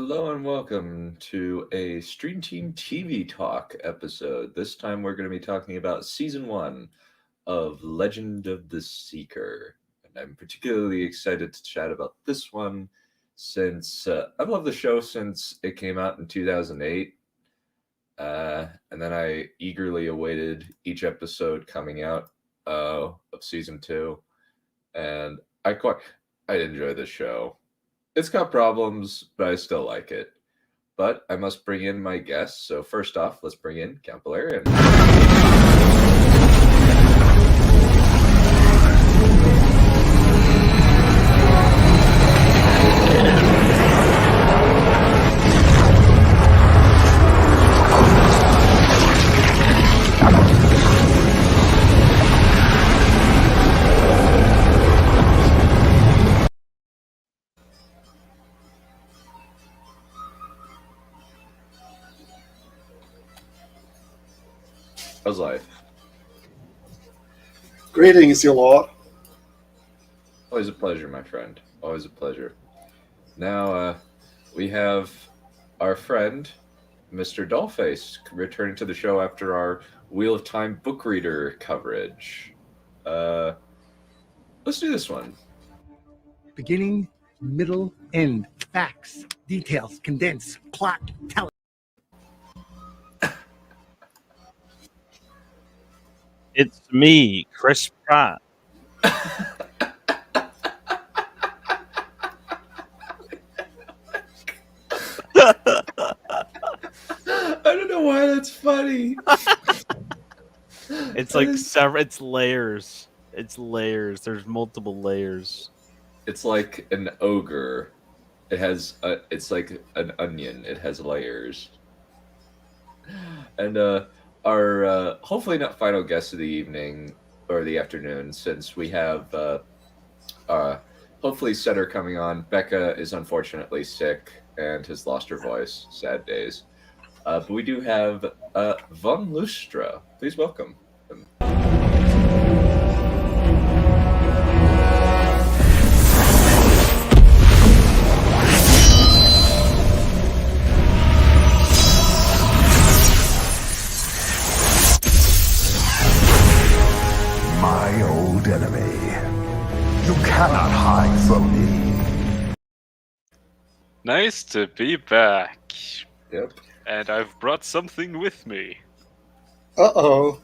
Hello and welcome to a Streamteam TV Talk episode. This time we're going to be talking about Season 1 of Legend of the Seeker. And I'm particularly excited to chat about this one since I've loved the show since it came out in 2008. And then I eagerly awaited each episode coming out of Season 2. And I enjoy the show. It's got problems, but I still like it. But I must bring in my guests. So first off, let's bring in Campiness. How's life? Greetings, your lord. Always a pleasure, my friend. Always a pleasure. Now, we have our friend, Mr. Dollface, returning to the show after our Wheel of Time book reader coverage. Let's do this one. Beginning, middle, end. Facts, details, condense, plot, tell it. It's me, Chris Pratt. I don't know why that's funny. It's like several. It's layers. It's layers. There's multiple layers. It's like an ogre. It has. It's like an onion. It has layers. And our hopefully not final guest of the evening or the afternoon, since we have hopefully Setter coming on. Becca is unfortunately sick and has lost her voice. Sad days. But we do have Von Lustra. Please welcome him. My old enemy. You cannot hide from me. Nice to be back. Yep. And I've brought something with me. Uh-oh.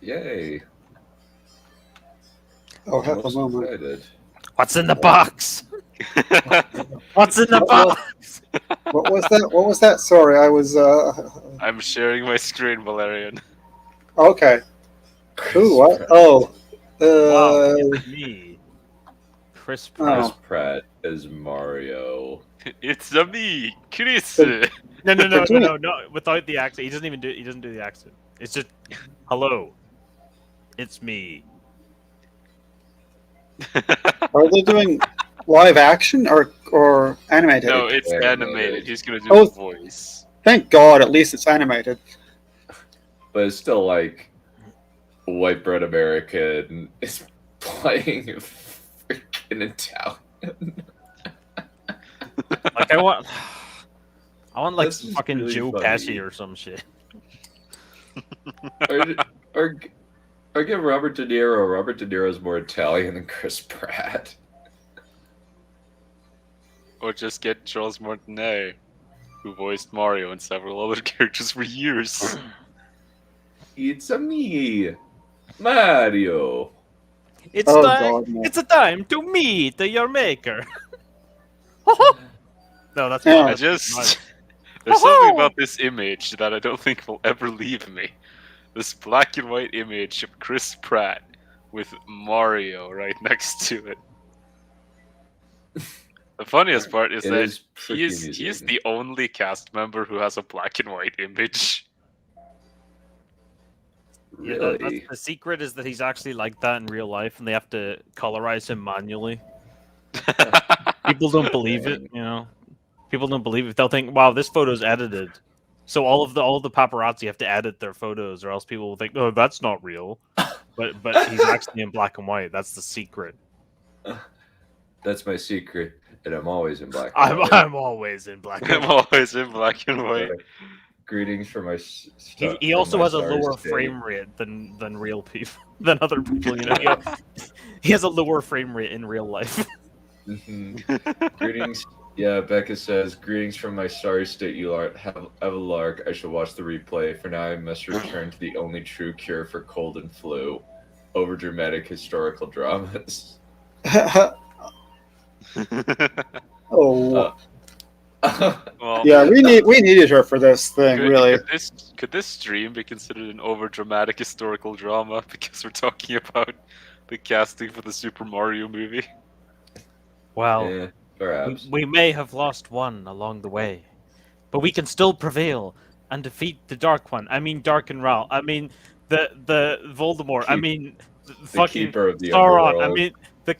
Yay. Oh, have a Most moment. excited. What's in the box? What's in the What box? What was that? What was that? Sorry, I was, I'm sharing my screen, Valerian. okay. Ooh, what? Oh. Wow, it's me, Chris Pratt. Chris Pratt as Mario. It's a me, Chris. No. Without the accent, he doesn't do the accent. It's just, hello, it's me. Are they doing live action or animated? No, it's Animated. animated. He's gonna do Oh. the voice. Thank God, at least it's animated. But it's still like white bread American is playing a freaking Italian. Like I want like This is fucking really Joe funny. Pesci or some shit. or give Robert De Niro. Robert De Niro's more Italian than Chris Pratt. Or just get Charles Martinet, who voiced Mario and several other characters for years. It's a me, Mario. It's Oh, time. God, no. It's a time to meet your maker. No, that's Yeah. not. I just... There's something about this image that I don't think will ever leave me. This black and white image of Chris Pratt with Mario right next to it. The funniest part is It that is pretty he is amusing. the only cast member who has a black and white image. Yeah, Really? that's the secret is that he's actually like that in real life, and they have to colorize him manually. People don't believe it, you know. People don't believe it. They'll think, "Wow, this photo's edited." So all of the paparazzi have to edit their photos, or else people will think, "Oh, that's not real." but he's actually in black and white. That's the secret. That's my secret, and I'm always in black and white. I'm always in black and I'm white. always in black and white. Greetings from my. He also has a lower frame rate than real people, than other people. You know, he has a lower frame rate in real life. Greetings. Yeah, Becca says, greetings from my sorry state, you have a lark. I shall watch the replay. For now, I must return to the only true cure for cold and flu. Overdramatic historical dramas. Oh. Well, Yeah, we needed her for this thing, really. Could this stream be considered an overdramatic historical drama because we're talking about the casting for the Super Mario movie? Well, Yeah, perhaps. we may have lost one along the way, but we can still prevail and defeat the Dark One. I mean, Dark and Ral. I mean, the Voldemort. I mean, the fucking keeper of the Sauron. I underworld. mean, the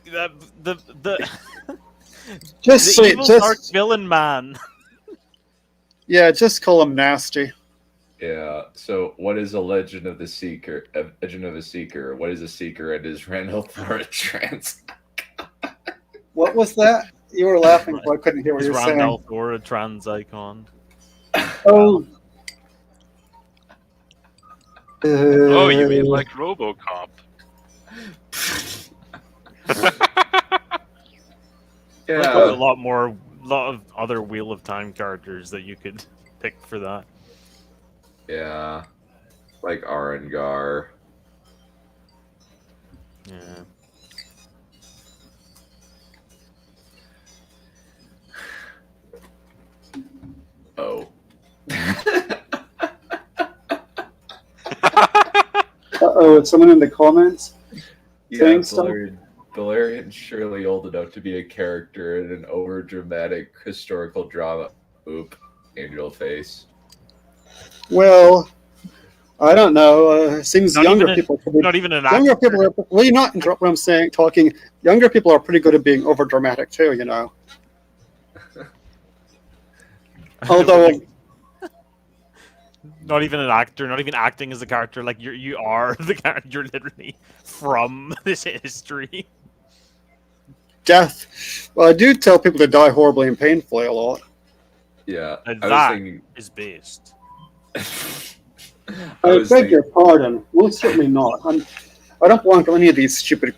Just the say, evil dark just villain man. yeah, just call him nasty. Yeah. So, what is a legend of the Seeker? A legend of a Seeker. What is a Seeker? And is Randall Thor a trans? What was that? You were laughing, but I couldn't hear what Is you were saying. Randall Thor a trans icon? Oh. Oh, you mean like RoboCop? There's a Yeah. lot of other Wheel of Time characters that you could pick for that. Yeah. Like Arengar. Yeah. Oh. Uh-oh, it's someone in the comments? Yeah, Saying stuff? Valerian's surely old enough to be a character in an over-dramatic historical drama. Oop. Angel face. Well, I don't know. Seems Not younger even a- people could be... Not even an Younger actor. people are... Will you not interrupt what I'm saying, talking? Younger people are pretty good at being over-dramatic, too, you know. Although... Not even an actor, not even acting as a character. Like you are the character. You're literally from this history. Death. Well, I do tell people to die horribly and painfully a lot. Yeah. And I was that thinking... is based. I was beg thinking... your pardon. Most certainly not. I don't belong to any of these stupid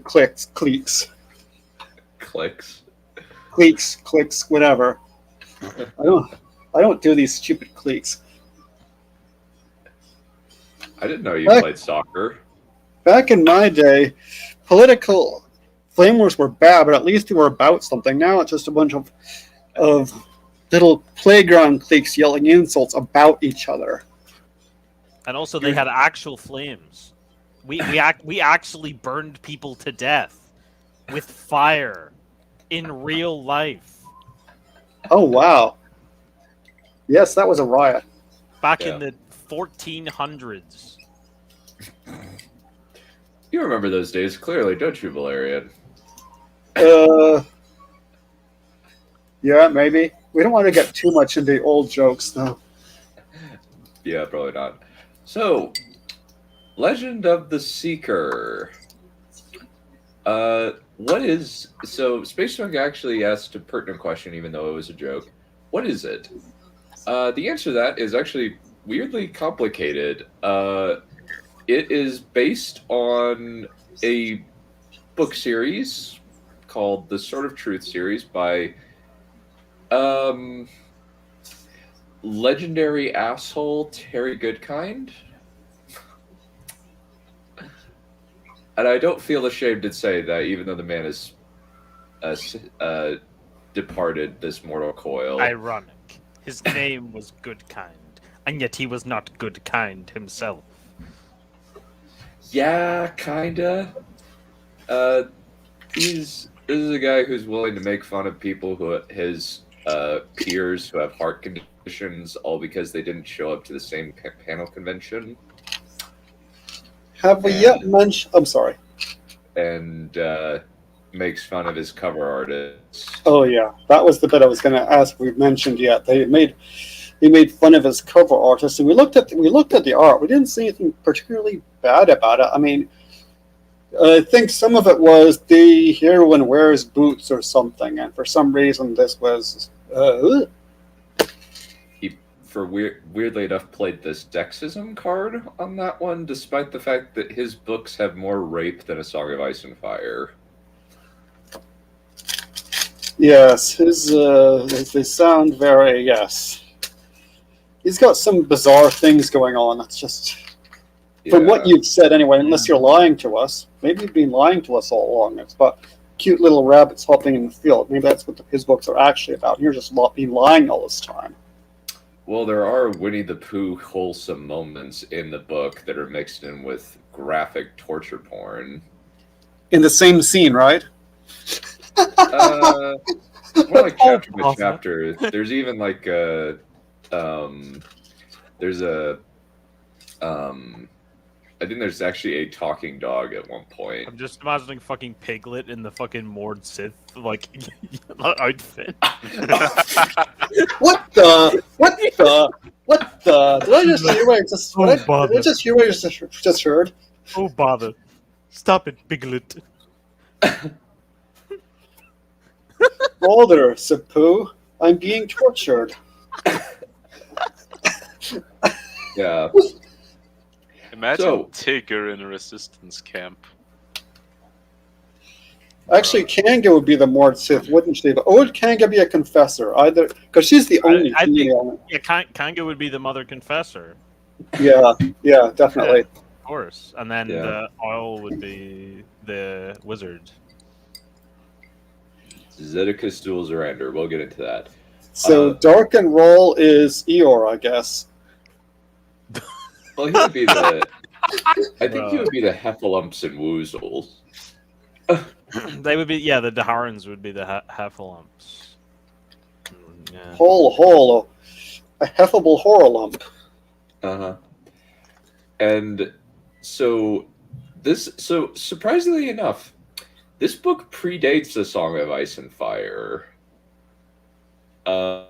cliques, Clicks. clicks, whatever. I don't do these stupid cliques. I didn't know you Heck. played soccer. Back in my day, political flame wars were bad, but at least they were about something. Now it's just a bunch of little playground cliques yelling insults about each other. And also, they had actual flames. We actually burned people to death with fire in real life Oh wow! Yes, that was a riot. back Yeah. in the 1400s. You remember those days clearly, don't you, Valerian? Yeah, maybe. We don't want to get too much into old jokes, though. Yeah, probably not. So, Legend of the Seeker. What is... So, Space Junk actually asked a pertinent question, even though it was a joke. What is it? The answer to that is actually weirdly complicated. It is based on a book series called the Sword of Truth series by legendary asshole Terry Goodkind. And I don't feel ashamed to say that, even though the man is departed this mortal coil. Ironic. His name was Goodkind, and yet he was not Goodkind himself. Yeah, kinda. This is a guy who's willing to make fun of people who his peers who have heart conditions, all because they didn't show up to the same panel convention. Have we yet mentioned? I'm sorry. And makes fun of his cover artist. Oh yeah, that was the bit I was going to ask. We've mentioned yet. He made fun of his cover artist, and we looked at the art. We didn't see anything particularly bad about it. I mean, I think some of it was the heroine wears boots or something, and for some reason this was. He, weirdly enough, played the sexism card on that one, despite the fact that his books have more rape than A Song of Ice and Fire. Yes, they sound very, yes. He's got some bizarre things going on. That's just, from what you've said anyway, unless you're lying to us. Maybe you've been lying to us all along. It's about cute little rabbits hopping in the field. Maybe that's what his books are actually about. You're just been lying all this time. Well, there are Winnie the Pooh wholesome moments in the book that are mixed in with graphic torture porn. In the same scene, right? More like chapter by chapter. There's even like there's a I think there's actually a talking dog at one point. I'm just imagining fucking Piglet in the fucking Mord Sith like outfit. What the? Did I just hear what I just? Did I just hear what I just heard? Oh bother! Stop it, Piglet. Bother, said Pooh. I'm being tortured. Yeah. Imagine Tigger in a resistance camp. Actually, Kanga would be the Mord Sith, wouldn't she? But would Kanga be a confessor? Either because she's the only female. Yeah, Kanga would be the mother confessor. Yeah, definitely. Yeah, of course. And then the oil would be the wizard. Zedekiah Stuhl-Zorander. We'll get into that. So Dark and Roll is Eeyore, I guess. Well, he would be the. I think he would be the Heffalumps and Woozles. They would be, the Daharans would be the Heffalumps. Yeah. Hole, a heffable horror lump. And so surprisingly enough, this book predates A Song of Ice and Fire. I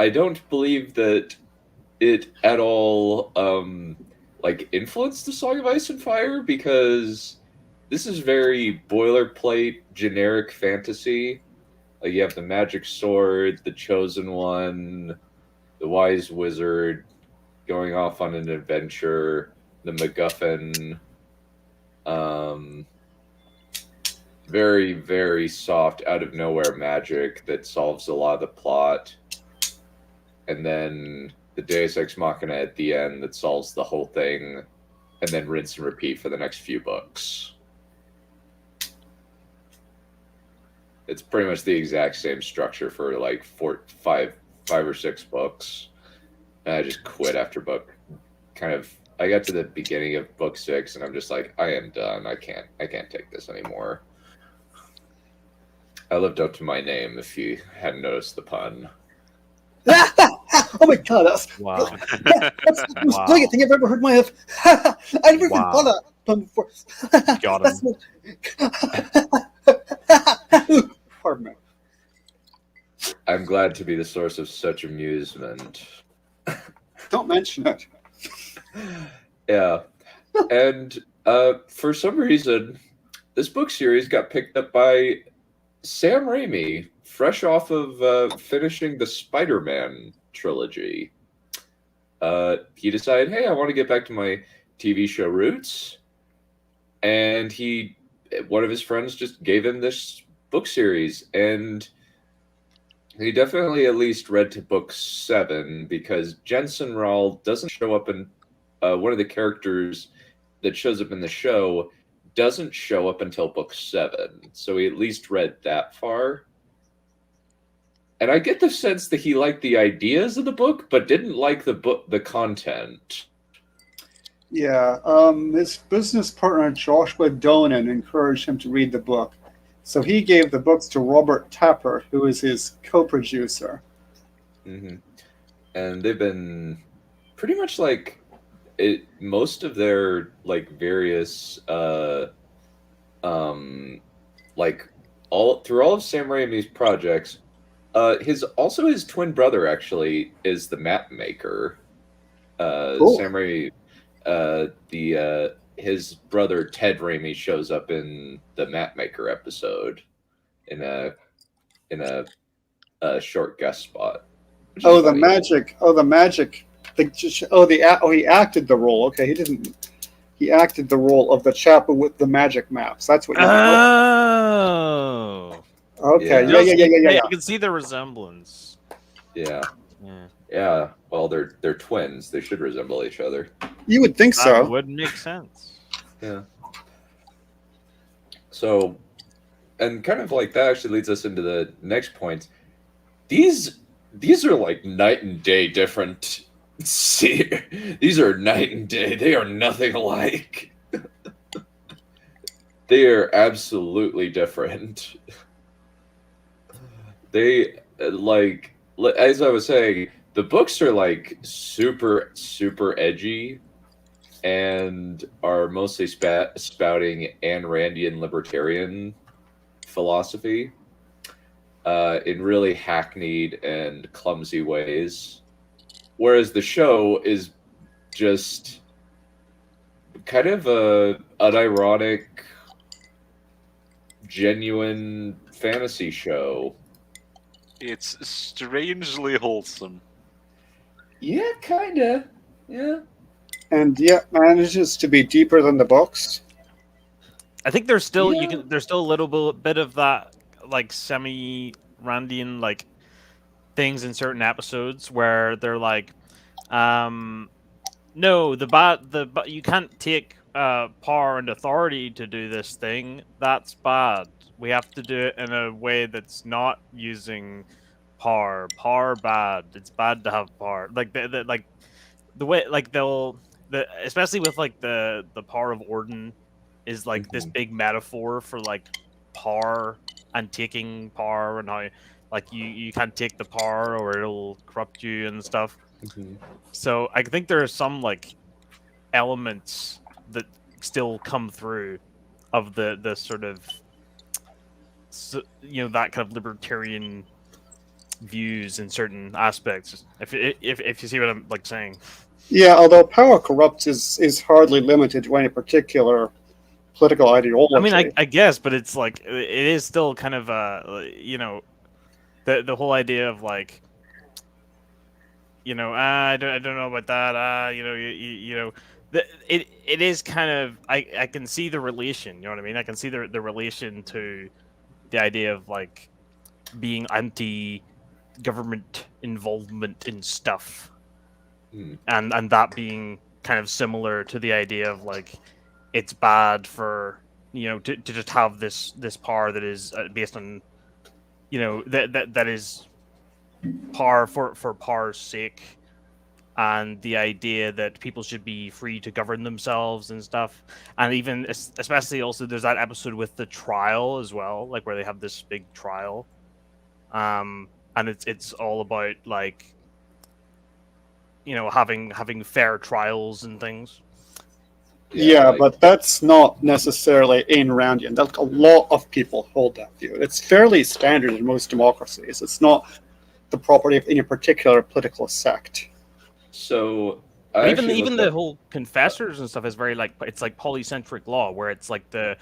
don't believe that it at all influenced The Song of Ice and Fire, because this is very boilerplate, generic fantasy. Like, you have the magic sword, the chosen one, the wise wizard going off on an adventure, the MacGuffin. Very, very soft, out of nowhere magic that solves a lot of the plot. And then the Deus Ex Machina at the end that solves the whole thing, and then rinse and repeat for the next few books. It's pretty much the exact same structure for like five or six books. And I just quit after I got to the beginning of book 6 and I'm just like, I am done. I can't take this anymore. I lived up to my name, if you hadn't noticed the pun. Oh my god, that's the most brilliant thing I've ever heard in my life. I've never thought of that pun before. Got him. Pardon me. I'm glad to be the source of such amusement. Don't mention it. Yeah. And for some reason, this book series got picked up by Sam Raimi, fresh off of finishing the Spider-Man trilogy. He decided, hey, I want to get back to my TV show roots. And one of his friends just gave him this book series. And he definitely at least read to book 7, because Jensen Rahl doesn't show up in one of the characters that shows up in the show doesn't show up until book 7. So he at least read that far. And I get the sense that he liked the ideas of the book, but didn't like the content. Yeah, his business partner Joshua Donan encouraged him to read the book. So he gave the books to Robert Tapper, who is his co-producer. Mm-hmm. And they've been pretty much most of their various through all of Sam Raimi's projects, his twin brother actually is the map maker. Cool. Sam Raimi his brother Ted Raimi shows up in the Mapmaker episode in a short guest spot. which is Oh, the funny. magic. Oh, the magic. He acted the role. Okay, he didn't. He acted the role of the chap with the magic maps. That's what you mean. Oh. Okay, Yeah. yeah. I can see the resemblance. Yeah. Yeah. Yeah. Well, they're twins. They should resemble each other. You would think That so. would make sense. Yeah. So, and kind of like that actually leads us into the next point. These are like night and day different. See, these are night and day. They are nothing alike. They are absolutely different. They like, as I was saying, the books are like super edgy and are mostly spouting Ayn Randian libertarian philosophy in really hackneyed and clumsy ways. Whereas the show is just kind of an unironic, genuine fantasy show. It's strangely wholesome. Yeah, kinda. Yeah. And yet manages to be deeper than the books. I think there's still Yeah. there's still a little bit of that like semi Randian like things in certain episodes where they're like, no, you can't take power and authority to do this thing. That's bad. We have to do it in a way that's not using power. Power bad. It's bad to have power. Like the way like especially with like the power of Orden is like this big metaphor for like power and taking power and how like you can't take the power or it'll corrupt you and stuff. So I think there are some like elements that still come through of the sort of that kind of libertarian views in certain aspects. If you see what I'm like saying. Yeah, although power corrupts is hardly limited to any particular political ideology. I mean, I guess, but it's like it is still kind of the whole idea of like I don't know about that it is kind of I can see the relation, you know what I mean? I can see the relation to the idea of like being anti government involvement in stuff. And that being kind of similar to the idea of like it's bad for to just have this power that is based on that is power for power's sake, and the idea that people should be free to govern themselves and stuff. And even especially also there's that episode with the trial as well, like where they have this big trial, and it's all about like having fair trials and things. Yeah, but that's not necessarily Ayn Randian. A lot of people hold that view. It's fairly standard in most democracies. It's not the property of any particular political sect. So even the whole confessors and stuff is very like it's like polycentric law, where it's like the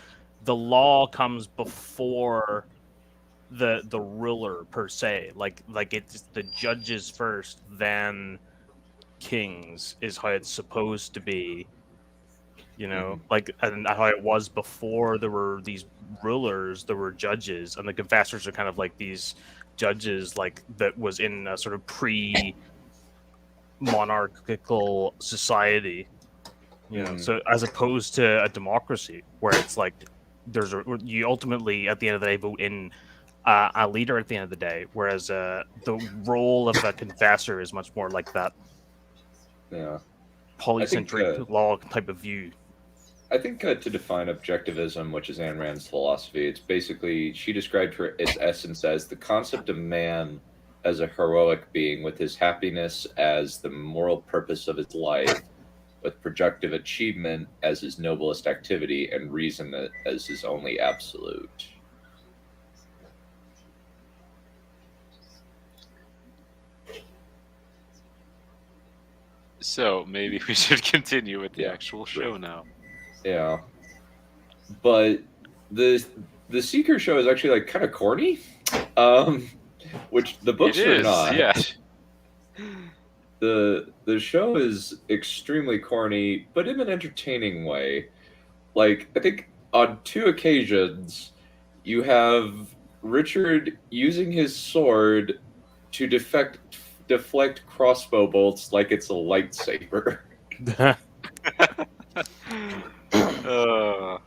law comes before the ruler per se. Like it's the judges first, then kings is how it's supposed to be. Like and how it was before there were these rulers, there were judges, and the confessors are kind of like these judges, like that was in a sort of pre-monarchical society, so as opposed to a democracy where it's like you ultimately at the end of the day vote in a leader at the end of the day, whereas the role of a confessor is much more like that polycentric law type of view. I think to define objectivism, which is Ayn Rand's philosophy, it's basically, she described its essence as the concept of man as a heroic being with his happiness as the moral purpose of his life, with projective achievement as his noblest activity and reason as his only absolute. So maybe we should continue with the actual show now. Yeah, but the Seeker show is actually like kind of corny, which the books It are is, not. yeah. The show is extremely corny, but in an entertaining way. Like, I think on 2 occasions, you have Richard using his sword to deflect crossbow bolts like it's a lightsaber. Uh,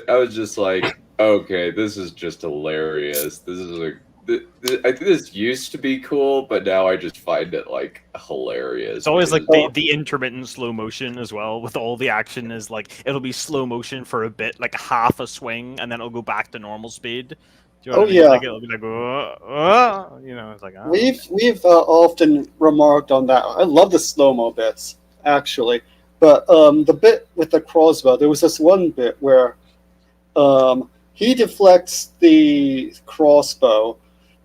I was just like, okay, this is just hilarious. This is I think this used to be cool, but now I just find it like hilarious. It's always like because- the intermittent slow motion as well, with all the action is like it'll be slow motion for a bit, like half a swing, and then it'll go back to normal speed. Do you know Oh, what I mean? yeah. Like it'll be like, you know, it's like We've often remarked on that. I love the slow mo bits actually, but the bit with the crossbow, there was this one bit where he deflects the crossbow,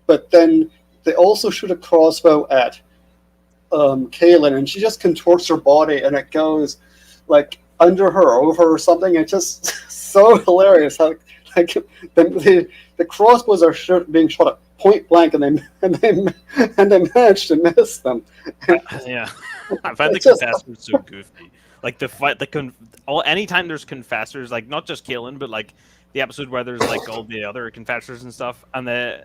but then they also shoot a crossbow at Kaylin, and she just contorts her body, and it goes like under her, over her, or something. It's just so hilarious. How like the crossbows are being shot at point blank, and they manage to miss them. yeah. I find the It's just- confessors so goofy. Like the fight, anytime there's confessors, like not just Kaelin, but like the episode where there's like all the other confessors and stuff, and they're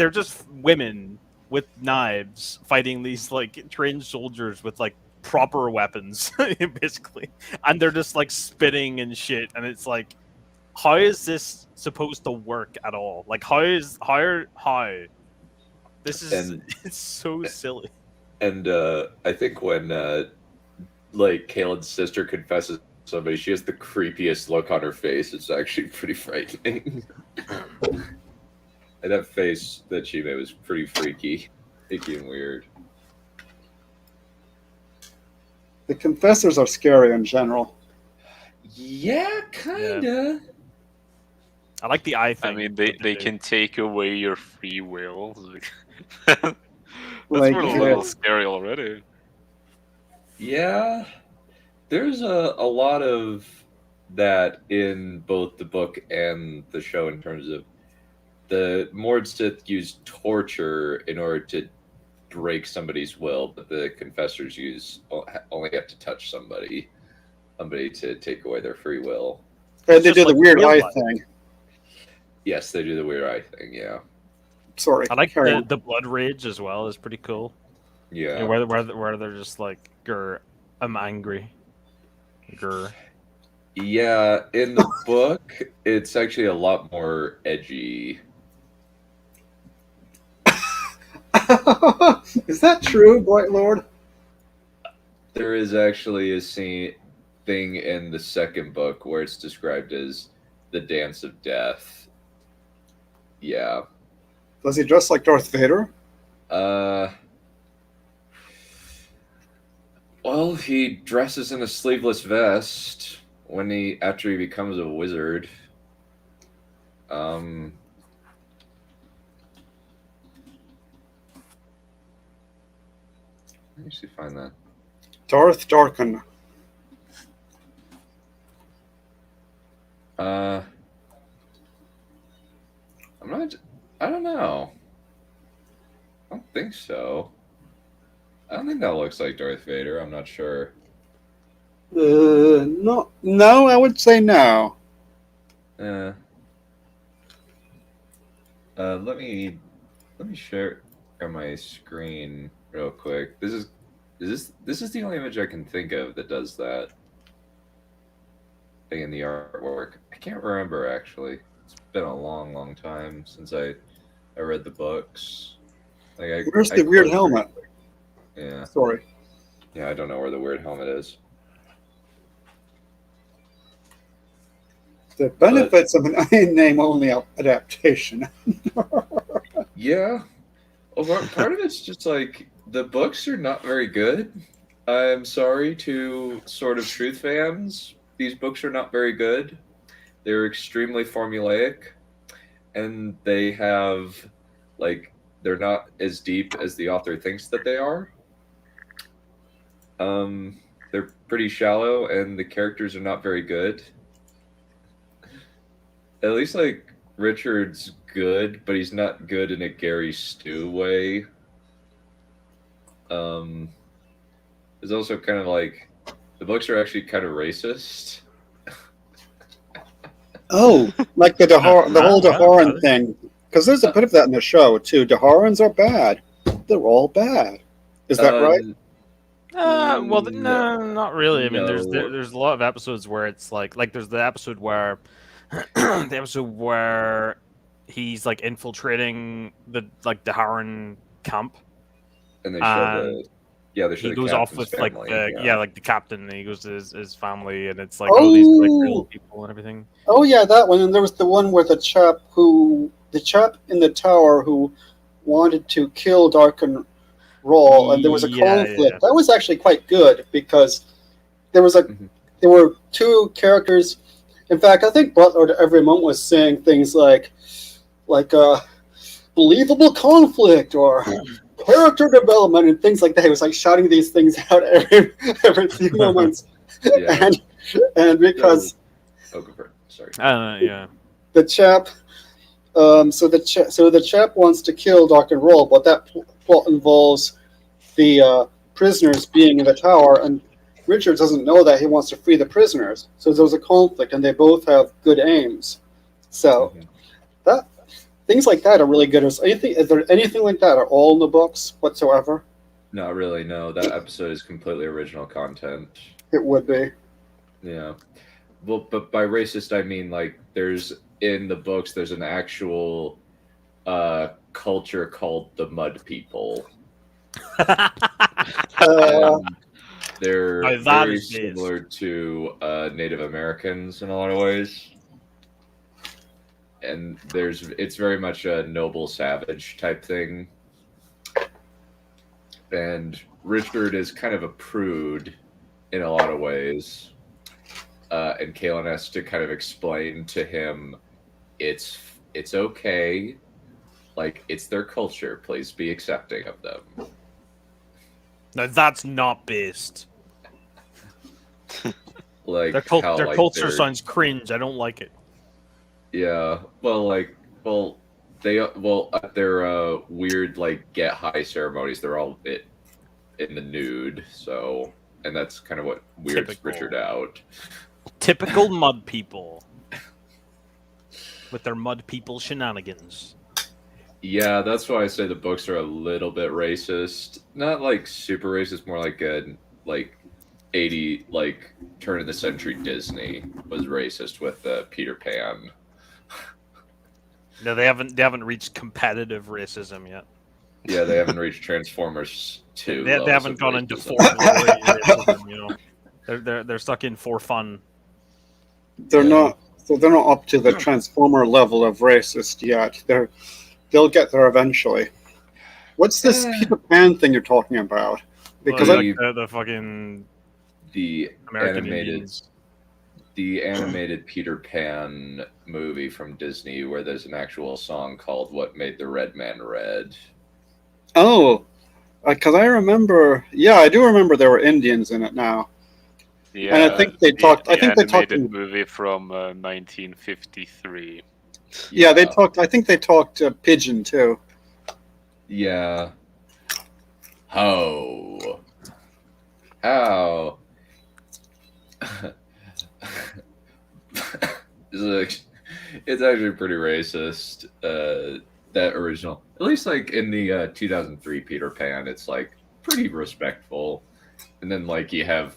just women with knives fighting these like trained soldiers with like proper weapons, basically, and they're just like spitting and shit, and it's like, how is this supposed to work at all? Like how? This is And- it's so silly. And I think when like Kaylin's sister confesses somebody, she has the creepiest look on her face. It's actually pretty frightening. And that face that she made was pretty freaky and weird. The confessors are scary in general. Yeah, kinda. I like the eye thing. I mean, they that do. can take away your free will. That's Like, a little scary already. Yeah, there's a lot of that in both the book and the show in terms of the Mord Sith use torture in order to break somebody's will, but the confessors only have to touch somebody to take away their free will. And they just do the like weird real eye life. thing. Yes, they do the weird eye thing. Yeah, Sorry. I like carry on. the blood rage as well. Is pretty cool. yeah. Yeah, where they're just like, grr, I'm angry. Grr. Yeah, in the book, it's actually a lot more edgy. Is that true, Bright Lord? There is actually a thing in the second book where it's described as the dance of death. Yeah. Does he dress like Darth Vader? Well, he dresses in a sleeveless vest after he becomes a wizard. Let me see, find that. Darth Darkin. I don't know. I don't think so. I don't think that looks like Darth Vader. I'm not sure. No, I would say no. Let me share my screen real quick. This is the only image I can think of that does that thing in the artwork. I can't remember actually. It's been a long time since I read the books. Where's the weird helmet? Yeah. Sorry. Yeah, I don't know where the weird helmet is. The benefits of an name-only adaptation. Yeah. Well, part of it's just like the books are not very good. I'm sorry to Sword of Truth fans. These books are not very good. They're extremely formulaic, and they have they're not as deep as the author thinks that they are. They're pretty shallow, and the characters are not very good. At least like Richard's good, but he's not good in a Gary Stu way. It's also kind of like the books are actually kind of racist. Oh, like the whole Wow. Daharan thing. Because there's a bit of that in the show, too. Daharans are bad. They're all bad. Is that right? Well, No. no, not really. I mean, No. there's a lot of episodes where it's like there's the episode where the episode where he's like infiltrating the Haran camp. And they show And they show he the goes off captain's with like family, the captain. And he goes to his family, and it's like these like real people and everything. Oh, yeah, that one. And there was the one where the chap in the tower who wanted to kill Dark and Roll, and there was a conflict. Yeah. That was actually quite good because there was there were two characters. In fact, I think Butler to every moment was saying things like believable conflict or character development and things like that. He was like shouting these things out every few moments, Yeah. and because Oh, go for it. Sorry. Yeah. the chap. So the chap wants to kill Doc and Roll, but that plot involves the prisoners being in the tower, and Richard doesn't know that he wants to free the prisoners. So there's a conflict, and they both have good aims. So that things like that are really good. Is there anything like that at all in the books whatsoever? Not really. No, that episode is completely original content. It would be. Yeah. Well, but by racist, I mean like in the books, there's an actual culture called the Mud People. And they're That very is based. similar to Native Americans in a lot of ways. And it's very much a noble savage type thing. And Richard is kind of a prude in a lot of ways. And Kalen has to kind of explain to him it's okay. Like, it's their culture. Please be accepting of them. No, that's not based. Like Their culture sounds cringe. I don't like it. Yeah. Well, at their weird like get high ceremonies, they're all in the nude. So, and that's kind of what weirds Typical. Richard out. Typical mud people with their mud people shenanigans. Yeah, that's why I say the books are a little bit racist. Not like super racist, more like a 80 turn of the century Disney was racist with Peter Pan. No, they haven't reached competitive racism yet. Yeah, they haven't reached Transformers 2. They levels haven't of gone into racism. for glory racism. You know, they're stuck in for fun. They're not up to the Transformer level of racist yet. They'll get there eventually. What's this Peter Pan thing you're talking about? Because Well, like the fucking the American animated Indians. the animated Peter Pan movie from Disney, where there's an actual song called "What Made the Red Man Red." because I remember, I do remember there were Indians in it now. Yeah, And I think they talked. I think they talked. animated movie from 1953. Yeah, they talked. I think they talked Pigeon too. Yeah. How? It's actually pretty racist. That original, at least like in the 2003 Peter Pan, it's like pretty respectful. And then like you have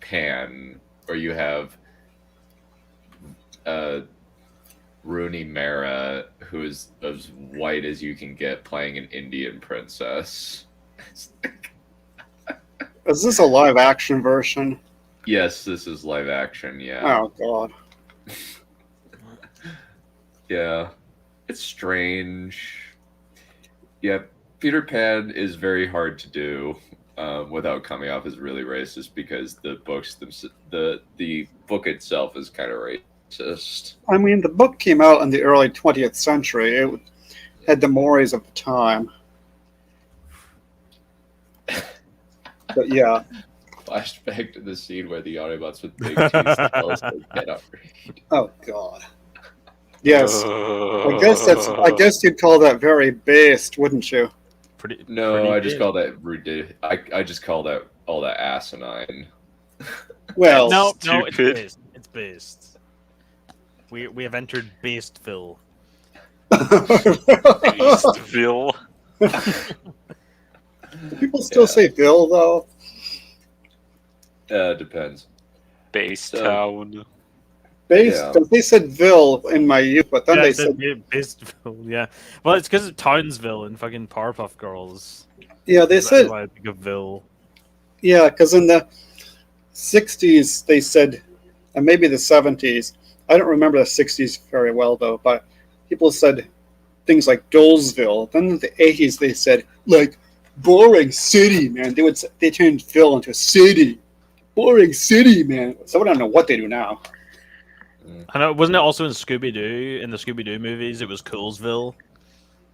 Pan, or you have Rooney Mara, who is as white as you can get, playing an Indian princess. Is this a live action version? Yes, this is live action. Yeah. Oh God. Yeah, it's strange. Yeah, Peter Pan is very hard to do without coming off as really racist, because the book itself is kind of racist. I mean, the book came out in the early 20th century. It had the mores of the time. But yeah, flashback to the scene where the Autobots with big teeth tell us they cannot read. Oh God. Yes. I guess you'd call that very based, wouldn't you? No, pretty I just big. call that ridiculous. I just call that all that asinine. Well, No, it's stupid. based. It's based. We have entered Basedville. Beastville. people still say Bill though. Depends. Basetown. Base, Yeah. 'cause they said Ville in my youth, but then Yeah, they I said said Basedville. Yeah, well, it's because of Townsville and fucking Powerpuff Girls. yeah, they That's said why I think of Ville. yeah, because in the '60s they said, and maybe the '70s. I don't remember the '60s very well though, but people said things like Dolesville. Then in the '80s they said like boring city, man. They turned Ville into a city. Boring city, man. So I don't know what they do now. I know, wasn't it also in Scooby Doo? In the Scooby Doo movies, it was Coolsville.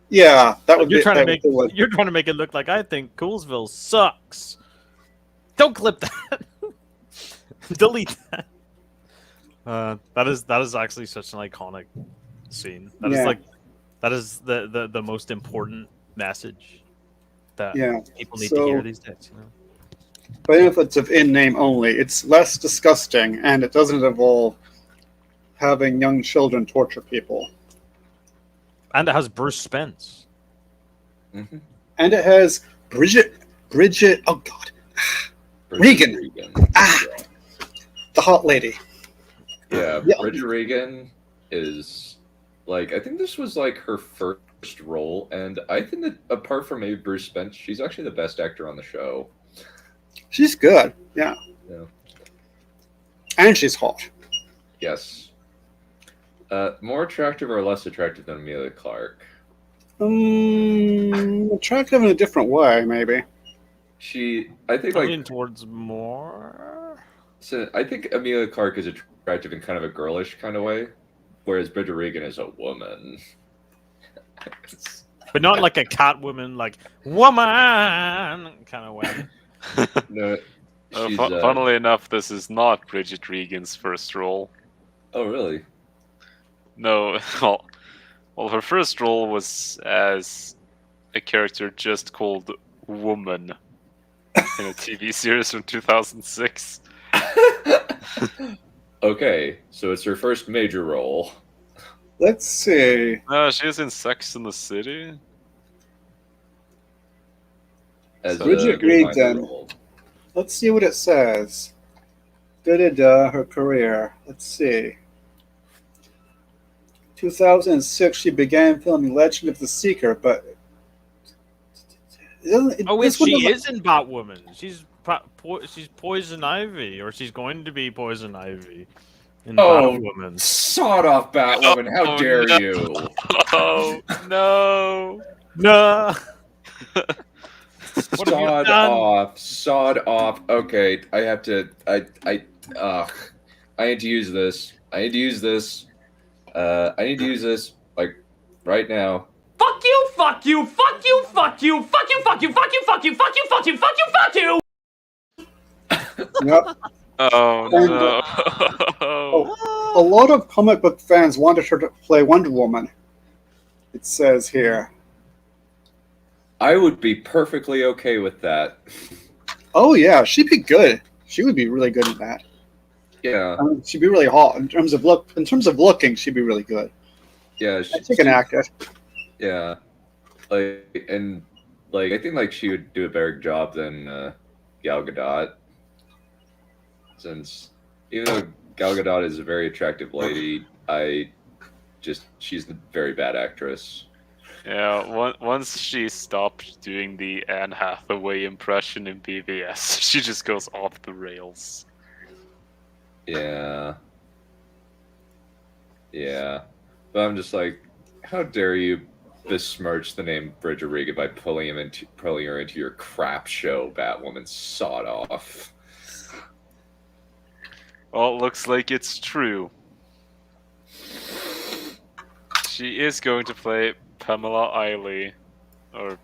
Yeah, that would You're be. trying that to make would- you're trying to make it look like I think Coolsville sucks. Don't clip that. Delete that. That is actually such an iconic scene. That is Yeah. like that is the most important message that Yeah. people need to hear these days. You know? Benefits of in-name only. It's less disgusting, and it doesn't involve having young children torture people. And it has Bruce Spence. Mhm. And it has Bridget. Oh God, Regan. Ah, the hot lady. Yeah, Yeah. Bridget Regan is like, I think this was like her first role, and I think that apart from maybe Bruce Spence, she's actually the best actor on the show. She's good. Yeah. Yeah. And she's hot. Yes. More attractive or less attractive than Amelia Clark? Attractive in a different way, maybe. I think like Leaning towards more. So I think Amelia Clark is attractive in kind of a girlish kind of way, whereas Bridget Regan is a woman. But not like a Catwoman, like woman kind of way. No, she's, Funnily enough, this is not Bridget Regan's first role. oh really? No, well, her first role was as a character just called Woman in a TV series from 2006. Okay, so it's her first major role. Let's see. She was in Sex in the City. As Bridget a minor Regan. role. Let's see what it says. Da-da-da, her career. Let's see. 2006, she began filming Legend of the Seeker, but... Oh wait, this wouldn't she have- is in Batwoman. She's Poison Ivy, or she's going to be Poison Ivy in Oh, Batwoman. sod off, Batwoman! How Oh, dare no. you? Oh no! No. What have you Sod done? off! Sod off! Okay, I have to. I need to use this. I need to use this. I need to use this like right now. Fuck you, fuck you, fuck you, fuck you, fuck you, fuck you, fuck you, fuck you, fuck you, fuck you, fuck you, fuck you! Yep. Oh And, no! A lot of comic book fans wanted her to play Wonder Woman. It says here. I would be perfectly okay with that. Oh yeah, she'd be good. She would be really good at that. Yeah, I mean, she'd be really hot in terms of look. In terms of looking, she'd be really good. yeah. She can act it. Yeah, like and like I think like she would do a better job than Gal Gadot, since even though Gal Gadot is a very attractive lady, she's a very bad actress. Yeah, once she stopped doing the Anne Hathaway impression in BVS, she just goes off the rails. Yeah, yeah, but I'm just like, how dare you besmirch the name Bridget Regan by pulling her into your crap show, Batwoman? Sod off. Well, looks like it's true. She is going to play Pamela Eiley, or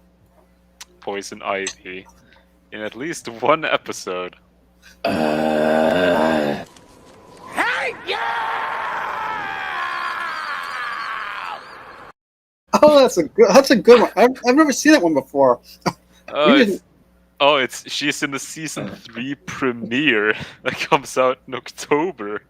Poison Ivy, in at least one episode. Oh, that's a good one. I've never seen that one before. Oh, We it's, she's in the season 3 premiere that comes out in October.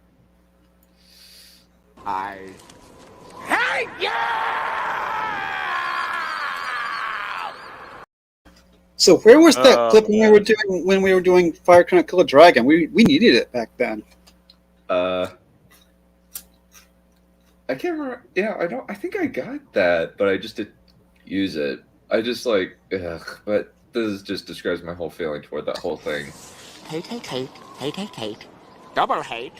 So where was that Oh, clip when we were doing Fire Cannot Kill a Dragon? We needed it back then. I can't remember. Yeah, I think I got that, but I just didn't use it. I just like, ugh. But this just describes my whole feeling toward that whole thing. Hate. Double hate.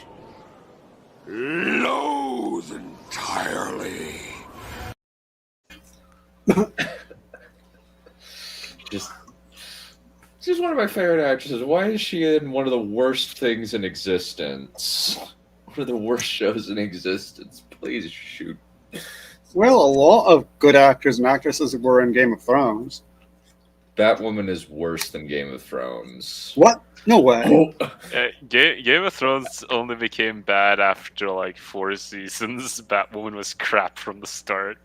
Loathe entirely. She's one of my favorite actresses. Why is she in one of the worst things in existence? One of the worst shows in existence. Please shoot. Well, a lot of good actors and actresses were in Game of Thrones. Batwoman is worse than Game of Thrones. What? No way. Game of Thrones only became bad after like 4 seasons. Batwoman was crap from the start.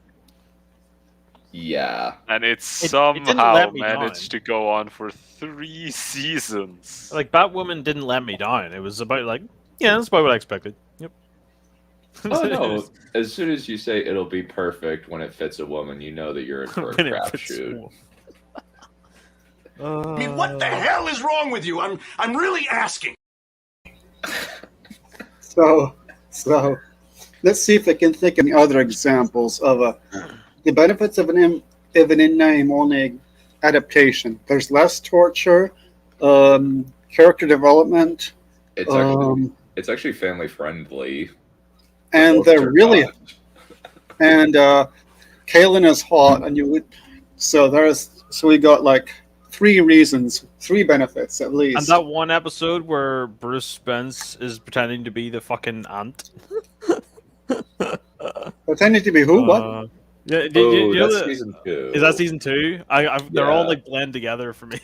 Yeah. And it didn't somehow let me managed to go on for 3 seasons. Like Batwoman didn't let me down. It was about like, yeah, that's about what I expected. Yep. Oh no! As soon as you say it'll be perfect when it fits a woman, you know that you're in for a When it crapshoot. I mean, what the hell is wrong with you? I'm really asking. So let's see if I can think of any other examples of the benefits of an in-name only adaptation. There's less torture, character development, It's actually family friendly. and they're really and Kaelin is hot, and so we got like 3 benefits at least. And that one episode where Bruce Spence is pretending to be the fucking ant. Pretending to be who? What? Yeah, That's season 2. Is that season 2? They're all like blend together for me.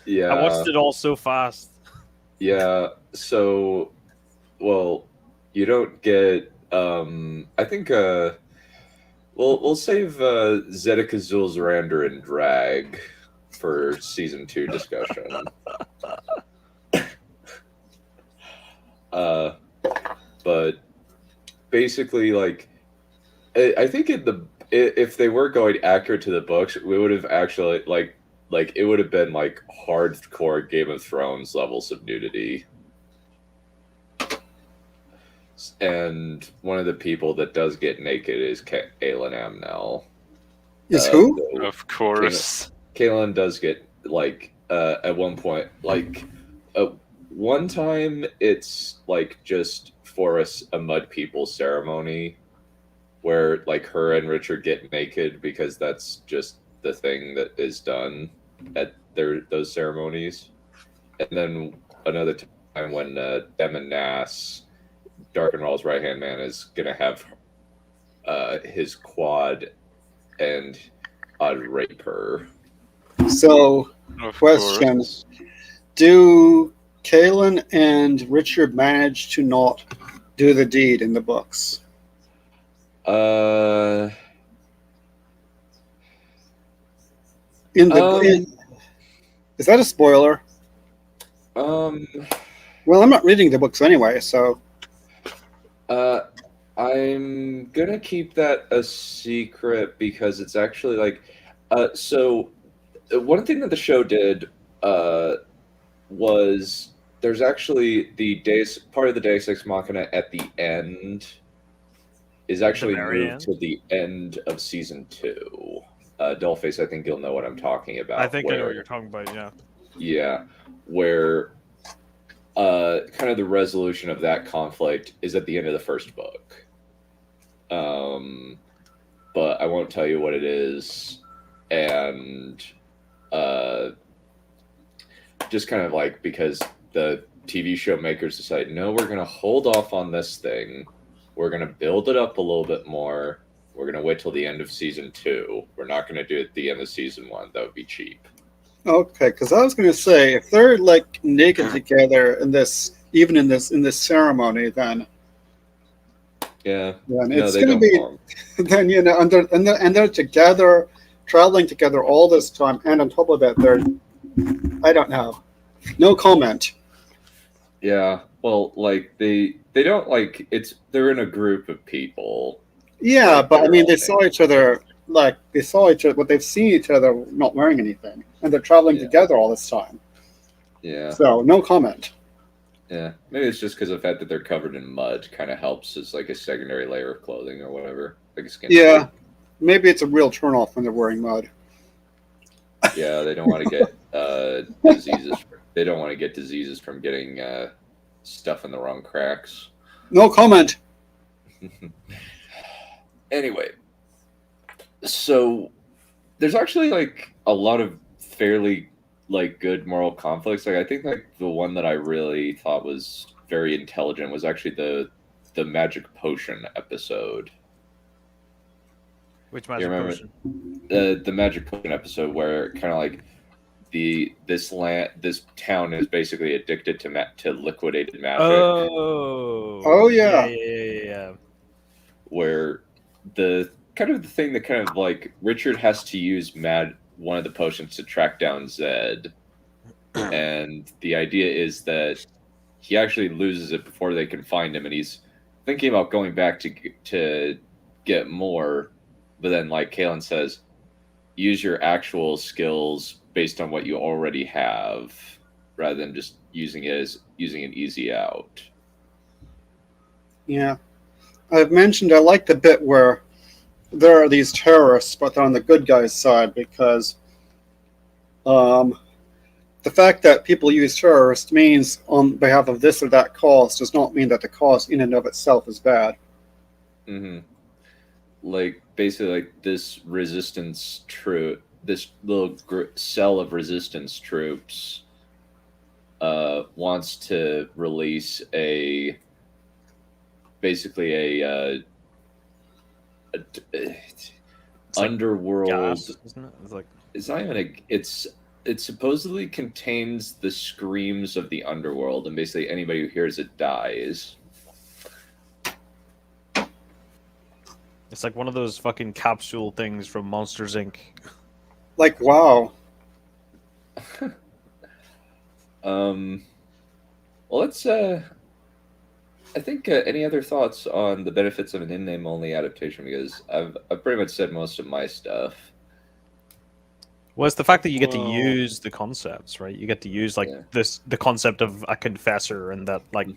Yeah. I watched it all so fast. Yeah. So, well, you don't get. I think. We'll save Zedek Azul Zorander and Drag for season 2 discussion. But basically, like, I think if they were going accurate to the books, we would have actually like it would have been like hardcore Game of Thrones levels of nudity. And one of the people that does get naked is Aelin Amnell. Is who? Of course. Kaelin does get like at one point, like one time it's like just for a mud people ceremony where like her and Richard get naked because that's just the thing that is done at those ceremonies. And then another time when them and Nass, Darkenrawl's right hand man, is gonna have his quad and rape her. So, Of question: course. do Kaelin and Richard manage to not do the deed in the books? Is that a spoiler? Well, I'm not reading the books anyway, so. I'm gonna keep that a secret because it's actually like, so one thing that the show did was there's actually part of the Deus Ex Machina at the end is actually moved to the end of season 2. Dollface, I think you'll know what I'm talking about. I think I know what you're talking about. Yeah. Yeah, where kind of the resolution of that conflict is at the end of the first book. But I won't tell you what it is, and just kind of like because the TV show makers decided, no, we're going to hold off on this thing. We're going to build it up a little bit more. We're going to wait till the end of season 2. We're not going to do it at the end of season 1. That would be cheap. Okay, because I was going to say if they're like naked together in this, even in this ceremony, then Yeah. then No, it's they going to don't be belong. then and they're together, traveling together all this time, and on top of that, they're I don't know, no comment. Yeah. Well, like they don't like they're in a group of people. Yeah, Like but I they're mean, all they saw each naked. other like they saw each other, but they've seen each other not wearing anything, and they're traveling Yeah. together all this time. Yeah. So no comment. Yeah. Maybe it's just because the fact that they're covered in mud kind of helps as like a secondary layer of clothing or whatever, like a skin Yeah, suit. maybe it's a real turnoff when they're wearing mud. Yeah, they don't want to get diseases. They don't want to get diseases from getting stuff in the wrong cracks. No comment. Anyway, so there's actually like a lot of fairly like good moral conflicts. Like I think like the one that I really thought was very intelligent was actually the magic potion episode. Which You magic remember potion? the magic potion episode where kind of like this town is basically addicted to liquidated magic. Oh, Yeah, yeah. yeah. Where the kind of the thing that kind of like Richard has to use one of the potions to track down Zed, and the idea is that he actually loses it before they can find him, and he's thinking about going back to get more, but then like Kalen says, use your actual skills based on what you already have, rather than just using an easy out. Yeah. I've mentioned I like the bit where there are these terrorists, but they're on the good guys' side because the fact that people use terrorists means on behalf of this or that cause does not mean that the cause in and of itself is bad. Mm-hmm. Like basically like this resistance troop, this little cell of resistance troops wants to release basically a underworld Gas, isn't it? It's like it's not even it supposedly contains the screams of the underworld, and basically anybody who hears it dies. it's like one of those fucking capsule things from Monsters Inc. Like, wow. Well, let's I think any other thoughts on the benefits of an in-name only adaptation, because I've pretty much said most of my stuff. Well, it's the fact that you get to Well- use the concepts, right? You get to use like Yeah. the concept of a confessor and that like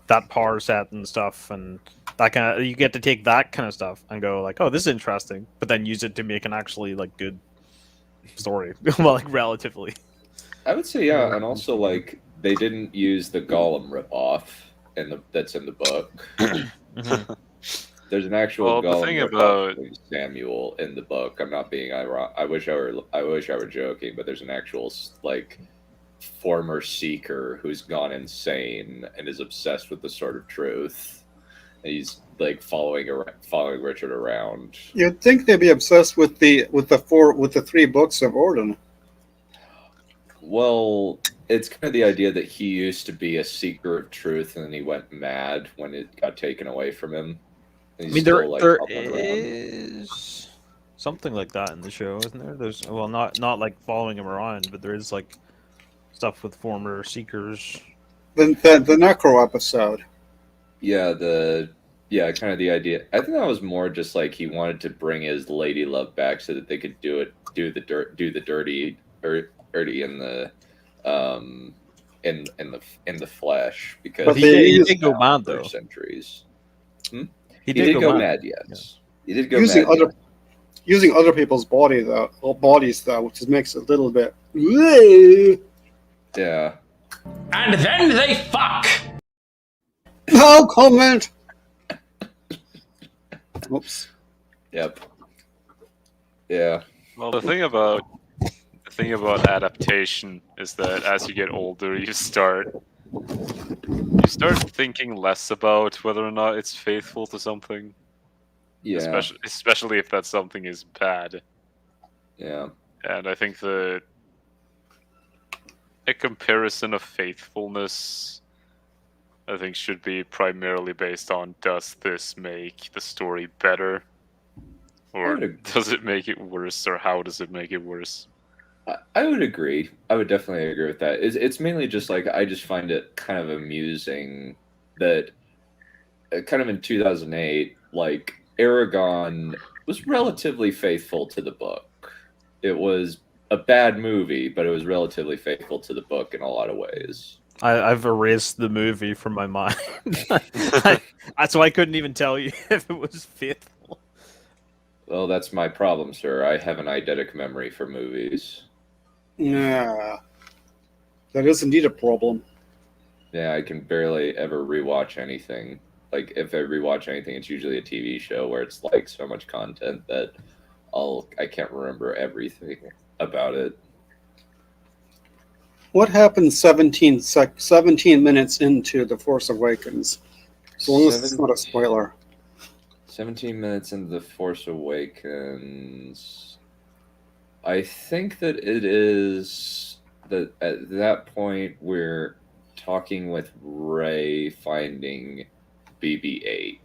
that power set and stuff, and that kind of you get to take that kind of stuff and go like, oh, this is interesting, but then use it to make an actually like good story. Well, like relatively. I would say yeah, and also like they didn't use the Gollum ripoff that's in the book. Mhm. There's an actual Well, the Gollum thing ripoff about- named Samuel in the book. I'm not being ironic. I wish I were joking, but there's an actual like former seeker who's gone insane and is obsessed with the Sword of Truth. And he's like following Richard around. You'd think they'd be obsessed with the three books of Orden. Well, it's kind of the idea that he used to be a seeker of truth, and then he went mad when it got taken away from him. And I he's mean, still, there like, there hopping around. is something like that in the show, isn't there? There's well, not like following him around, but there is like stuff with former seekers. The Necro episode. Yeah, kind of the idea. I think that was more just like he wanted to bring his lady love back so that they could do the dirty in the in the flesh, because But He they did, he use did go mad for though. centuries. He He did go mad, yes. He did go using mad. other using other people's bodies though, which just makes it a little bit. Yeah. And then they fuck! No comment. Oops. Yep. Yeah. Well, the thing about adaptation is that as you get older, you start thinking less about whether or not it's faithful to something. Yeah. Especially if that something is bad. Yeah. And I think the a comparison of faithfulness, I think, should be primarily based on, does this make the story better? Or does it make it worse, or how does it make it worse? I would agree. I would definitely agree with that. It's mainly just like, I just find it kind of amusing that kind of in 2008, like, Aragon was relatively faithful to the book. It was a bad movie, but it was relatively faithful to the book in a lot of ways. I've erased the movie from my mind. So I couldn't even tell you if it was faithful. Well, that's my problem, sir. I have an eidetic memory for movies. Yeah. That is indeed a problem. Yeah, I can barely ever rewatch anything. Like, if I rewatch anything, it's usually a TV show where it's like so much content that I can't remember everything about it. What happened 17 minutes into The Force Awakens? As long as it's not a spoiler. 17 minutes into The Force Awakens. I think that it is that at that point we're talking with Rey finding BB-8.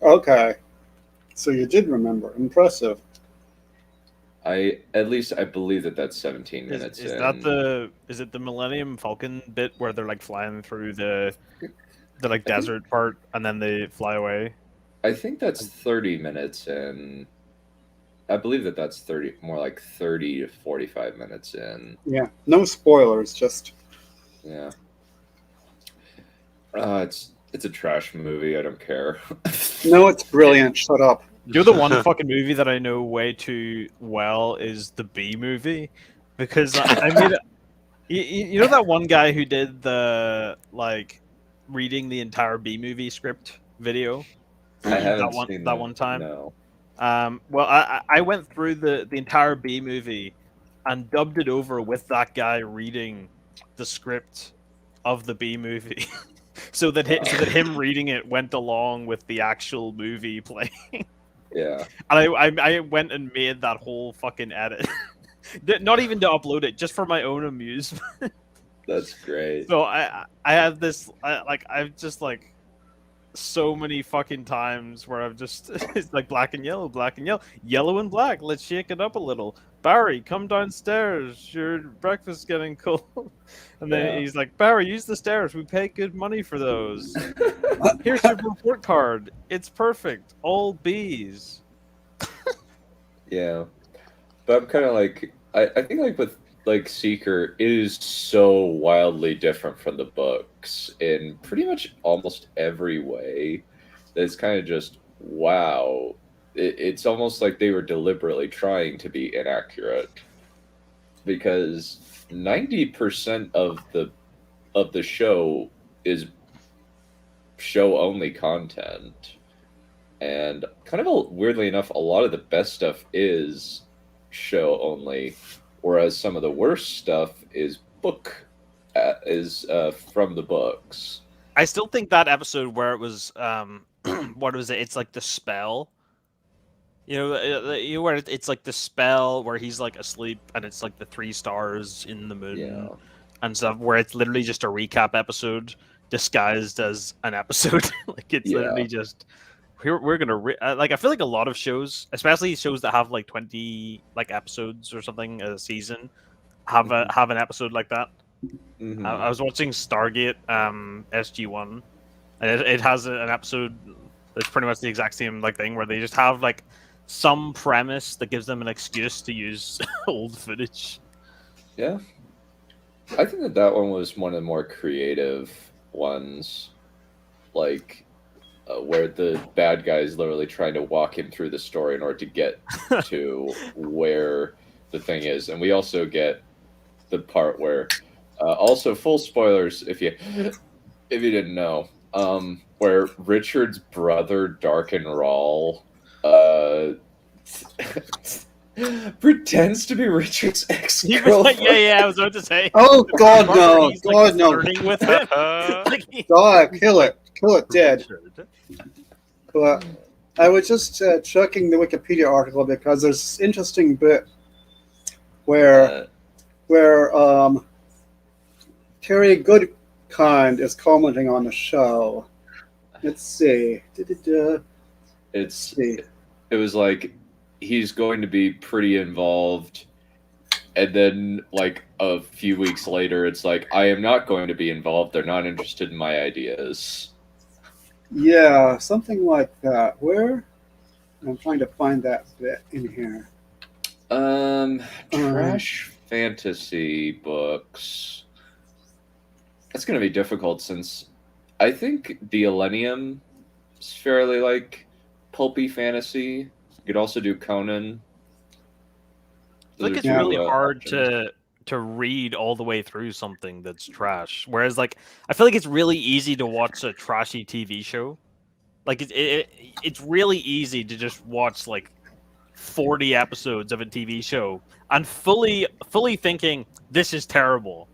Okay. So you did remember. Impressive. I believe that that's 17 minutes Is in. that is it the Millennium Falcon bit where they're like flying through the like desert part and then they fly away? I think that's 30 minutes in. I believe that that's 30 to 45 minutes in. Yeah. No spoilers, just Yeah. It's a trash movie. I don't care. no, it's brilliant. Shut up. You're the one fucking movie that I know way too well is the B movie, because I made you know that one guy who did the like reading the entire B movie script video. I haven't seen that one time. No. Well, I went through the entire B movie and dubbed it over with that guy reading the script of the B movie, so that him reading it went along with the actual movie playing. Yeah. And I went and made that whole fucking edit, not even to upload it, just for my own amusement. That's great. So I have this I've just like so many fucking times where I've just it's like black and yellow, yellow and black. Let's shake it up a little. Barry, come downstairs. Your breakfast's getting cold. And then he's like, Barry, use the stairs. We pay good money for those. Here's your report card. It's perfect. All B's. Yeah. But I'm kind of like, I think like with like Seeker, it is so wildly different from the books in pretty much almost every way. That it's kind of just, wow. It's almost like they were deliberately trying to be inaccurate, because 90% of the show is show only content, and kind of weirdly enough, a lot of the best stuff is show only, whereas some of the worst stuff is from the books. I still think that episode where it was what was it? It's like the spell. You know where it's like the spell where he's like asleep and it's like the 3 stars in the moon and stuff, where it's literally just a recap episode disguised as an episode. Like it's literally just we're gonna like I feel like a lot of shows, especially shows that have like 20 like episodes or something a season, have an episode like that. Mm-hmm. I was watching Stargate SG-1, and it has an episode that's pretty much the exact same like thing, where they just have like some premise that gives them an excuse to use old footage. Yeah. I think that one was one of the more creative ones, like where the bad guy is literally trying to walk him through the story in order to get to where the thing is. And we also get the part where, also full spoilers if you didn't know, where Richard's brother Darken Rawl pretends to be Richard's ex-girlfriend. Yeah, I was about to say. Oh God, no! He's, God, like, no! flirting with him. God, kill it dead. But I was just checking the Wikipedia article because there's this interesting bit where Terry Goodkind is commenting on the show. Let's see. It was like he's going to be pretty involved, and then like a few weeks later, it's like I am not going to be involved. They're not interested in my ideas. Yeah, something like that. Where? I'm trying to find that bit in here. Trash fantasy books. That's going to be difficult since I think the Millennium is fairly like pulpy fantasy. You could also do Conan. I think it's Those are really two, hard options. to read all the way through something that's trash. Whereas, like, I feel like it's really easy to watch a trashy TV show. Like, it's really easy to just watch like 40 episodes of a TV show and fully thinking this is terrible.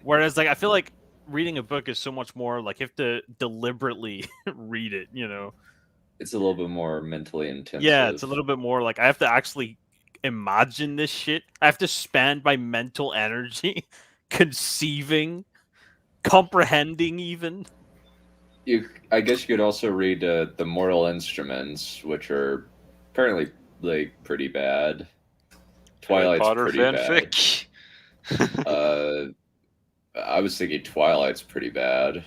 Whereas, like, I feel like reading a book is so much more like you have to deliberately read it. You know? It's a little bit more mentally intensive. Yeah, it's a little bit more like I have to actually imagine this shit. I have to spend my mental energy conceiving, comprehending, even. I guess you could also read the Mortal Instruments, which are apparently like pretty bad. Twilight's Potter pretty fanfic. bad. I was thinking Twilight's pretty bad.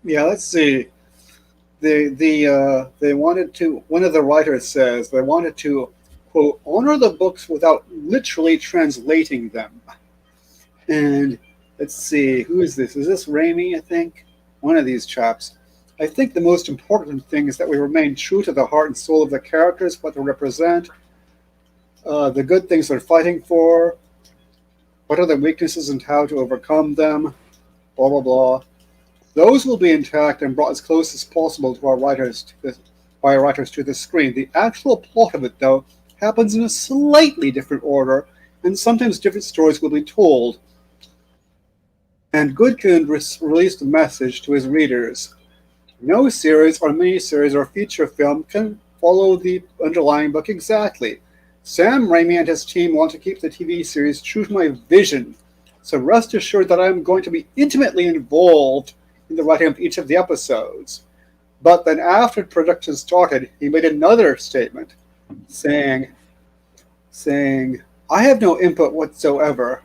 Yeah, let's see. They wanted to. One of the writers says they wanted to, quote, honor the books without literally translating them. And let's see, who is this? Is this Raimi? I think one of these chaps. I think the most important thing is that we remain true to the heart and soul of the characters, what they represent, the good things they're fighting for, what are the weaknesses and how to overcome them, blah, blah, blah. Those will be intact and brought as close as possible to our writers by our writers to the screen. The actual plot of it, though, happens in a slightly different order, and sometimes different stories will be told. And Goodkind released a message to his readers. No series or miniseries or feature film can follow the underlying book exactly. Sam Raimi and his team want to keep the TV series true to my vision, so rest assured that I am going to be intimately involved in the writing of each of the episodes. But then after production started, he made another statement, saying, I have no input whatsoever.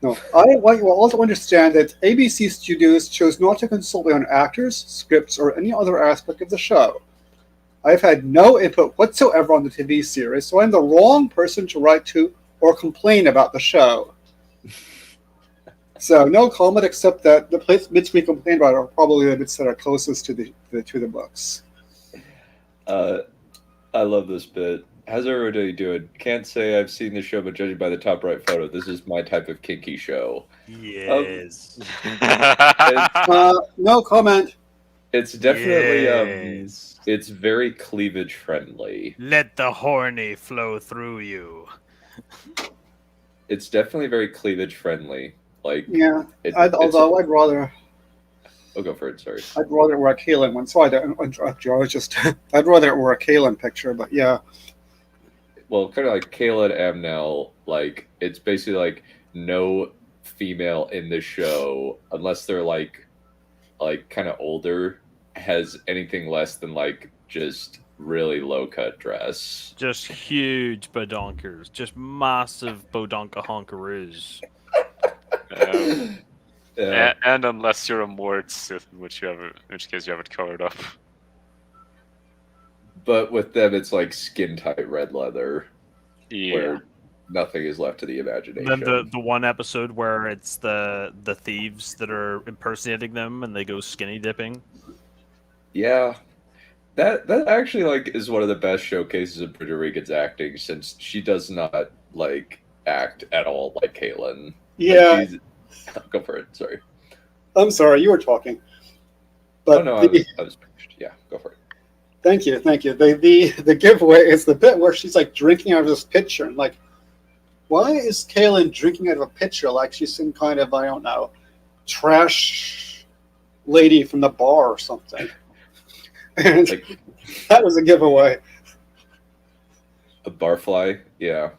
No, I want you all to understand that ABC Studios chose not to consult me on actors, scripts, or any other aspect of the show. I've had no input whatsoever on the TV series, so I'm the wrong person to write to or complain about the show. So no comment except that the bits we complain about are probably the bits that are closest to the books. I love this bit. How's everybody doing? Can't say I've seen the show, but judging by the top right photo, this is my type of kinky show. Yes. No comment. It's definitely Yes. it's very cleavage friendly. Let the horny flow through you. It's definitely very cleavage friendly. Like Yeah, I'd rather go for it. Sorry. I'd rather it were a Kalen one. Sorry to interrupt you. I'd rather it were a Kalen picture, but yeah. Well, kind of like Kayla and Amnel, like it's basically like no female in the show, unless they're like kind of older, has anything less than like just really low cut dress. Just huge bodonkers. Just massive bodonka honkaroos. Yeah. And unless you're a Mort Sith, in which case you have it covered up. But with them, it's like skin tight red leather, Yeah. where nothing is left to the imagination. Then the one episode where it's the thieves that are impersonating them and they go skinny dipping. Yeah, that actually like is one of the best showcases of Puerto Rican's acting, since she does not like act at all like Caitlin. Yeah. Go for it. Sorry. I'm sorry, you were talking. But Oh no, I was finished. Yeah, go for it. Thank you. The giveaway is the bit where she's like drinking out of this pitcher, and like, why is Kaylin drinking out of a pitcher like she's some kind of, I don't know, trash lady from the bar or something? And Like that was a giveaway. a barfly. Yeah.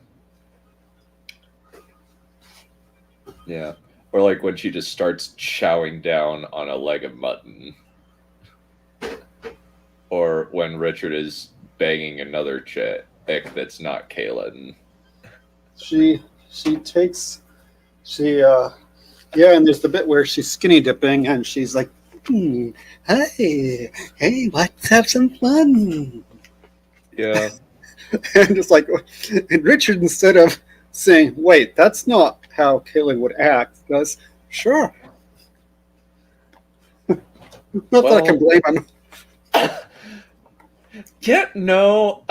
Yeah. Or like when she just starts chowing down on a leg of mutton. Or when Richard is banging another chick that's not Kaylin. And there's the bit where she's skinny dipping and she's like, hey, let's have some fun. Yeah. And it's like, and Richard, instead of saying, wait, that's not how Kaylin would act, goes, sure. Not that I can blame him. Yeah, no.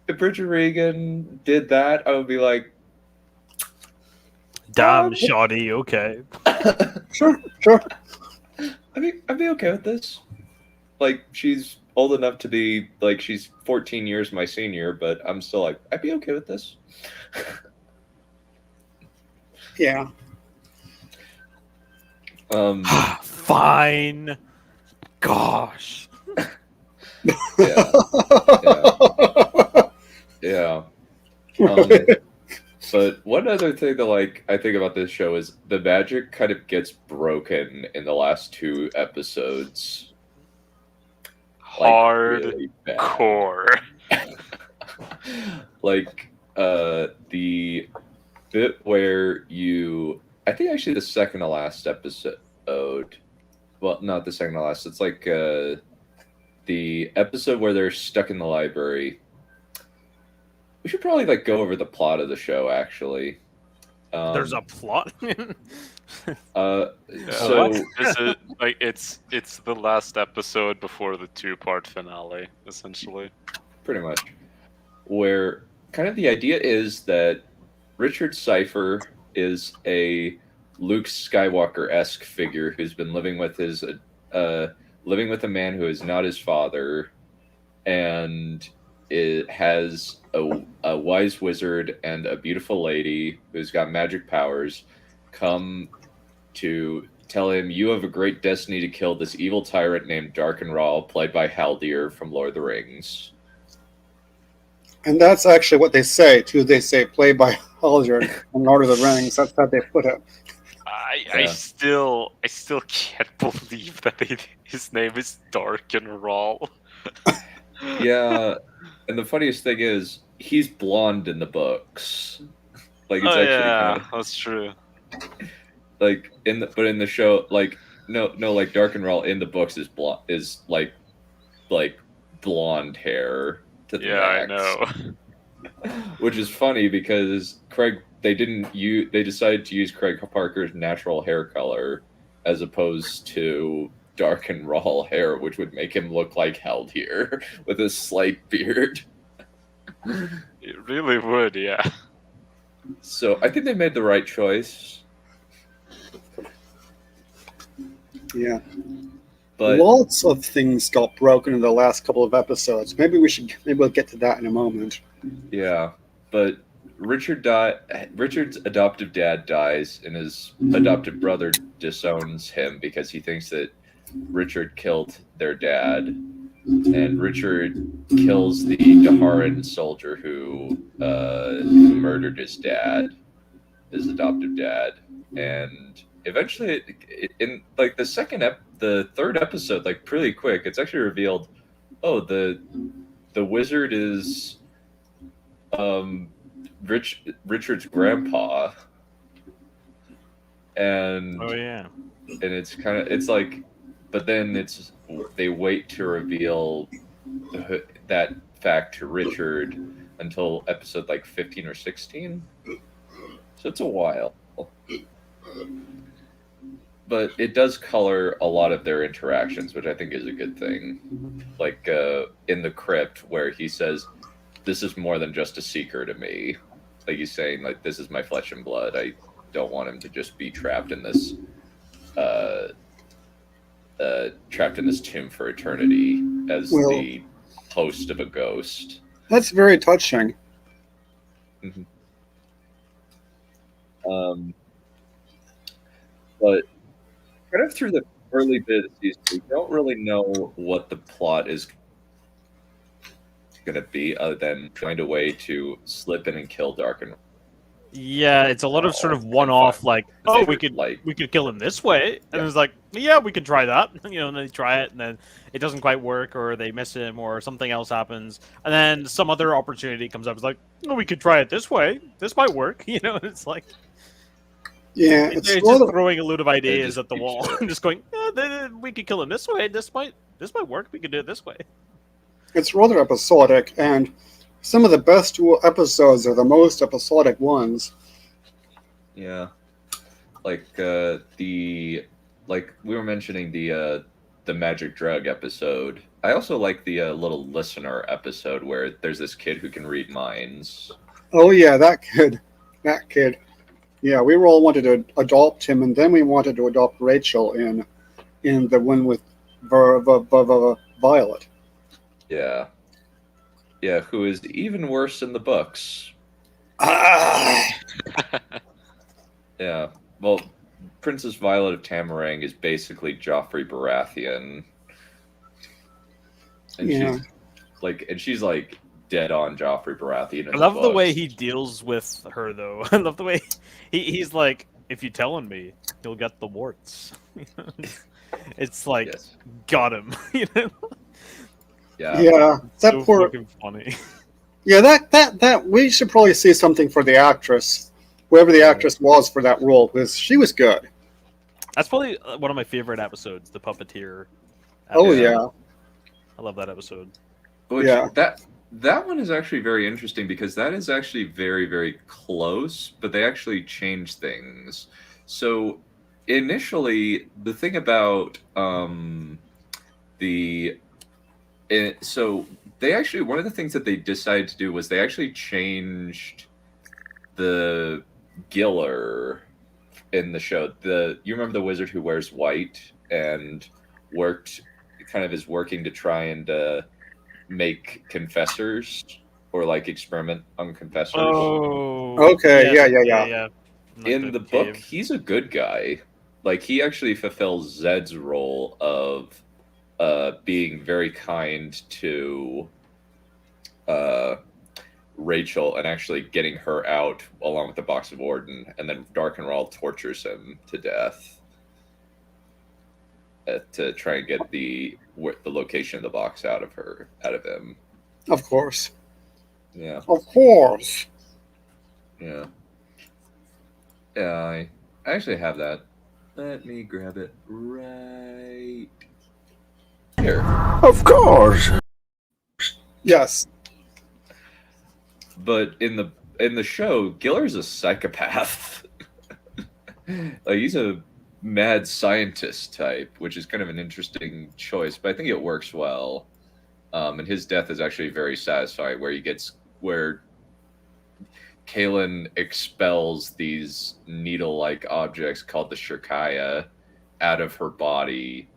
If Richard Regan did that, I would be like, Damn, shoddy. Okay. Sure. I'd be okay with this. Like, she's old enough to be like, she's 14 years my senior, but I'm still like, I'd be okay with this. Yeah. Fine. Gosh. Yeah. But one other thing that like I think about this show is the magic kind of gets broken in the last 2 episodes. Hardcore. Like the bit where I think actually the second to last episode. Well, not the second to last. It's like the episode where they're stuck in the library. We should probably like go over the plot of the show. Actually, There's a plot. So is it like it's the last episode before the 2-part finale, essentially? Pretty much, where kind of the idea is that Richard Cypher is a Luke Skywalker-esque figure who's been living with a man who is not his father, and it has a wise wizard and a beautiful lady who's got magic powers come to tell him, you have a great destiny to kill this evil tyrant named Darkenral, played by Haldir from Lord of the Rings. And that's actually what they say, too. They say, played by Haldir from Lord of the Rings. That's how they put it. I still can't believe that his name is Darkenral. Yeah, and the funniest thing is he's blonde in the books. Like it's that's true. Like in the show, like no, like Darkenral in the books is like blonde hair to the max. I know. Which is funny because they decided to use Craig Parker's natural hair color as opposed to Darkenral hair, which would make him look like Haldir with a slight beard. It really would, yeah. So I think they made the right choice. Yeah. But lots of things got broken in the last couple of episodes. Maybe we'll get to that in a moment. yeah, but Richard's adoptive dad dies, and his adoptive brother disowns him because he thinks that Richard killed their dad, and Richard kills the Daharan soldier who murdered his adoptive dad, and eventually, in like the third episode, like pretty quick, it's actually revealed, oh, the wizard is Richard's grandpa, and and it's like, but then they wait to reveal that fact to Richard until episode like 15 or 16, so it's a while. But it does color a lot of their interactions, which I think is a good thing. Like in the crypt, where he says, "This is more than just a seeker to me." Like he's saying, like, "This is my flesh and blood. I don't want him to just be trapped in this tomb for eternity as the host of a ghost." That's very touching. Mm-hmm. But kind of through the early bit of the season, we don't really know what the plot is going to be, other than find a way to slip in and kill Darkenral. Yeah, it's a lot of sort of one-off, like, oh, we could like kill him this way, and Yeah. it's like, yeah, we could try that, and then they try it, and then it doesn't quite work, or they miss him, or something else happens, and then some other opportunity comes up. It's like, oh, we could try it this way. This might work, It's like, Yeah, they're it's just rather, throwing a load of ideas just at the keep wall, showing. and just going, we could kill him this way. This might work. We could do it this way. it's rather episodic, and some of the best episodes are the most episodic ones. Yeah, like we were mentioning the magic drug episode. I also like the little listener episode where there's this kid who can read minds. Oh yeah, that kid. Yeah, we all wanted to adopt him, and then we wanted to adopt Rachel in the one with Violet. Yeah, yeah, who is even worse in the books. Ah, Yeah, well, Princess Violet of Tamarang is basically Joffrey Baratheon, and Yeah. she's like dead on Joffrey Baratheon. In I love the way books. he deals with her, though. I love the way he's like, if you tell on me, you'll get the warts. It's like, Yes. got him. Yeah. yeah, that So poor. fucking funny. Yeah, that we should probably see something for the actress, whoever the actress was for that role, because she was good. That's probably one of my favorite episodes, the Puppeteer. Oh episode. yeah, I love that episode. Which, Yeah. that one is actually very interesting because that is actually very, very close, but they actually changed things. So initially, the thing about so they actually, one of the things that they decided to do was they actually changed the Giller in the show. You remember the wizard who wears white and is working to try and make confessors or like experiment on confessors. Oh. Okay, yeah. Like In the cave. book, he's a good guy. Like he actually fulfills Zed's role of being very kind to Rachel and actually getting her out along with the box of Orden, and then Darkenrall tortures him to death to try and get the location of the box out of him. Of course, Yeah, of course. yeah, yeah. I actually have that. Let me grab it right here. Of course. Yes, But in the show, Giller's a psychopath. Like he's a mad scientist type, which is kind of an interesting choice, but I think it works well. And his death is actually very satisfying, where Kaelin expels these needle-like objects called the Shirkaya out of her body,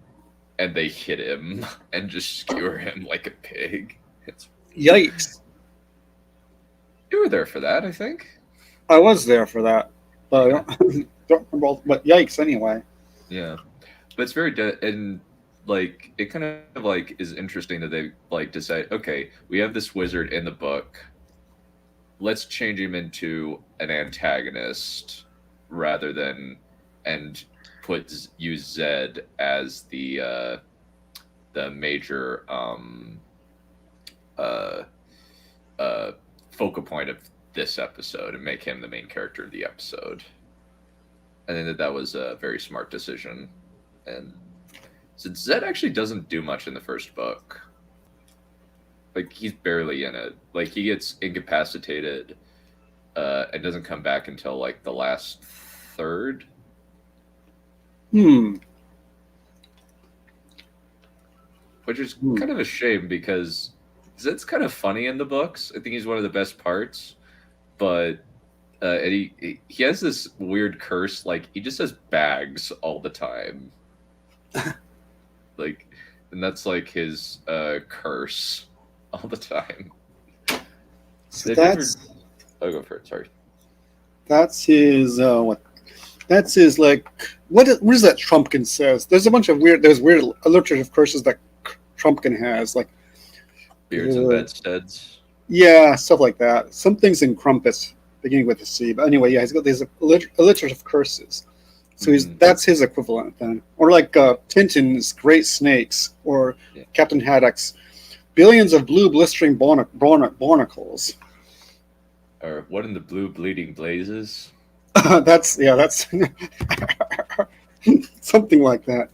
and they hit him and just skewer him like a pig. yikes! You were there for that, I think. I was there for that, but I don't remember. But yikes! Anyway, Yeah, but it's very and like it kind of like is interesting that they like decide, okay, we have this wizard in the book, let's change him into an antagonist rather than use Zed as the major focal point of this episode and make him the main character of the episode. I think that was a very smart decision. And since Zed actually doesn't do much in the first book, like he's barely in it. Like he gets incapacitated and doesn't come back until like the last third. hmm. Which is kind of a shame because Zed's kind of funny in the books. I think he's one of the best parts, but and he has this weird curse. Like he just has bags all the time, like, and that's like his curse all the time. So Did you ever- that's I'll go for it. Sorry. that's his what? That's his like what is that Trumpkin says? There's a bunch of there's weird alliterative curses that Trumpkin has, like Beards and bedsteads. yeah, stuff like that. Some things in Crumpus beginning with a C. But anyway, yeah, he's got these alliterative curses. So that's his equivalent then. Or like Tintin's Great Snakes, or Captain Haddock's billions of blue blistering barnacles. Or what in the blue bleeding blazes? That's something like that.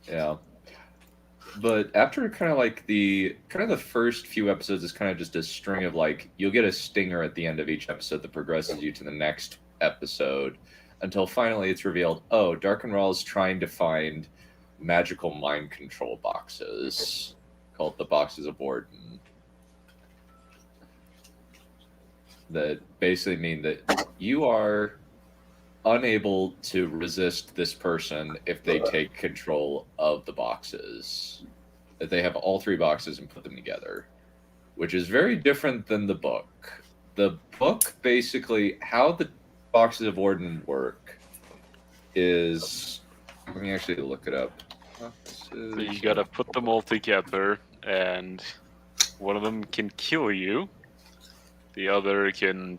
Yeah. But after kind of like the first few episodes is kind of just a string of like, you'll get a stinger at the end of each episode that progresses you to the next episode, until finally it's revealed, oh, Darkenrahl is trying to find magical mind control boxes called the Boxes of Orden that basically mean that you are unable to resist this person if they take control of the boxes. That they have all 3 boxes and put them together, which is very different than the book. The book, basically, how the Boxes of Orden work is... Let me actually look it up. So you gotta put them all together, and one of them can kill you. The other can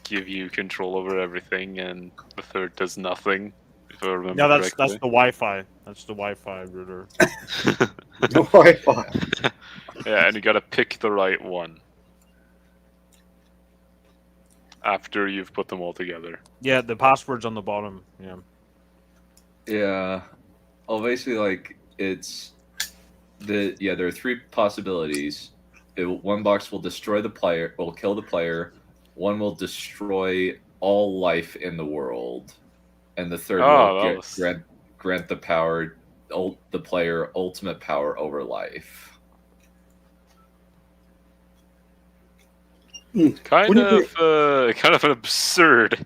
give you control over everything, and the third does nothing. If I remember Yeah, that's correctly. the Wi-Fi. That's the Wi-Fi router. No Wi-Fi. Yeah, and you gotta pick the right one after you've put them all together. Yeah, the password's on the bottom. Yeah. Yeah. Well, basically, like, it's... there are 3 possibilities. One box will destroy the player, will kill the player. One will destroy all life in the world, and the third will grant the player ultimate power over life. Kind of an absurd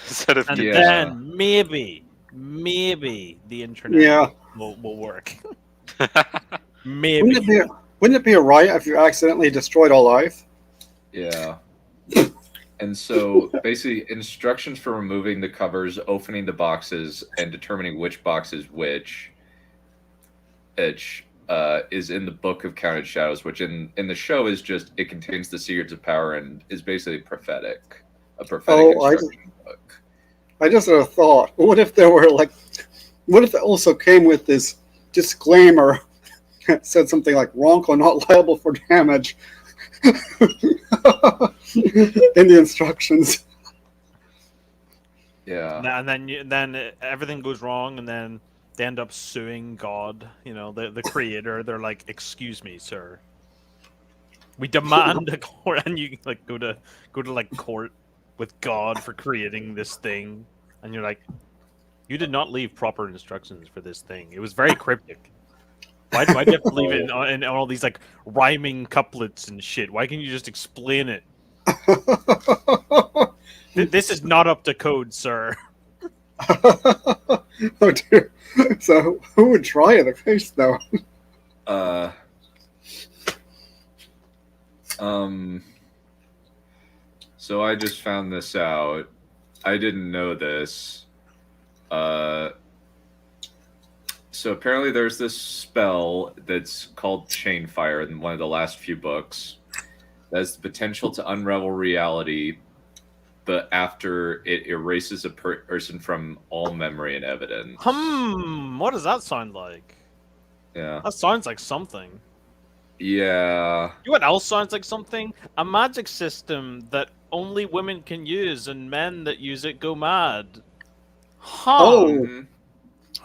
set of And games. then maybe the internet will work. Maybe. Wouldn't it be a riot if you accidentally destroyed all life? Yeah. And so, basically, instructions for removing the covers, opening the boxes, and determining which box is which, is in the Book of Counted Shadows, which in the show is just, it contains the secrets of power and is basically prophetic. A prophetic instruction book. I just had a thought. What if it also came with this disclaimer that said something like, Ronco not liable for damage in the instructions? Yeah. And then everything goes wrong, and then they end up suing God, the creator. They're like, "Excuse me, sir. We demand a court," and you like go to like court with God for creating this thing, and you're like, "You did not leave proper instructions for this thing. It was very cryptic. Why do you have to leave it in all these like rhyming couplets and shit? Why can't you just explain it? This is not up to code, sir." Oh dear. So who would try the case though? So I just found this out. I didn't know this. So apparently there's this spell that's called Chain Fire in one of the last few books that has the potential to unravel reality, but after it erases a person from all memory and evidence. What does that sound like? Yeah. That sounds like something. Yeah. You know what else sounds like something? A magic system that only women can use, and men that use it go mad. Oh.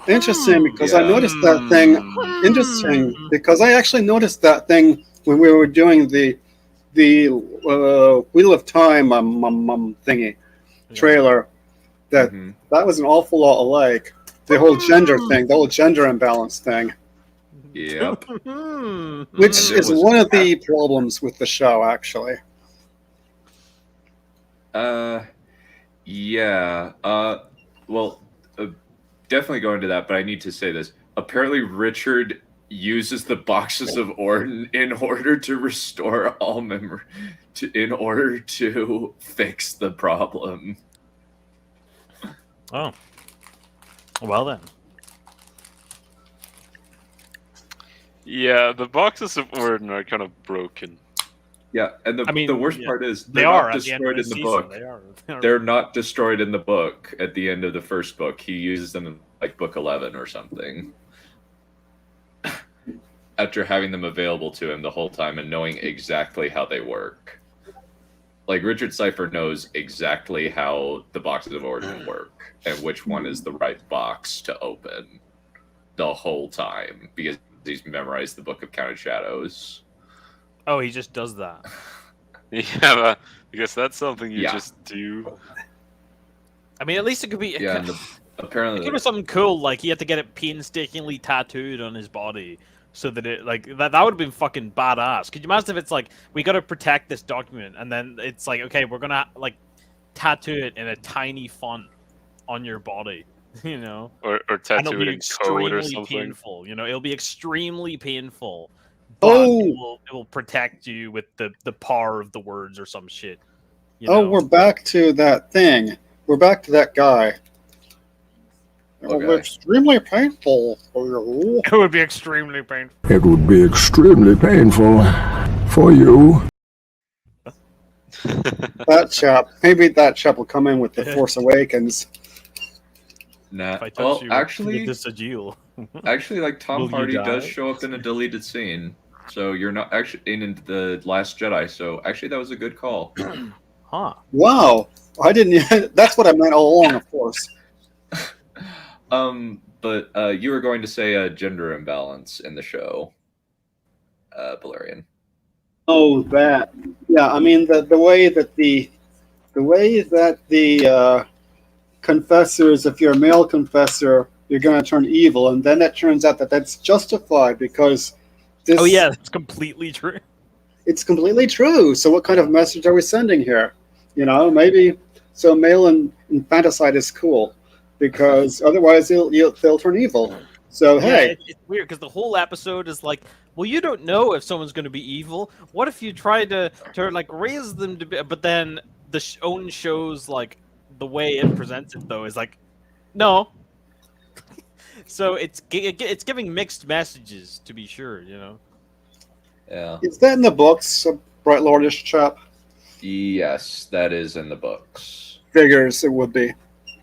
Interesting, because I noticed that thing. Interesting, because I actually noticed that thing when we were doing the Wheel of Time thingy trailer. That was an awful lot alike. The whole gender thing, the whole gender imbalance thing. Yep. Which is one of the problems with the show, actually. Yeah. Well, definitely go into that, but I need to say this. Apparently, Richard uses the Boxes of Orden in order to restore all memory, in order to fix the problem. Oh. Well then. Yeah, the Boxes of Orden are kind of broken. Yeah, and I mean, the worst yeah, part is they they're are not at the end of destroyed in this the season. book. They are. They're not destroyed in the book at the end of the first book. He uses them in like book 11 or something. After having them available to him the whole time and knowing exactly how they work. Like Richard Cypher knows exactly how the boxes of origin work and which one is the right box to open the whole time because he's memorized the Book of Counted Shadows. Oh, he just does that. Yeah, because that's something you Yeah. just do. I mean, at least it could be. Yeah, and it apparently could be something cool. Like he had to get it painstakingly tattooed on his body, so that it like that would have been fucking badass. Could you imagine if it's like we got to protect this document, and then it's like okay, we're gonna like tattoo it in a tiny font on your body, you know, Or and tattoo it'll it be in code or extremely something. painful. You know, it'll be extremely painful, but Oh! it will protect you with the power of the words or some shit. You Oh, know? we're back to that thing. We're back to that guy. It will be Okay. extremely painful for you. It would be extremely painful. It would be extremely painful for you. That chap. Maybe that chap will come in with the Force Awakens. nah. If I touch Well, you actually, with this agile. actually, like Tom Will you Hardy does die? show up in a deleted scene, so you're not actually in the Last Jedi. So actually, that was a good call. Huh. Wow. I didn't. That's what I meant all along, of course. But you were going to say a gender imbalance in the show, Valerian. Oh, that. Yeah, I mean the way that the confessors, if you're a male confessor, you're going to turn evil, and then it turns out that that's justified because this. Oh yeah, that's completely true. It's completely true. So what kind of message are we sending here? You know, maybe so male and infanticide is cool because otherwise they'll turn evil. So hey, it's weird because the whole episode is like, well, you don't know if someone's going to be evil. What if you try to like raise them to be? But then the own show's like the way it presents it though is like, no. So it's giving mixed messages to be sure, you know. Yeah. is that in the books, a bright lordish chap? Yes, that is in the books. Figures it would be.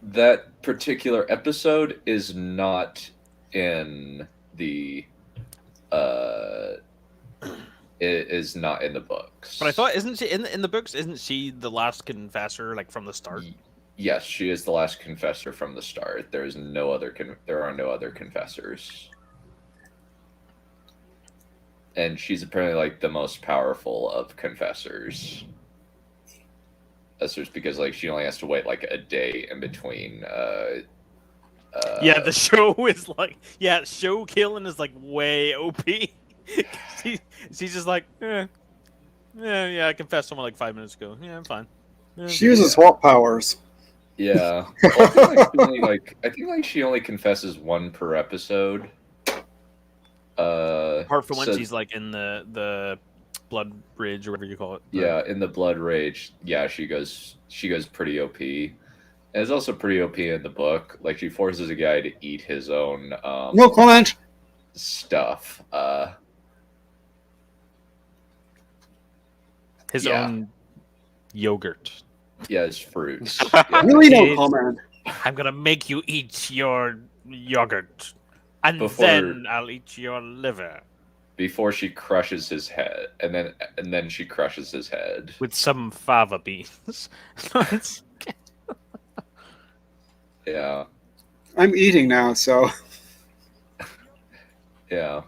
That particular episode is not in the it is not in the books. But I thought, isn't she in the books? Isn't she the last confessor like from the start? Yes, she is the last confessor from the start. There is no other there are no other confessors. And she's apparently like the most powerful of confessors. That's just because like she only has to wait like a day in between Yeah, the show is like, yeah, show killing is like way OP. She's just like, yeah, I confessed someone like 5 minutes ago. Yeah, I'm fine. Yeah. She uses swap powers. Yeah. Well, I think like she only confesses one per episode. Apart from when so- she's like in the blood bridge or whatever you call it. Yeah, in the Blood Rage, yeah, she goes pretty OP. And it's also pretty OP in the book. Like she forces a guy to eat his own No comment. stuff. His yeah. own yogurt. Yeah, his fruits. Yeah. Really no It's- comment. I'm gonna make you eat your yogurt, and Before- then I'll eat your liver Before she crushes his head, and then she crushes his head. with some fava beans. It's- Yeah, I'm eating now, so yeah.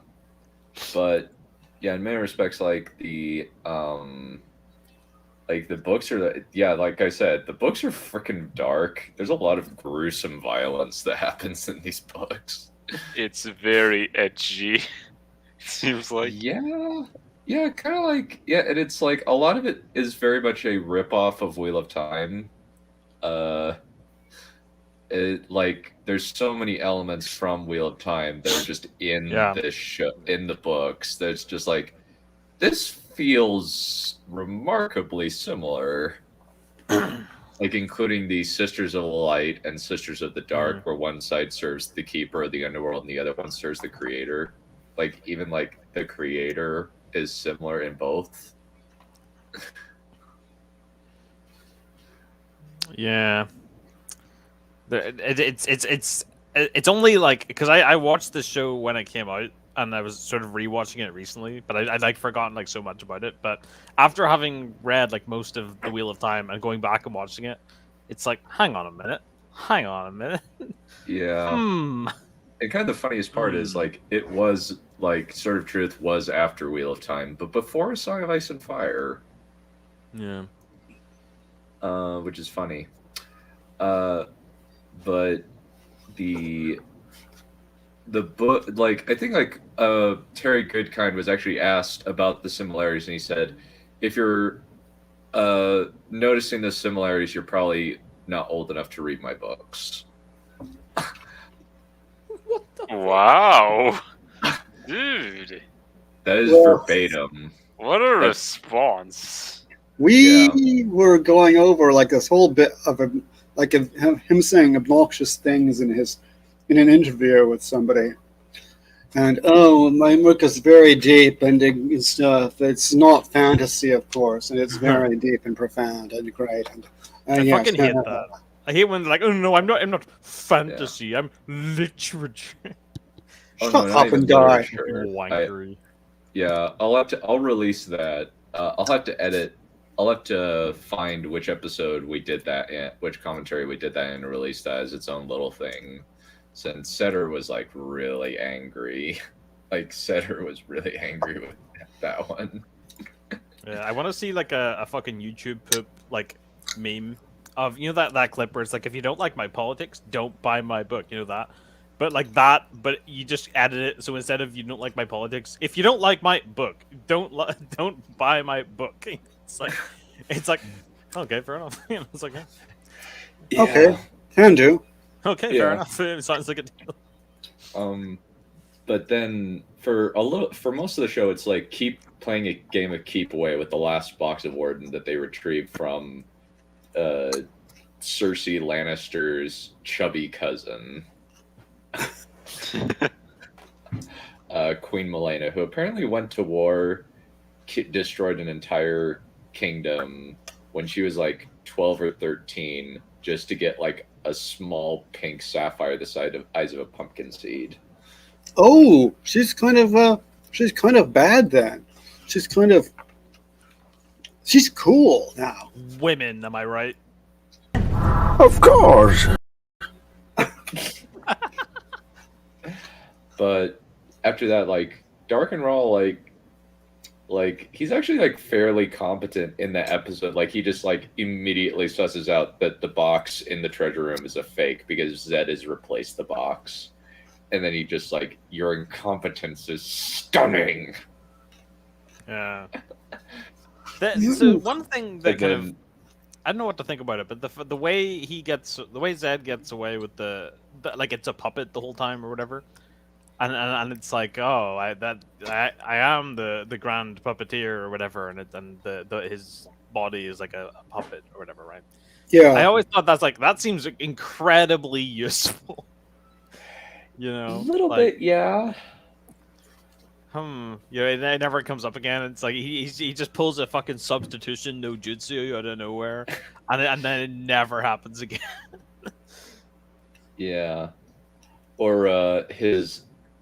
But yeah, in many respects, like the books are like I said, the books are freaking dark. There's a lot of gruesome violence that happens in these books. It's very edgy. Seems like. Yeah, kind of like and it's like a lot of it is very much a rip-off of Wheel of Time. It like there's so many elements from Wheel of Time that are just in Yeah. this show, in the books. That's just like this feels remarkably similar. Like including the Sisters of the Light and Sisters of the Dark, where one side serves the Keeper of the Underworld and the other one serves the Creator. Like even like the Creator is similar in both. Yeah. It's only like because I watched the show when it came out and I was sort of rewatching it recently, but I'd like forgotten like so much about it. But after having read like most of the Wheel of Time and going back and watching it, it's like, hang on a minute. Yeah. Hmm. And kind of the funniest part is like it was like Sword of Truth was after Wheel of Time, but before Song of Ice and Fire. Yeah. Which is funny. But the book, like I think like Terry Goodkind was actually asked about the similarities, and he said, if you're noticing the similarities, you're probably not old enough to read my books. Wow. Dude. That is Well, verbatim. What a response. We were going over like this whole bit of him saying obnoxious things in an interview with somebody, and my book is very deep and stuff. It's not fantasy, of course, and it's very deep and profound and great. And I fucking hate that. I hate when they're like, oh no, I'm not fantasy. I'm literature. Oh, Shut not up even and die. literature. Wankery. Yeah, I'll release that. I'll have to edit. I'll have to find which episode we did that in, which commentary we did that in, and release that as its own little thing. Since Setter was like really angry, like Setter was really angry with that one. Yeah, I want to see like a fucking YouTube poop like meme of that clip where it's like, if you don't like my politics, don't buy my book. You know that. But like that, but you just added it. So instead of you don't like my politics, if you don't like my book, don't buy my book. It's like, okay, fair enough. It's like, Yeah. Okay, can do. okay, fair enough. It sounds like a deal. But then for most of the show, it's like keep playing a game of keep away with the last box of Warden that they retrieved from Cersei Lannister's chubby cousin. Queen Malena, who apparently went to war, destroyed an entire kingdom when she was like 12 or 13, just to get like a small pink sapphire the size of a pumpkin seed. Oh, she's kind of bad then. She's cool now. Women, am I right? Of course. But after that, like Dark and Raw, like he's actually like fairly competent in that episode. Like he just like immediately susses out that the box in the treasure room is a fake because Zed has replaced the box, and then he just like, your incompetence is stunning. Yeah. So one thing that kind of, I don't know what to think about it, but the way Zed gets away with the like it's a puppet the whole time or whatever. And it's like, oh, I am the grand puppeteer or whatever, and his body is like a puppet or whatever, right? Yeah. I always thought that seems incredibly useful. A little bit, yeah. It never comes up again. It's like he just pulls a fucking substitution no jutsu out of nowhere, and then it never happens again. Yeah. Or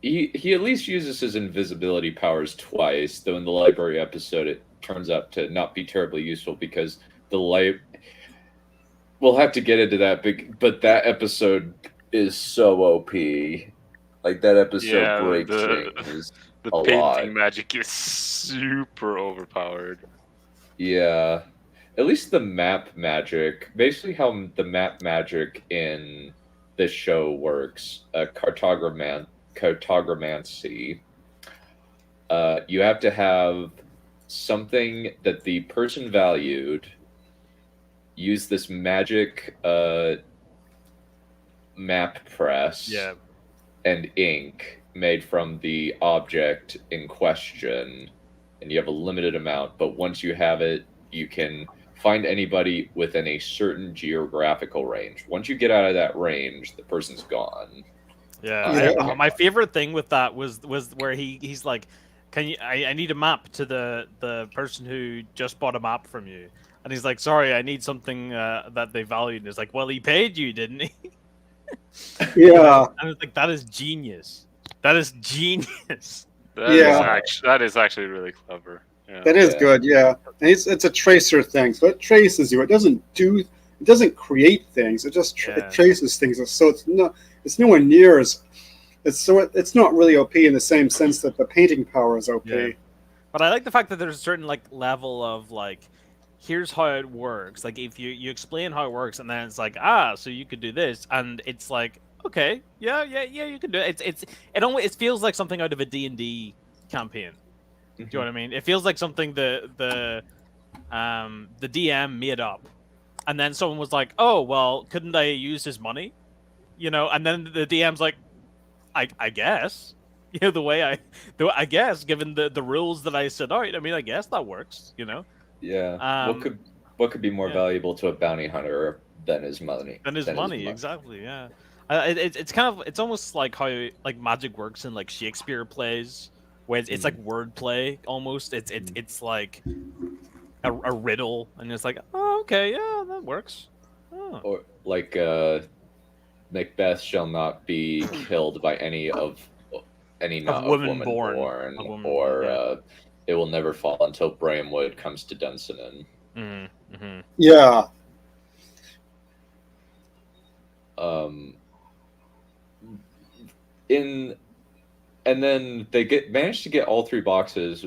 He at least uses his invisibility powers twice, though in the library episode it turns out to not be terribly useful because we'll have to get into that, but that episode is so OP. Like that episode breaks things. The painting magic is super overpowered. Yeah. At least the map magic, basically how the map magic in this show works, cartogramancy. You have to have something that the person valued, use this magic map press and ink made from the object in question, and you have a limited amount, but once you have it, you can find anybody within a certain geographical range. Once you get out of that range, the person's gone. Yeah. My favorite thing with that was where he's like, can you? I need a map to the person who just bought a map from you. And he's like, sorry, I need something that they valued. And it's like, well, he paid you, didn't he? Yeah. I was like, that is genius. That is genius. That is actually really clever. Yeah. That is Yeah. good, yeah. And it's a tracer thing, so it traces you. It doesn't create things. It just Yeah. it traces things. So it's nowhere near as it's not really OP in the same sense that the painting power is OP. Yeah. But I like the fact that there's a certain like level of like, here's how it works. Like if you explain how it works, and then it's like, so you could do this, and it's like, okay, yeah, you can do it. It feels like something out of a D&D campaign. Do you know what I mean? It feels like something the DM made up, and then someone was like, oh well, couldn't I use his money? You know, and then the DM's like, I guess. You know, I guess given the rules that I set out, I mean, I guess that works. You know. Yeah. What could be more valuable to a bounty hunter than his money? Exactly. Yeah. It's almost like how like magic works in like Shakespeare plays, where it's like wordplay almost. It's like a riddle, and it's like, oh, okay, yeah, that works. Oh. Or like Macbeth shall not be killed by any not of woman born, or it will never fall until Bramwood comes to Dunsinane. Yeah. And then they manage to get all 3 boxes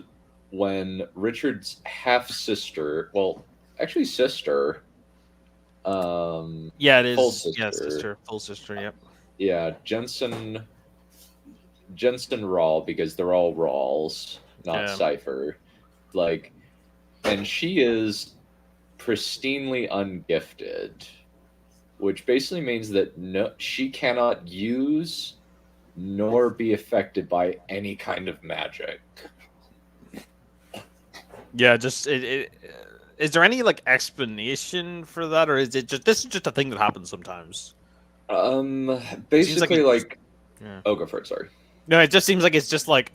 when Richard's half sister, well, actually sister. Yeah, it is. Full sister. Yeah, sister, full sister. Yep. Yeah, Jensen Rawl, because they're all Rawls, not Cypher. Like, and she is pristinely ungifted, which basically means that she cannot use nor be affected by any kind of magic. Yeah, just is there any like explanation for that, or is it just this is just a thing that happens sometimes? Basically, like yeah. Oh, go for it. Sorry. No, it just seems like it's just like,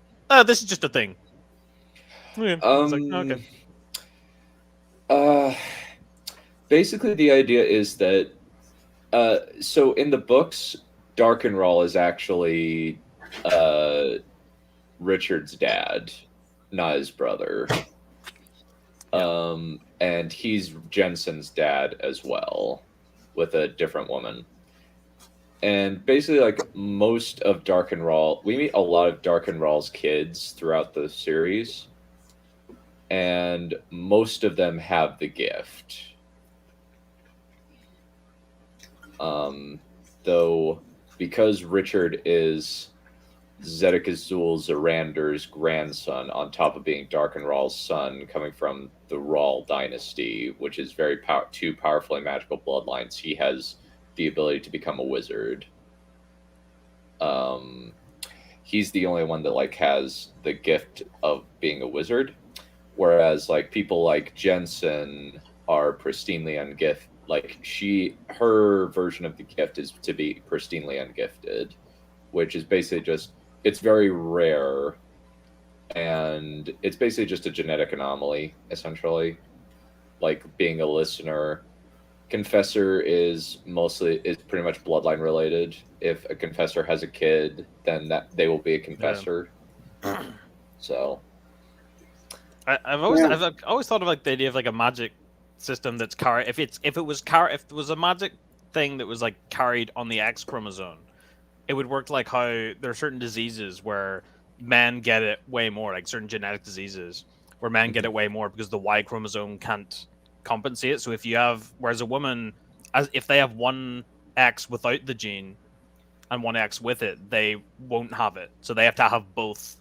this is just a thing. Yeah, it's like, okay. Basically, the idea is that so in the books, Darkenrawl is actually Richard's dad, not his brother. And he's Jensen's dad as well, with a different woman. And basically, like most of Darkenrawl, we meet a lot of Darkenrawl's kids throughout the series, and most of them have the gift. Though, because Richard is Zedek Azul Zorander's grandson, on top of being Darkenrawl's son, coming from the Rawl dynasty, which is two powerfully magical bloodlines, he has the ability to become a wizard. He's the only one that like has the gift of being a wizard, whereas like people like Jensen are pristinely ungifted. Like her version of the gift is to be pristinely ungifted, which is basically it's very rare, and it's basically just a genetic anomaly, essentially. Like being a listener, Confessor is pretty much bloodline related. If a Confessor has a kid, then they will be a Confessor. Yeah. So, I've always thought of like the idea of like a magic system that's carried. If it was a magic thing that was like carried on the X chromosome, it would work like how there are certain diseases where men get it way more, like certain genetic diseases where men get it way more because the Y chromosome can't compensate. So whereas a woman, if they have one X without the gene and one X with it, they won't have it. So they have to have both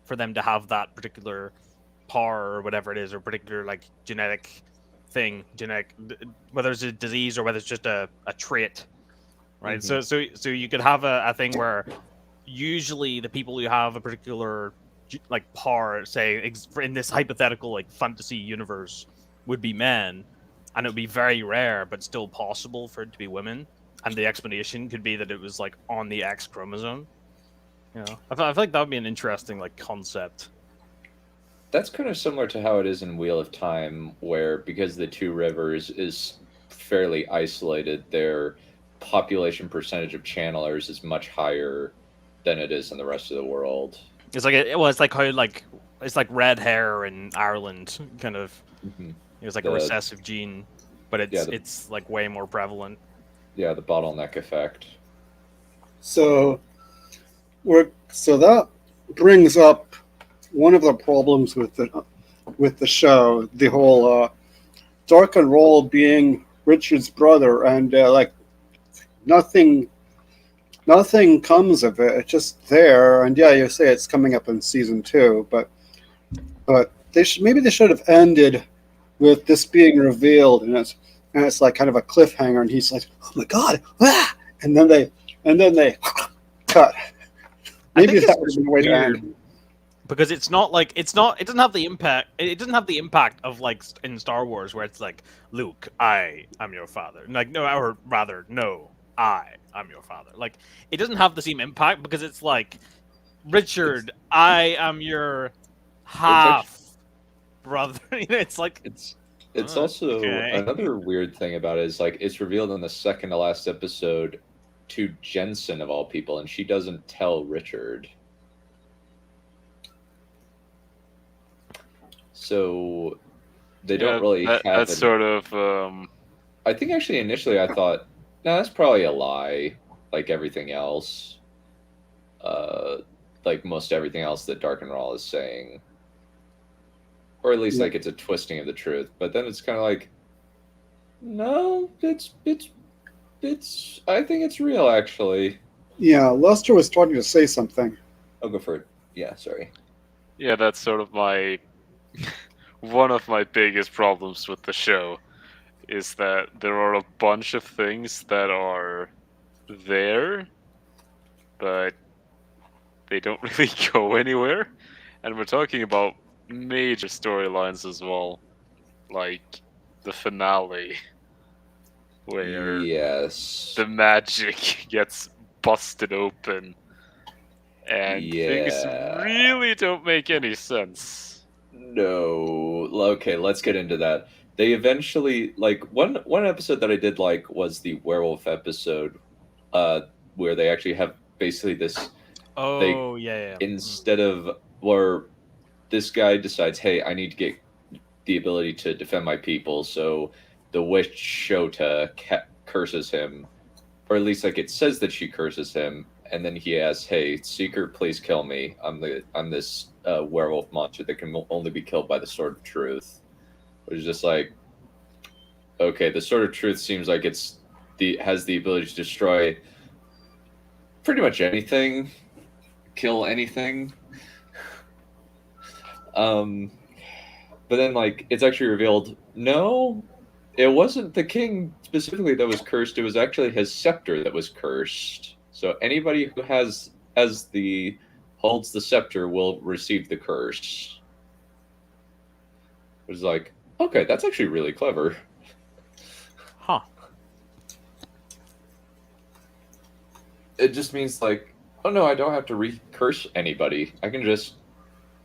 for them to have that particular power or whatever it is, or particular like genetic thing, whether it's a disease or whether it's just a trait, right? So you could have a thing where usually the people who have a particular like power, say in this hypothetical like fantasy universe, would be men, and it would be very rare but still possible for it to be women, and the explanation could be that it was like on the X chromosome. You know, I feel like that would be an interesting like concept. that's kind of similar to how it is in Wheel of Time, where because the Two Rivers is fairly isolated, their population percentage of channelers is much higher than it is in the rest of the world. It's like it's like how it's like red hair in Ireland, kind of. Mm-hmm. It's like The- a recessive gene, but it's the- it's like way more prevalent. Yeah, the bottleneck effect. So that brings up one of the problems with the show, the whole Dark and Roll being Richard's brother, and like nothing comes of it. It's just there, and yeah, you say it's coming up in season 2, but they should have ended with this being revealed, and it's like kind of a cliffhanger, and he's like, "Oh my god!" Ah! and then they cut. Maybe that would have been the way to end. Because it doesn't have the impact of like in Star Wars, where it's like, Luke, I am your father, like, no, or rather, no, I am your father. Like, it doesn't have the same impact because it's like, Richard, I am your half brother. It's like It's also okay. another weird thing about it is like it's revealed in the second to last episode to Jensen of all people, and she doesn't tell Richard. So they don't really have that's an- sort of I think actually initially I thought, no, that's probably a lie, like everything else. Like most everything else that Dark and Raw is saying. Or at least like it's a twisting of the truth. But then it's kinda like, no, it's I think it's real actually. Yeah, Lester was starting to say something. I'll go for it. Yeah, sorry. yeah, that's sort of my one of my biggest problems with the show is that there are a bunch of things that are there, but they don't really go anywhere. And we're talking about major storylines as well, like the finale, where Yes. the magic gets busted open, and things Yeah. really don't make any sense. No. Okay, let's get into that. They eventually like one episode that I did like was the werewolf episode, where they actually have basically this Oh yeah. instead of where this guy decides, hey, I need to get the ability to defend my people, so the witch Shota curses him, or at least like it says that she curses him, and then he asks, hey, Seeker, please kill me. I'm this werewolf monster that can only be killed by the Sword of Truth. Which is just like, okay, the Sword of Truth seems like has the ability to destroy pretty much anything, kill anything. But then like it's actually revealed, no, it wasn't the king specifically that was cursed. It was actually his scepter that was cursed. So anybody who holds the scepter will receive the curse. It was like, okay, that's actually really clever. Huh. It just means like, oh no, I don't have to recurse anybody. I can just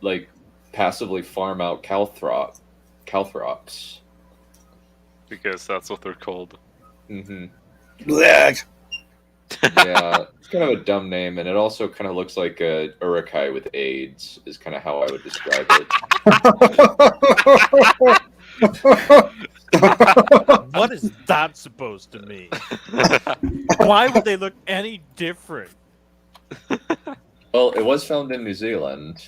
like passively farm out calthrops. Because that's what they're called. Mm-hmm. Blech. Yeah, it's kind of a dumb name, and it also kind of looks like a Urukai with AIDS, is kind of how I would describe it. What is that supposed to mean? Why would they look any different? Well, it was filmed in New Zealand.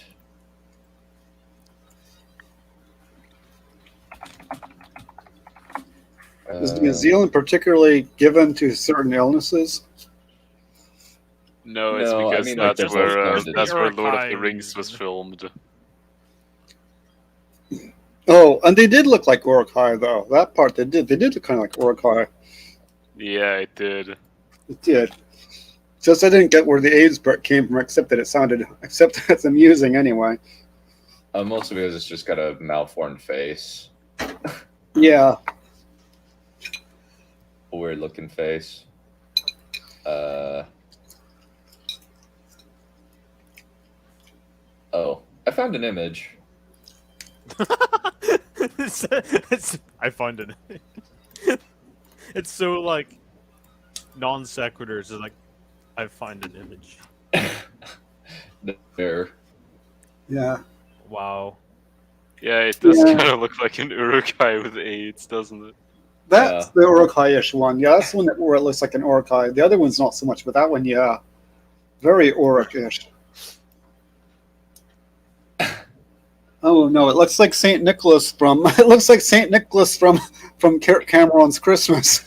Is New Zealand particularly given to certain illnesses? No, it's No, I because mean, like, that's there's where no Lord of the Urukai. Rings was filmed. Oh, and they did look like Urukai, though. That part they did. They did look kind of like Urukai. Yeah, it did. It did. Just I didn't get where the AIDS part came from, except that's amusing anyway. Mostly because it's just got a malformed face. Yeah. A weird looking face. Oh, I found an image. I find it. It's so like non sequiturs. It's like I find an image. There. Yeah. Wow. Yeah, it does Yeah. kind of look like an Urukai with AIDS, doesn't it? That's Yeah. the Urukai-ish one. Yeah, that's the one where it looks like an Urukai. The other one's not so much, but that one, yeah. Very Uruk-ish. Oh no, it looks like Saint Nicholas from it looks like Saint Nicholas from Cameron's Christmas.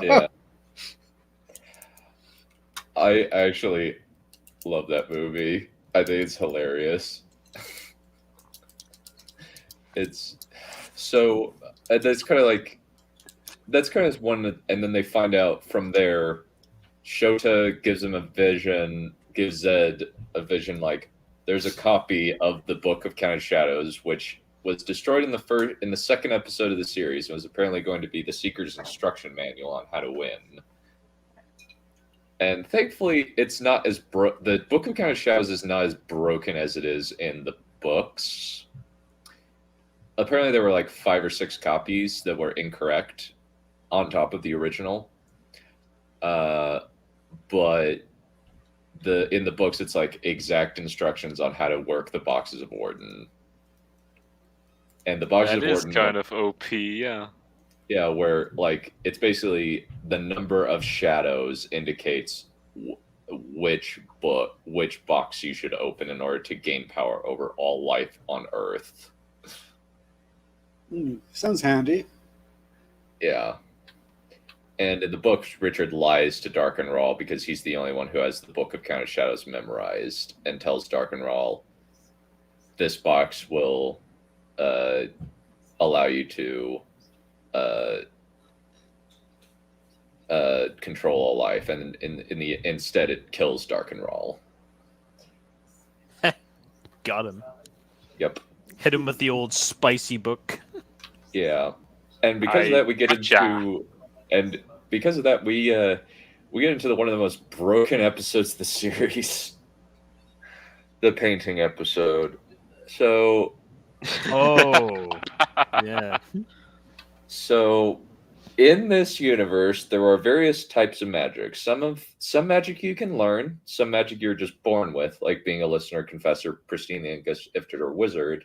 Yeah. I actually love that movie. I think it's hilarious. It's so that's kind of one, and then they find out from there. Shota gives him a vision, gives Zed a vision like there's a copy of the Book of Counted Shadows, which was destroyed in the second episode of the series, and was apparently going to be the Seeker's instruction manual on how to win. And thankfully, it's not as the Book of Counted Shadows is not as broken as it is in the books. Apparently, there were like 5 or 6 copies that were incorrect on top of the original. But in the books, it's like exact instructions on how to work the boxes of Warden. And the boxes That of is Warden kind of OP, yeah. Yeah, where like it's basically the number of shadows indicates which box you should open in order to gain power over all life on Earth. Sounds handy. Yeah. And in the book, Richard lies to Darkenrahl because he's the only one who has the Book of Counted Shadows memorized, and tells Darkenrahl, this box will allow you to control all life, and instead it kills Darkenrahl. Got him. Yep. Hit him with the old spicy book. Yeah. And because of that, we get Gotcha. into we get into one of the most broken episodes of the series, the painting episode. So, Oh, yeah. so in this universe, there are various types of magic. Some magic you can learn, some magic you're just born with, like being a listener, confessor, pristine, gifted, or wizard.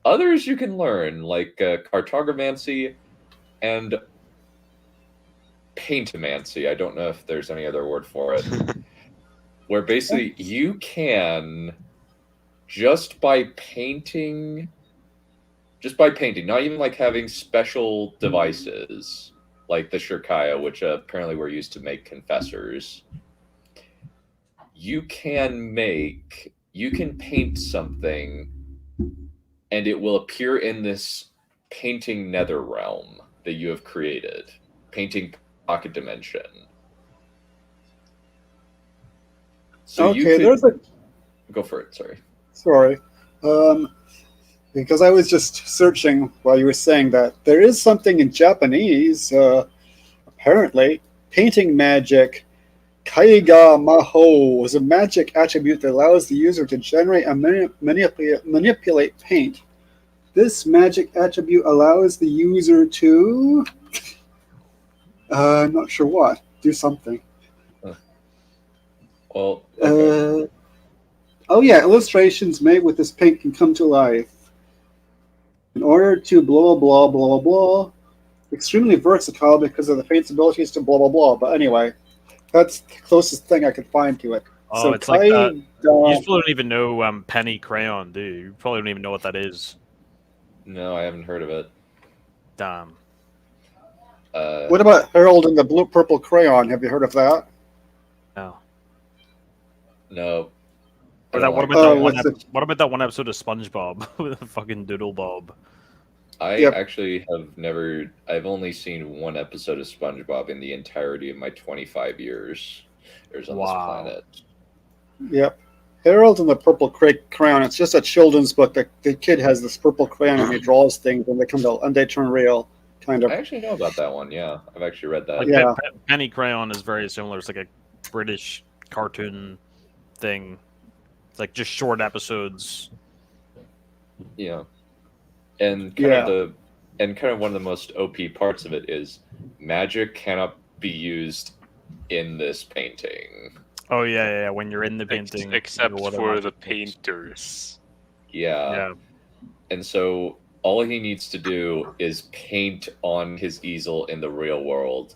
Others you can learn, like cartogramancy and paintomancy. I don't know if there's any other word for it. Where basically you can, just by painting, not even like having special devices like the Shirkaya, which apparently were used to make confessors. You can paint something, and it will appear in this painting nether realm that you have created. Painting pocket dimension. So Okay, there's a go for it. sorry. Because I was just searching while you were saying that. There is something in Japanese, apparently. Painting magic, Kaiga Maho, is a magic attribute that allows the user to generate and manipulate paint. This magic attribute allows the user to... I'm not sure what. Do something. Well, okay. Oh yeah, illustrations made with this paint can come to life. In order to blah blah blah blah blah, extremely versatile because of the paint's abilities to blah blah blah. But anyway, that's the closest thing I could find to it. Oh, So it's like that. You Kaiga- probably don't even know penny crayon, do you? You probably don't even know what that is. No, I haven't heard of it. Damn. What about Harold and the Blue Purple Crayon? Have you heard of that? No. No. Or that, what about that one episode of SpongeBob with fucking Doodle Bob? I Yep. actually have never. I've only seen one episode of SpongeBob in the entirety of my 25 years on this planet. Yep. Harold and the Purple Crayon. It's just a children's book. The kid has this purple crayon and he draws things and they turn real, kind of. I actually know about that one. Yeah, I've actually read that. Like Yeah. Penny Crayon is very similar. It's like a British cartoon thing. It's like just short episodes. Yeah. And kind of one of the most OP parts of it is magic cannot be used in this painting. Oh yeah. When you're in the painting, except what for am I- the painters. Yeah. And so all he needs to do is paint on his easel in the real world,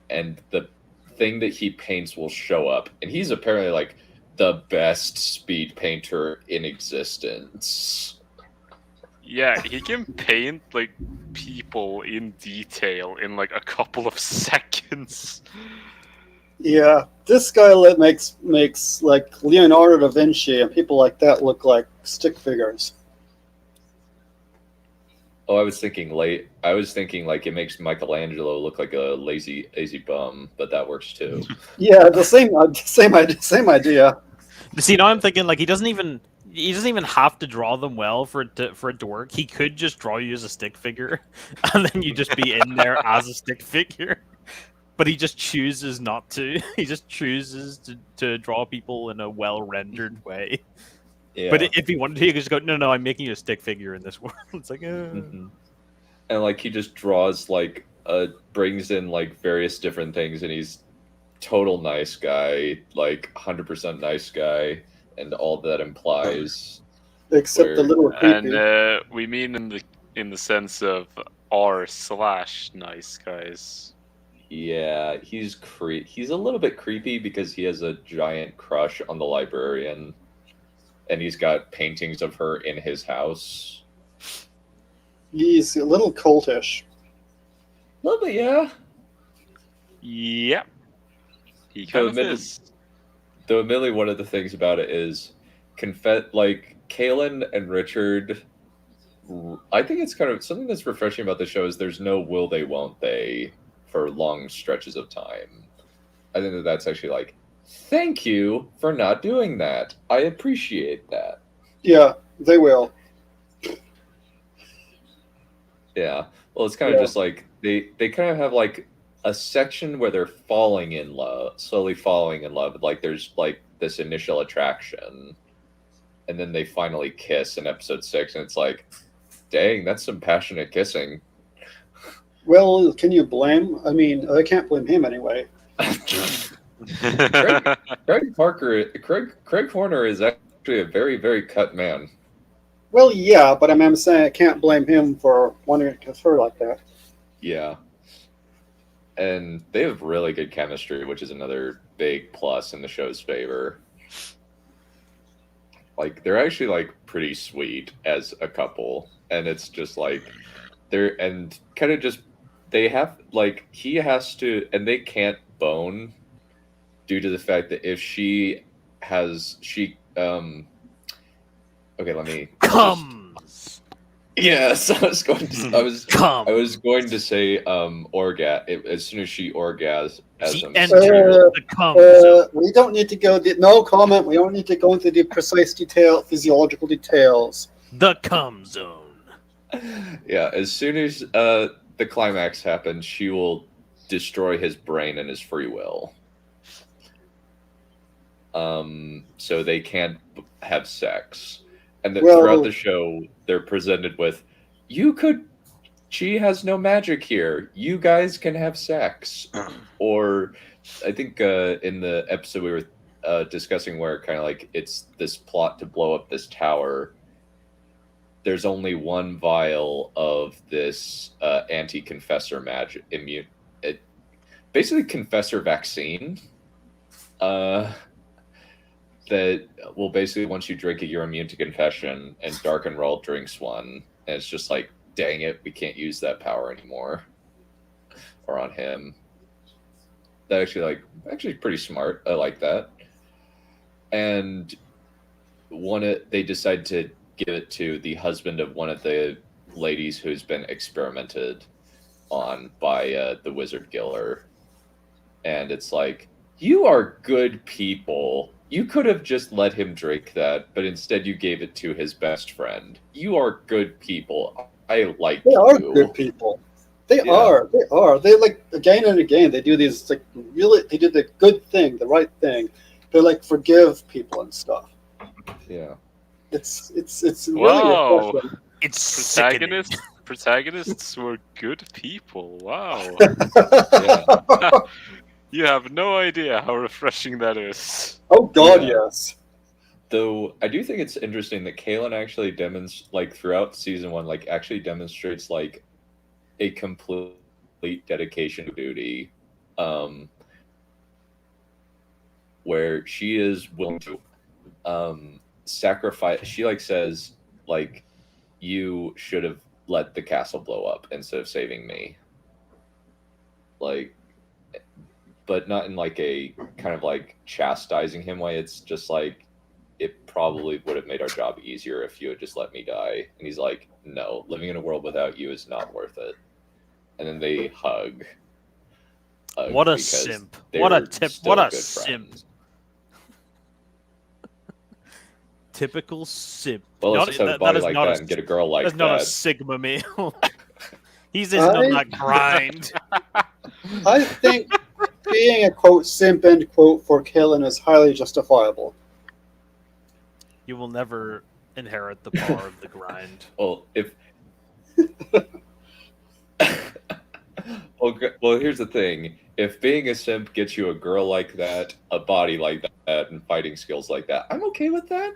and the thing that he paints will show up. And he's apparently like the best speed painter in existence. Yeah, he can paint like people in detail in like a couple of seconds. Yeah, this guy makes like Leonardo da Vinci and people like that look like stick figures. Oh, I was thinking like it makes Michelangelo look like a lazy bum, but that works too. Yeah, the same idea. But see, now I'm thinking like he doesn't even have to draw them well for it to work. He could just draw you as a stick figure, and then you just be in there as a stick figure. But he just chooses not to. He just chooses to draw people in a well-rendered way. Yeah. But if he wanted to, he could just go, no, I'm making you a stick figure in this world. It's like, And like he just draws like brings in like various different things, and he's total nice guy, like 100% nice guy, and all that implies. Except the little creepy. And we mean in the sense of r/nice guys. Yeah, he's a little bit creepy because he has a giant crush on the librarian, and he's got paintings of her in his house. He's a little cultish. A little bit, yeah. Yep. He kind of is. Though admittedly, one of the things about it is like Kaylin and Richard. I think it's kind of something that's refreshing about the show is there's no will they, won't they for long stretches of time. I think that's actually like, thank you for not doing that. I appreciate that. Yeah, they will. Yeah. Well, it's kind of just like they kind of have like a section where they're slowly falling in love. Like there's like this initial attraction, and then they finally kiss in episode 6, and it's like, dang, that's some passionate kissing. Well, can you blame? I mean, I can't blame him anyway. Craig Horner is actually a very, very cut man. Well, yeah, but I'm saying I can't blame him for wanting to kiss her like that. Yeah. And they have really good chemistry, which is another big plus in the show's favor. Like, they're actually, like, pretty sweet as a couple. And it's just, like, and kind of just, they have, like, he has to, and they can't bone due to the fact that if okay, let me... comes. Yes, I was going to say as soon as she orgasms. She enters the cum zone. We don't need to go. No comment. We don't need to go into the precise physiological details. The cum zone. Yeah, as soon as the climax happens, she will destroy his brain and his free will. So they can't have sex. And throughout the show, they're presented with, she has no magic here. You guys can have sex. Or I think in the episode we were discussing where kind of like it's this plot to blow up this tower, there's only one vial of this anti-confessor magic basically confessor vaccine. That will basically, once you drink it, you're immune to confession, and Dark and Rawl drinks one, and it's just like, dang it, we can't use that power anymore. Or on him. That actually pretty smart. I like that. And they decide to give it to the husband of one of the ladies who's been experimented on by the Wizard Giller. And it's like, you are good people. You could have just let him drink that, but instead you gave it to his best friend. You are good people. I like you. They are good people. They are. They like again and again. They do these like really. They do the good thing, the right thing. They like forgive people and stuff. Yeah. It's really Wow. refreshing. It's sickening. Protagonists were good people. Wow. Yeah. You have no idea how refreshing that is. Oh God, Yeah. yes. Though I do think it's interesting that Kalen actually throughout season 1, actually demonstrates a complete dedication to duty, where she is willing to sacrifice. She says you should have let the castle blow up instead of saving me. But not in a kind of chastising him way. It's just it probably would have made our job easier if you had just let me die. And he's like, no, living in a world without you is not worth it. And then they hug. What a because simp. they're What a tip. still What a good simp. friends. Typical simp. Well, let's Not- just have a that body is like not that and get a girl like That's not a that. Sigma male. He's just on that grind. I think being a quote simp end quote for Kalen is highly justifiable. You will never inherit the power of the grind. Well, if well, here's the thing: if being a simp gets you a girl like that, a body like that, and fighting skills like that, I'm okay with that.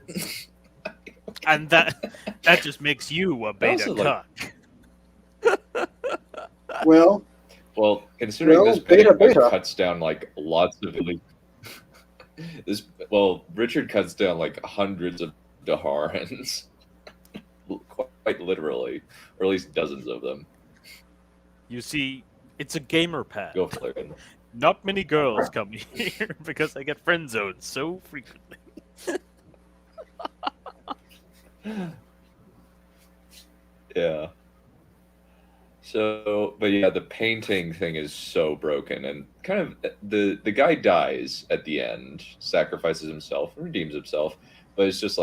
And that just makes you a beta also, cuck. Well, considering Well, this painting beta. cuts down lots of Richard cuts down hundreds of Daharans, quite literally, or at least dozens of them. You see, it's a gamer pad. Go for it. Not many girls come here because I get friend zoned so frequently. Yeah. So, but yeah, the painting thing is so broken, and kind of the guy dies at the end, sacrifices himself, redeems himself, but it's just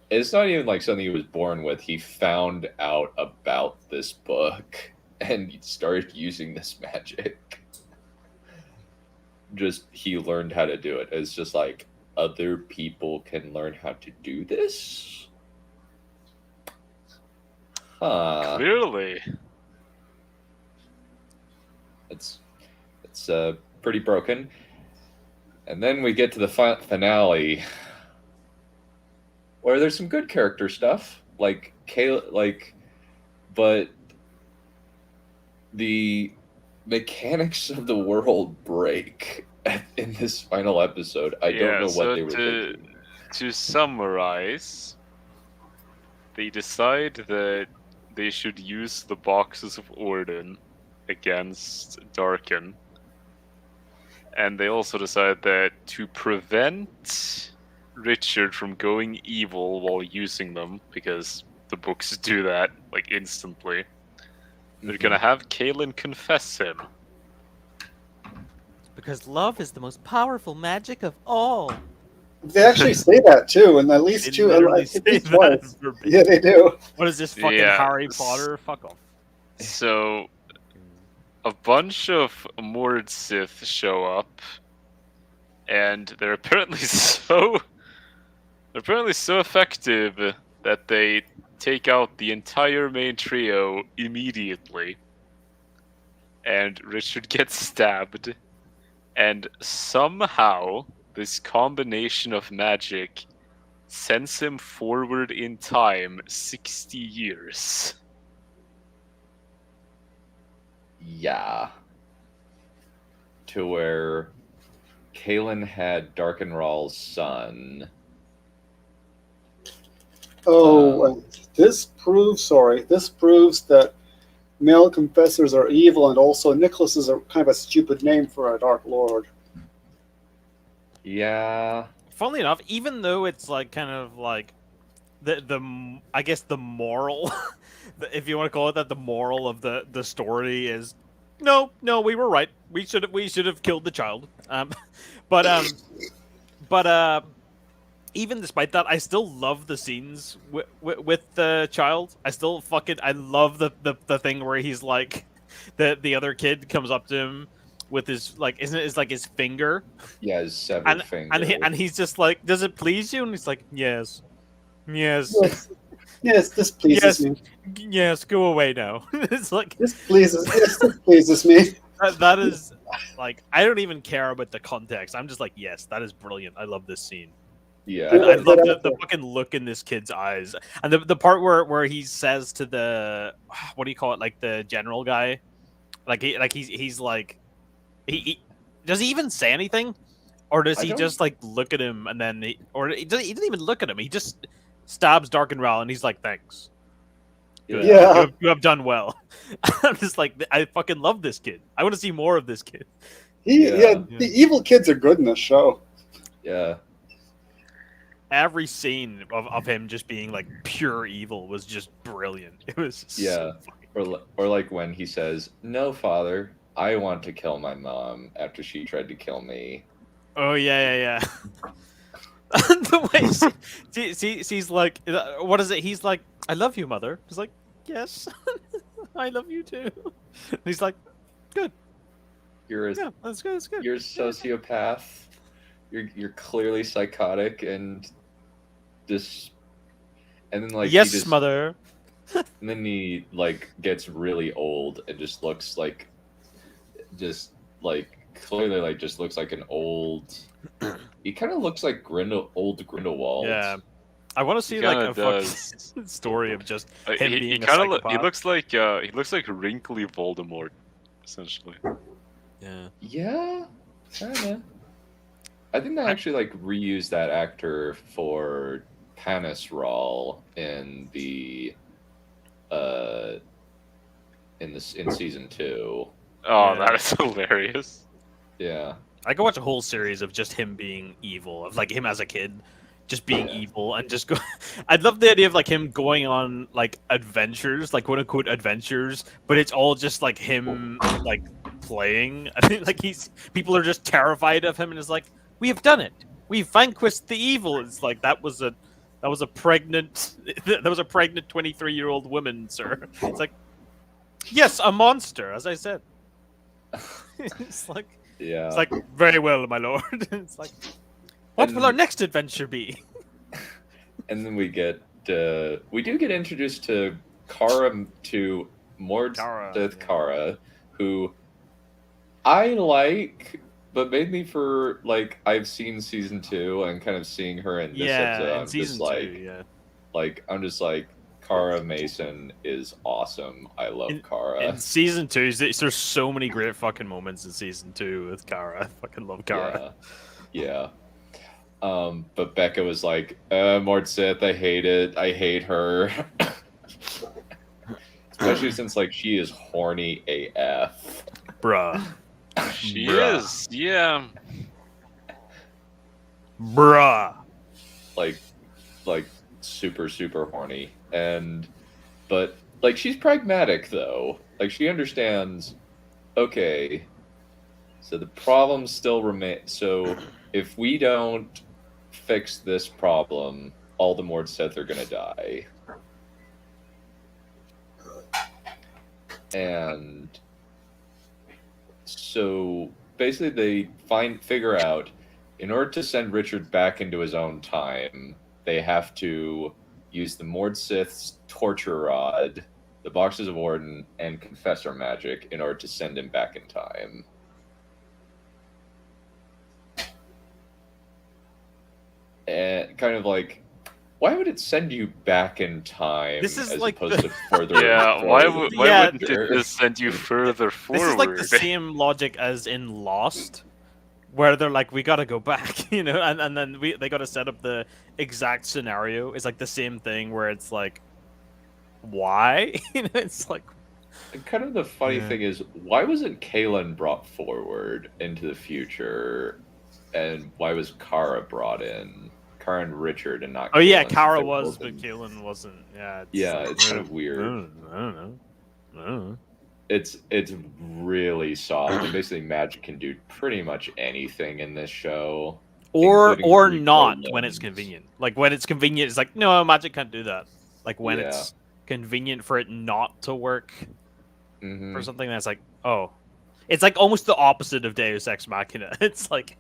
it's not even something he was born with. He found out about this book and he started using this magic. Just he learned how to do it. It's just other people can learn how to do this. Huh. Clearly. It's pretty broken. And then we get to the finale, where there's some good character stuff, but the mechanics of the world break in this final episode. I don't know what they were thinking. To summarize, they decide that they should use the boxes of Orden against Darken. And they also decide that to prevent Richard from going evil while using them, because the books do that instantly, they're gonna have Kaelin confess him. Because love is the most powerful magic of all. they actually say that too, and at least They two, literally I think say it's twice. that verbatim. Yeah, they do. What is this fucking Yeah. Harry Potter? Fuck off. So, a bunch of Mord Sith show up, and they're apparently so effective that they take out the entire main trio immediately. And Richard gets stabbed, and somehow this combination of magic sends him forward in time 60 years. Yeah. To where Kaelin had Darkenral's son. Oh, this proves that male confessors are evil, and also Nicholas is a kind of a stupid name for a Dark Lord. Yeah. Funnily enough, even though it's kind of the I guess the moral, if you want to call it that, the moral of the story is no, we were right. We should have killed the child. But even despite that, I still love the scenes with the child. I love the thing where he's the other kid comes up to him with his like, isn't it? It's like his finger, Yeah, his severed finger. and he's just like, "Does it please you?" And he's like, "Yes, yes, Yes, this pleases yes, me. yes. Go away now." It's like This pleases me. that is like, I don't even care about the context. I'm just like, yes, that is brilliant. I love this scene. Yeah. I love the fucking look in this kid's eyes, and the part where he says to the, what do you call it, like the general guy, he's like, he does he even say anything, or does he just like look at him and then he doesn't even look at him. He just stabs Dark and Ral and he's like, thanks. Good. Yeah. You have done well. I'm just like, I fucking love this kid. I want to see more of this kid. The evil kids are good in this show. Yeah. Every scene of him just being like pure evil was just brilliant. It was so funny. Or like when he says, "No, father, I want to kill my mom after she tried to kill me." Oh yeah. The way she's like, what is it? He's like, "I love you, mother." He's like, "Yes, I love you too." And he's like, "Good. Yeah, that's good. That's good. You're a sociopath. You're clearly psychotic and just, and then like yes, mother." And then he like gets really old and just looks like, clearly like just looks like an old. He kind of looks like old Grindelwald. Yeah, I want to see like a fucking story of just him being a psychopath. He looks like wrinkly Voldemort, essentially. Yeah. Yeah, kinda. I think they actually like reused that actor for Campiness role in season 2. Oh, that is hilarious. Yeah. I could watch a whole series of just him being evil, of like him as a kid, just being evil, and just go. I'd love the idea of like him going on like adventures, like quote unquote adventures, but it's all just like him like playing. I think like people are just terrified of him, and it's like, we have done it. We've vanquished the evil. It's like that was a pregnant 23-year-old woman, sir. It's like, yes, a monster, as I said. It's like, yeah. It's like, very well, my lord. It's like, what will our next adventure be? And then we do get introduced to Mordred Kara, who I like, but mainly for like I've seen season 2 and kind of seeing her in this episode. I'm just like, I'm just like, Kara Mason is awesome. I love Kara. In season 2, there's so many great fucking moments in season 2 with Kara. I fucking love Kara. Yeah. But Becca was like, Mord Sith, I hate it. I hate her. Especially since like she is horny AF. Bruh. She is, yeah. Bruh. Like super, super horny. But like she's pragmatic though. Like she understands, okay, so the problem still remains. So if we don't fix this problem, all the Mord Sith are gonna die. And so basically they figure out, in order to send Richard back into his own time, they have to use the Mord Sith's torture rod, the Boxes of Orden, and Confessor magic in order to send him back in time. And kind of like, why would it send you back in time This is as like opposed to further? Yeah, why wouldn't it just send you further forward? This is like the same logic as in Lost, where they're like, we gotta go back, you know, and then they gotta set up the exact scenario. It's like the same thing where it's like, why? You know, it's like. And kind of the funny thing is, why wasn't Kaelin brought forward into the future, and why was Kara brought in? Kara and Richard, and not. Oh yeah, Kaelin, Kara was, but Kaelin wasn't. Yeah. It's kind of weird. I don't know. It's really soft, and basically magic can do pretty much anything in this show, or not when it's convenient. Like when it's convenient, it's like, no, magic can't do that. Like when it's convenient for it not to work, or something, that's like, oh, It's like almost the opposite of Deus Ex Machina. It's like,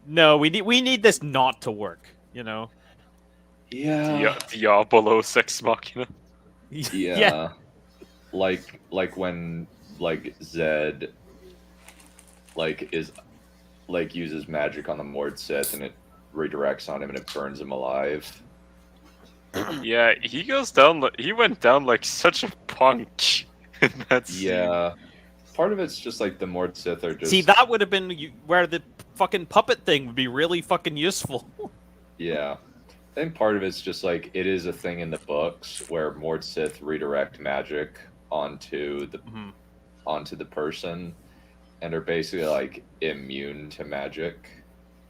no, we need this not to work. You know? Yeah. Diabolo Sex Machina. Yeah. Like when like Zed uses magic on the Mord Sith and it redirects on him and it burns him alive. Yeah, he went down like such a punk in that scene. Yeah. Part of it's just like the Mord Sith are just... See, that would have been where the fucking puppet thing would be really fucking useful. Yeah. I think part of it's just like it is a thing in the books where Mord Sith redirect magic onto the person and are basically like immune to magic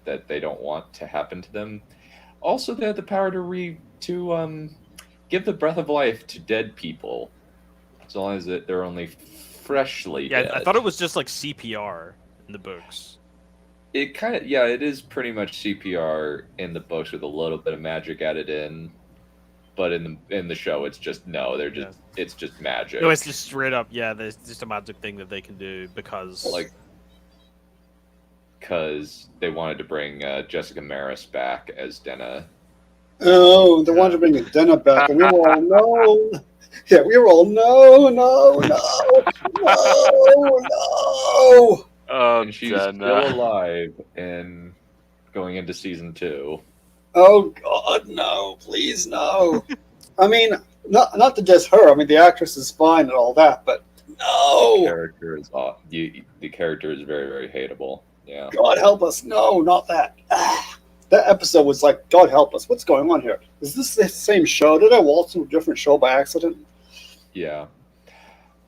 that they don't want to happen to them. Also, they have the power to give the breath of life to dead people, as long as they're only freshly dead. I thought it was just like CPR in the books. It kind of, yeah, it is pretty much CPR in the books with a little bit of magic added in, but in the show it's just it's just magic. No, it's just straight up, there's just a magic thing that they can do because they wanted to bring Jessica Maris back as Denna. Oh, they wanted to bring Denna back, and we were all no. Yeah, we were all no. And she's still alive and going into season 2. Oh God, no! Please, no. I mean, not to just her. I mean, the actress is fine and all that, but no. The character is very, very hateable. Yeah. God help us! No, not that. That episode was like, God help us! What's going on here? Is this the same show? Did I waltz into a different show by accident? Yeah.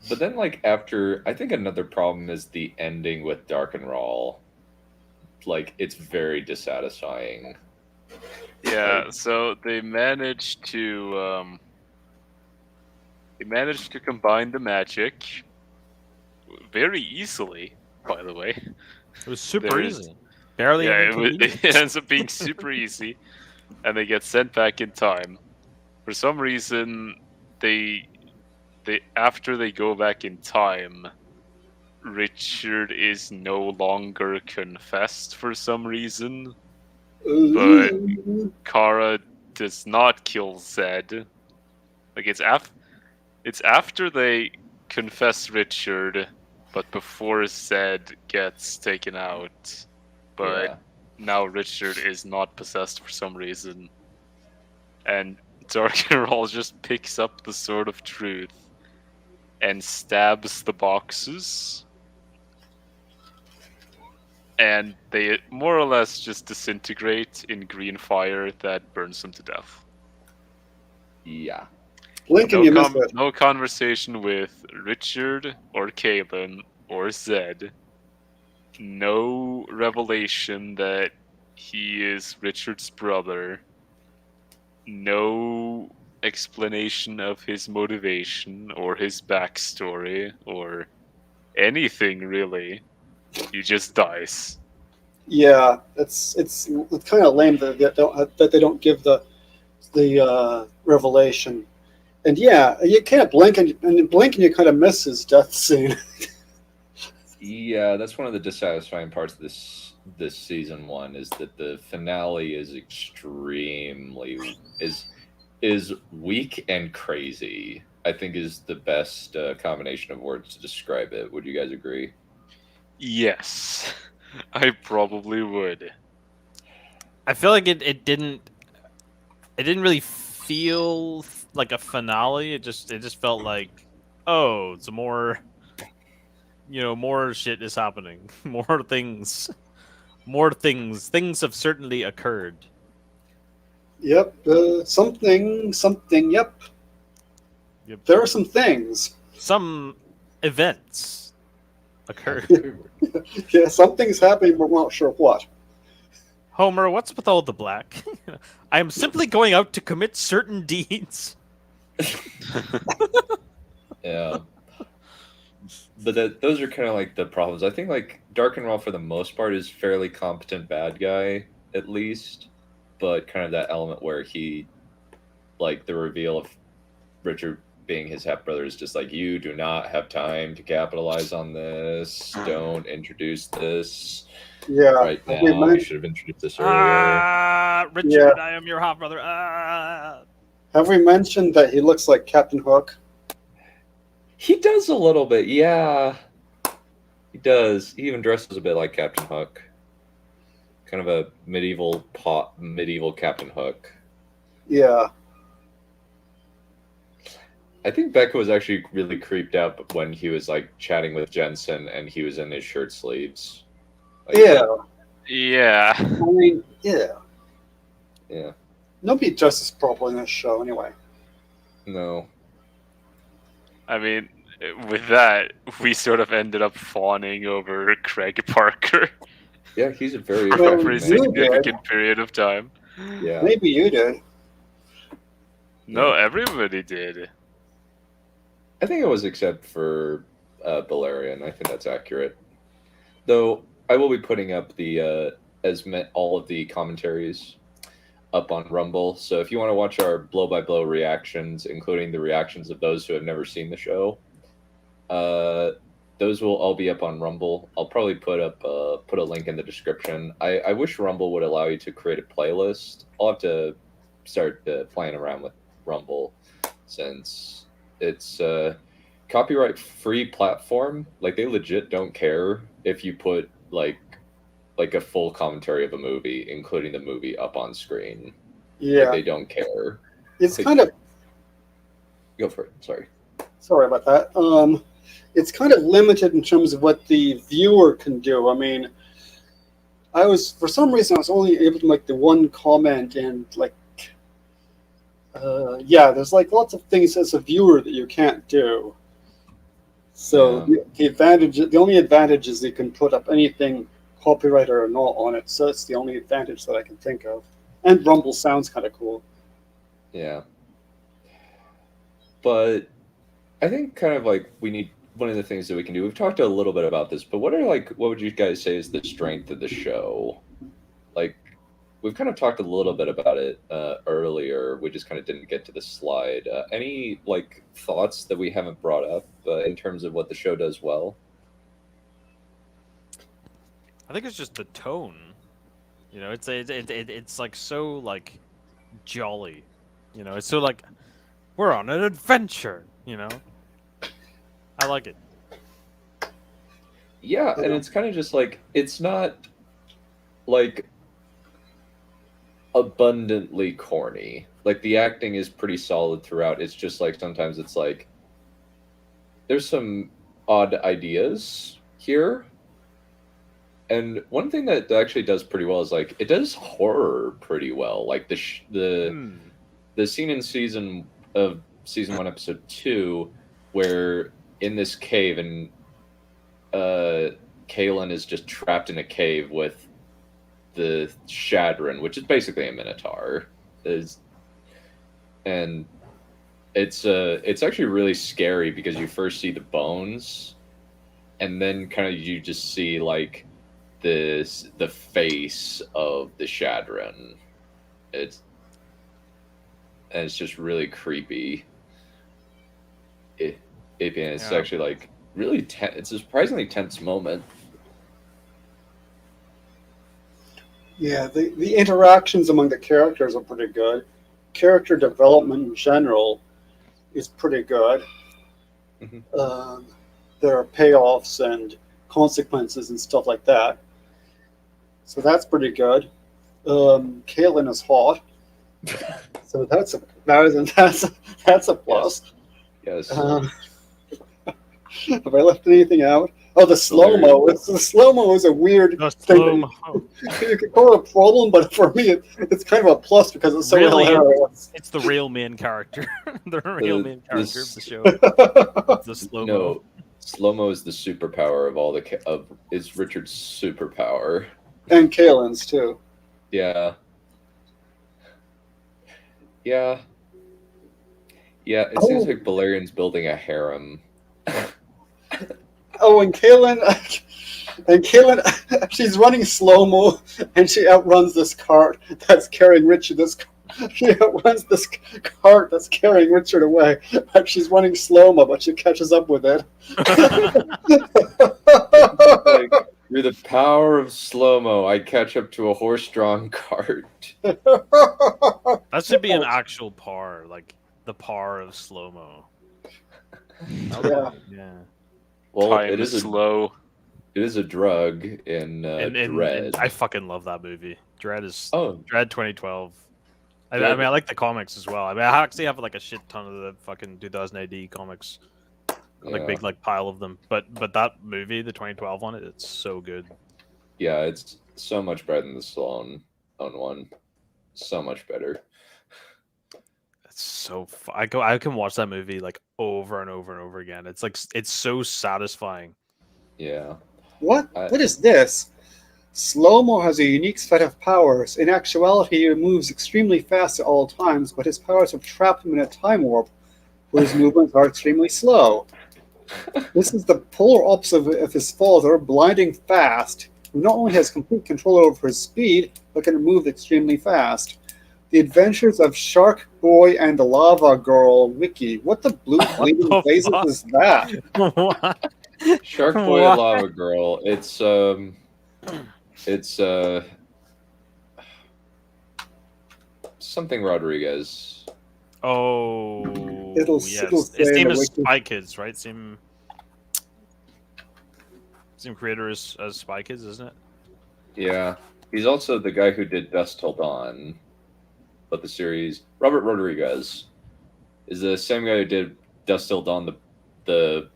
But then, like, after, I think another problem is the ending with Dark and Rawl. Like, it's very dissatisfying. Yeah, so they managed to combine the magic very easily, by the way. It was super easy. Barely. Yeah, it ends up being super easy, and they get sent back in time. For some reason, they after they go back in time, Richard is no longer confessed for some reason, but Kara does not kill Zed. Like it's after they confess Richard, but before Zed gets taken out. But now Richard is not possessed for some reason, and Dark and Rawl just picks up the Sword of Truth and stabs the boxes, and they more or less just disintegrate in green fire that burns them to death. Yeah. Lincoln, you missed it. No conversation with Richard or Kaelin or Zed. No revelation that he is Richard's brother. No explanation of his motivation or his backstory or anything really. He just dies. Yeah, it's kind of lame that they don't give the revelation. And yeah, you can't blink and you kind of miss his death scene. Yeah, that's one of the dissatisfying parts of this season 1 is that the finale is extremely is weak and crazy. I think is the best combination of words to describe it. Would you guys agree? Yes, I probably would. I feel like it didn't really feel like a finale. It just felt like, oh, it's more shit is happening. More things have certainly occurred. Yep, something. Yep. There are some things. Some events occurred. Yeah, something's happening, but we're not sure what. Homer, what's with all the black? I am simply going out to commit certain deeds. Yeah. But those are kind of like the problems. I think like Dark and Rawl for the most part is fairly competent bad guy, at least. But kind of that element where he, like the reveal of Richard being his half brother, is just like, you do not have time to capitalize on this. Don't introduce this right now. You should have introduced this earlier. Richard, I am your half brother. Have we mentioned that he looks like Captain Hook? He does a little bit, yeah. He does. He even dresses a bit like Captain Hook. Kind of a medieval Captain Hook. Yeah. I think Becca was actually really creeped out when he was like chatting with Jensen and he was in his shirt sleeves. Like, Yeah. I mean, yeah. Yeah. Nobody dresses properly in this show, anyway. No. I mean, with that, we sort of ended up fawning over Craig Parker. Yeah, he's a very for a attractive pretty man. significant period of time. Yeah. Maybe you did. No, everybody did. I think it was except for Balerion. I think that's accurate. Though I will be putting up the all of the commentaries up on Rumble. So if you want to watch our blow-by-blow reactions, including the reactions of those who have never seen the show, those will all be up on Rumble. I'll probably put a link in the description. I wish Rumble would allow you to create a playlist. I'll have to start playing around with Rumble since it's a copyright-free platform. Like, they legit don't care if you put like a full commentary of a movie, including the movie, up on screen. Yeah. Like, they don't care. It's kind of... Go for it. Sorry. Sorry about that. It's kind of limited in terms of what the viewer can do. I mean, for some reason, I was only able to make the one comment and, like, there's, like, lots of things as a viewer that you can't do. So the only advantage is you can put up anything, copyright or not, on it. So that's the only advantage that I can think of. And Rumble sounds kind of cool. Yeah. But I think kind of like we need one of the things that we can do. We've talked a little bit about this, but what would you guys say is the strength of the show? Like, we've kind of talked a little bit about it earlier. We just kind of didn't get to the slide. Any like thoughts that we haven't brought up in terms of what the show does well? I think it's just the tone. You know, it's like so like jolly. You know, it's so like we're on an adventure. You know, I like it. Yeah, and it's kind of just like, it's not like abundantly corny. Like, the acting is pretty solid throughout. It's just like sometimes it's like there's some odd ideas here. And one thing that actually does pretty well is like it does horror pretty well. Like the scene in season 1 episode 2 where in this cave and Kaelin is just trapped in a cave with the Shadran, which is basically a Minotaur. And it's actually really scary because you first see the bones and then kind of you just see like the face of the Shadran. It's just really creepy. It's actually like really it's a surprisingly tense moment. Yeah, the interactions among the characters are pretty good. Character development in general is pretty good. Mm-hmm. There are payoffs and consequences and stuff like that. So that's pretty good. Kaelin is hot. So that's a plus. Yes. Have I left anything out? Oh, the slow-mo. The slow-mo is a weird thing. You could call it a problem, but for me, it's kind of a plus because it's so hilarious. It's the real main character. The real main character of the show. The slow-mo. No, slow-mo is the superpower of it's Richard's superpower. And Kaelin's, too. Yeah. Yeah. Yeah, it seems like Balerion's building a harem. Oh, and Kaelin, she's running slow-mo, and she outruns this cart that's carrying Richard this She runs this cart that's carrying Richard away. She's running slow-mo, but she catches up with it. Like, through the power of slow-mo, I catch up to a horse-drawn cart. That should be an actual par, like the par of slow mo. Yeah. Yeah. Well, Time it is is slow. it is a drug in Dread. I fucking love that movie. Dread 2012. I Dread- mean, I like the comics as well. I mean, I actually have like a shit ton of the fucking 2000 AD comics, like Yeah. big like pile of them. But that movie, the 2012 one, it's so good. Yeah, it's so much better than the Stallone one. So much better. It's so I can watch that movie like over and over and over again. It's like it's so satisfying. Yeah. What is this? Slow-mo has a unique set of powers. In actuality, he moves extremely fast at all times, but his powers have trapped him in a time warp, where his movements are extremely slow. This is the polar opposite of his father, blinding fast, who not only has complete control over his speed, but can move extremely fast. The Adventures of Shark Boy and the Lava Girl Wiki. What the blue bleeding the blazes fuck? is that? What? Shark Boy What? and Lava Girl. It's something Rodriguez. Oh, It'll yes. say His in name the is wiki. Spy Kids, right? Same creator as Spy Kids, isn't it? Yeah. He's also the guy who did Dusk Till Dawn. But the series Robert Rodriguez is the same guy who did Dusk Till Dawn, the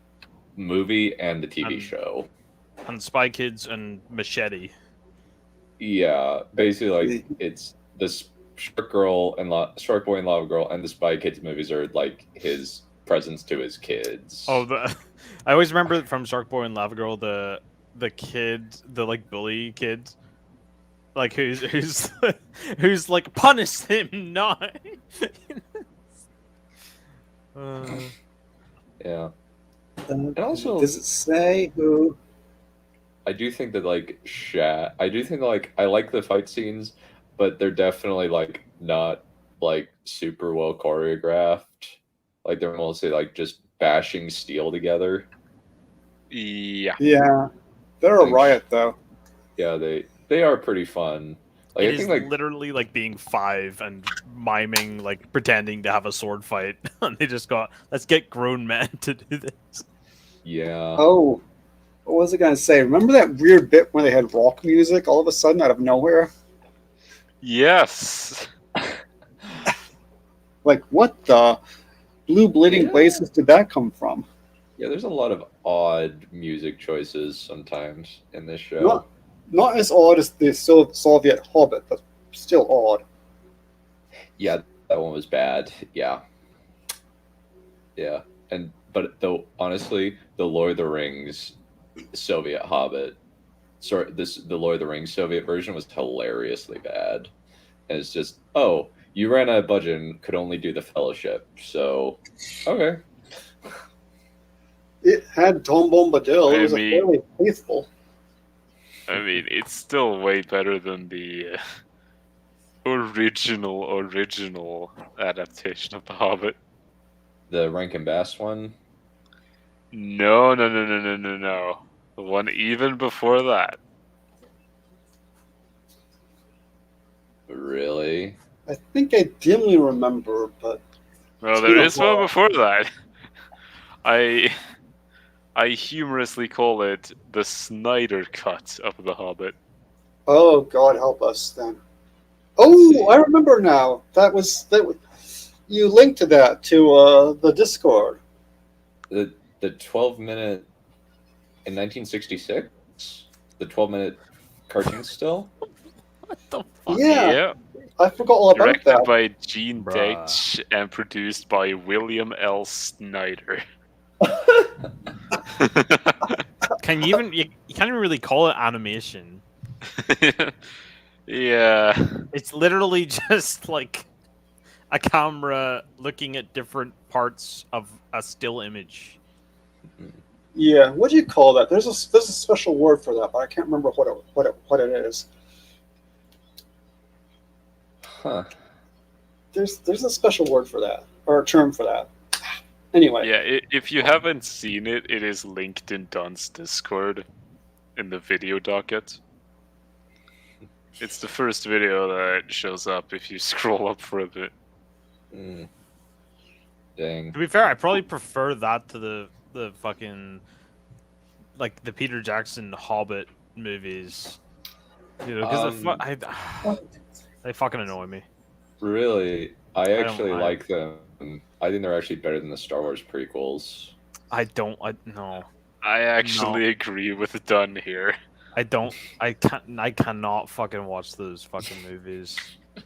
movie and the TV show. And Spy Kids and Machete. Yeah, basically, like it's this Shark Girl and Shark Boy and Lava Girl and the Spy Kids movies are like his presents to his kids. Oh, I always remember from Shark Boy and Lava Girl the kid, the like bully kid, like who's like punish him not. Yeah, and also Does it say who? I do think that I do think I like the fight scenes, but they're definitely like not like super well choreographed. Like they're mostly like just bashing steel together. Yeah. Yeah, they're a riot though. Yeah, they are pretty fun. Like It I is think like literally like being 5 and miming, like pretending to have a sword fight. And they just got, let's get grown men to do this. yeah. Oh, what was I gonna say? Remember that weird bit when they had rock music all of a sudden out of nowhere? Yes. Like, what the blue bleeding blazes did that come from? Yeah, there's a lot of odd music choices sometimes in this show. Not as odd as the Soviet Hobbit, but still odd. Yeah, that one was bad. Yeah. Yeah. But honestly, the Lord of the Rings Soviet Hobbit, the Lord of the Rings Soviet version was hilariously bad. And it's just, oh, you ran out of budget and could only do the Fellowship. So, okay. It had Tom Bombadil. It was fairly faithful. I mean, it's still way better than the original adaptation of The Hobbit. The Rankin Bass one? No. The one even before that. Really? I think I dimly remember, but No, there is one before that. I humorously call it the Snyder cut of The Hobbit. oh, God help us then. Oh, I remember now. That was you linked to that to the Discord. The 12-minute in 1966? The 12-minute cartoon still? What the fuck? Yeah, I forgot all about Directed that. by Gene Bruh. Deitch and produced by William L. Snyder. Can you even, you can't even really call it animation. Yeah. It's literally just like a camera looking at different parts of a still image. Yeah, what do you call that? There's a special word for that, but I can't remember what it is. Huh. There's a special word for that, or a term for that. Anyway, Yeah, if you haven't seen it, it is linked in Don's Discord in the video docket. It's the first video that shows up if you scroll up for a bit. Mm. Dang. To be fair, I probably prefer that to the fucking like the Peter Jackson Hobbit movies. You know, because they fucking annoy me. Really, I actually I- like them. I think they're actually better than the Star Wars prequels. No. I actually agree with Don here. I don't. I can't. I cannot fucking watch those fucking movies. And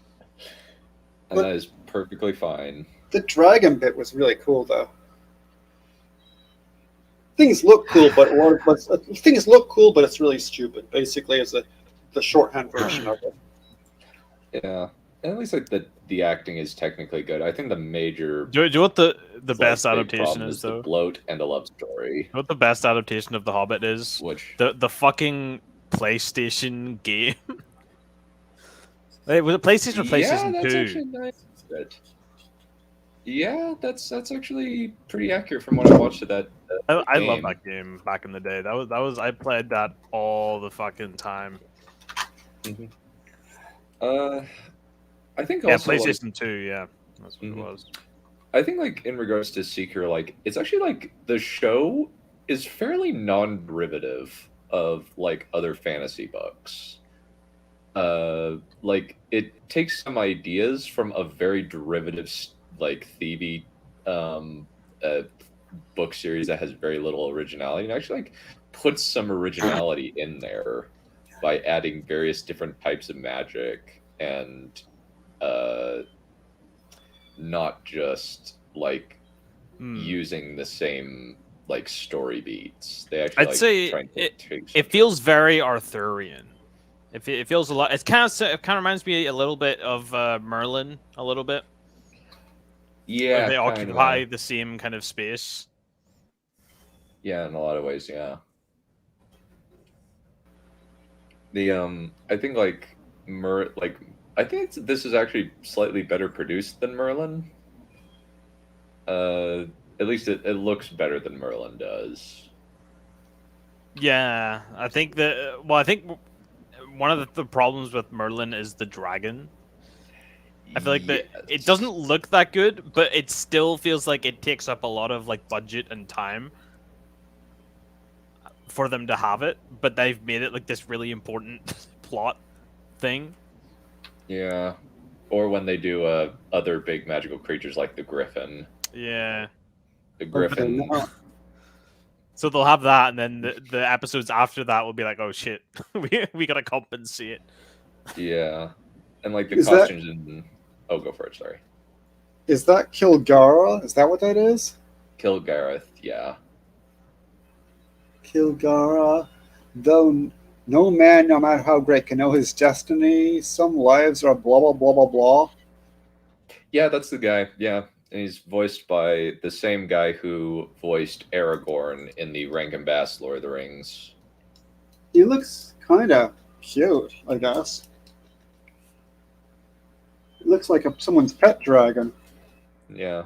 But- that is perfectly fine. the dragon bit was really cool, though. Things look cool, but it's really stupid. Basically, is the shorthand version of it. Yeah. And at least like the acting is technically good. I think the major Do you know what the like, best big adaptation problem is the though? bloat and a love story. You know what the best adaptation of The Hobbit is? Which The fucking PlayStation game. Wait, was it PlayStation or PlayStation yeah, that's 2? actually nice. Yeah, that's actually pretty accurate from what I watched of that. I love game. that game back in the day. That was I played that all the fucking time. Mhm. I think Yeah, also like, PlayStation 2. Yeah, that's what Mhm. it was. I think like in regards to Seeker, like it's actually like the show is fairly non-derivative of like other fantasy books. Like it takes some ideas from a very derivative like thievy book series that has very little originality, and actually like puts some originality in there by adding various different types of magic and not just like using the same like story beats. They actually I'd like, say try and take it feels very Arthurian. It feels a lot. It kind of reminds me a little bit of Merlin, a little bit. yeah, Where they kinda. occupy the same kind of space. Yeah, in a lot of ways, yeah. The I think like I think this is actually slightly better produced than Merlin. At least it looks better than Merlin does. Yeah, I think I think one of the problems with Merlin is the dragon. I feel like that it doesn't look that good, but it still feels like it takes up a lot of like budget and time for them to have it, but they've made it like this really important plot thing. Yeah. Or when they do other big magical creatures like the griffin. Yeah. The griffin. Okay, now- So they'll have that, and then the episodes after that will be like, oh shit, we gotta compensate. Yeah. And like the Is that- costumes in oh, go for it, sorry. Is that Kilgara? Is that what that is? Kilgareth, yeah. Kilgara, though no man, no matter how great, can know his destiny. Some lives are blah blah blah blah blah. Yeah, that's the guy. Yeah. And he's voiced by the same guy who voiced Aragorn in the Rankin Bass Lord of the Rings. He looks kind of cute, I guess. He looks like someone's pet dragon. Yeah.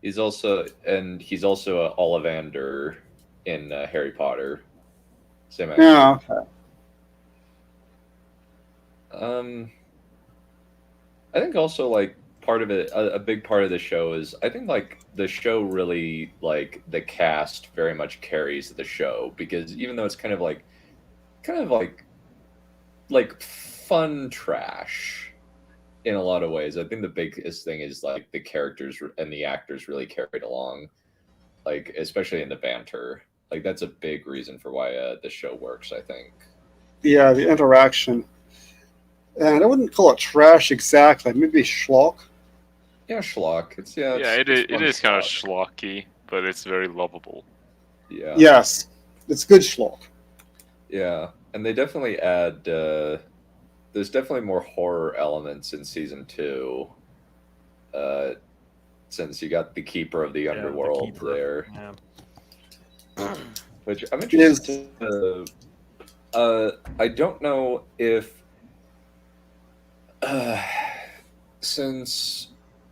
He's also a Ollivander in Harry Potter. Same actor. Yeah, okay. I think also like part of it, a big part of the show is I think like the show really like the cast very much carries the show, because even though it's kind of like fun trash in a lot of ways, I think the biggest thing is like the characters and the actors really carried along, like especially in the banter. Like that's a big reason for why the show works, I think. Yeah, the interaction. And I wouldn't call it trash exactly. Maybe schlock. Yeah, schlock. It It is kind of schlock. schlocky, but it's very lovable. Yeah. Yes, it's good schlock. Yeah, and they definitely add. There's definitely more horror elements in season 2. Since you got the Keeper of the Underworld Keeper. there, Yeah. which I'm interested. I don't know if. since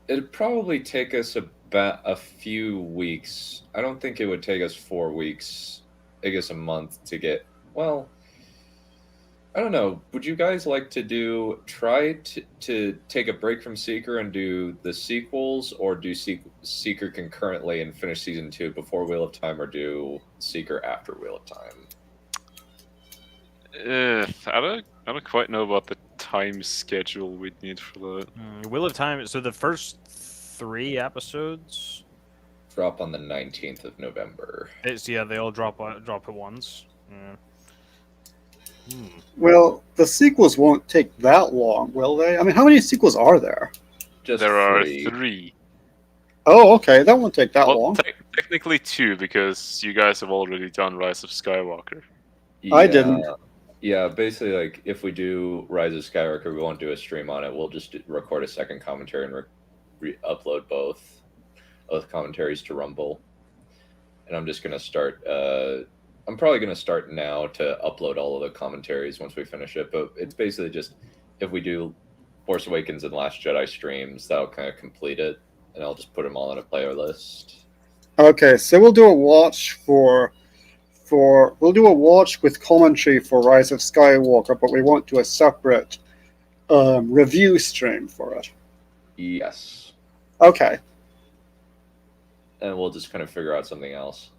it'd probably take us about a few weeks. I don't think it would take us 4 weeks. I guess a month to get. Well, I don't know. Would you guys like to try to take a break from Seeker and do the sequels, or do Seeker concurrently and finish season 2 before Wheel of Time, or do Seeker after Wheel of Time? I don't quite know about the time schedule we'd need for that. Wheel of Time. So the first 3 episodes Drop on the 19th of November. they all drop at once. Yeah. Well, the sequels won't take that long, will they? I mean, how many sequels are there? Just There are 3. 3. Oh, okay, that won't take that Well, long. technically 2, because you guys have already done Rise of Skywalker. I didn't. Yeah, basically, like, if we do Rise of Skywalker, we won't do a stream on it. We'll just record a second commentary and upload both commentaries to Rumble. And I'm just going to start... I'm probably going to start now to upload all of the commentaries once we finish it. But it's basically just, if we do Force Awakens and Last Jedi streams, that'll kind of complete it. And I'll just put them all in a playlist. Okay, so we'll do a watch we'll do a watch with commentary for Rise of Skywalker, but we won't do a separate review stream for it. Yes. Okay. And we'll just kind of figure out something else.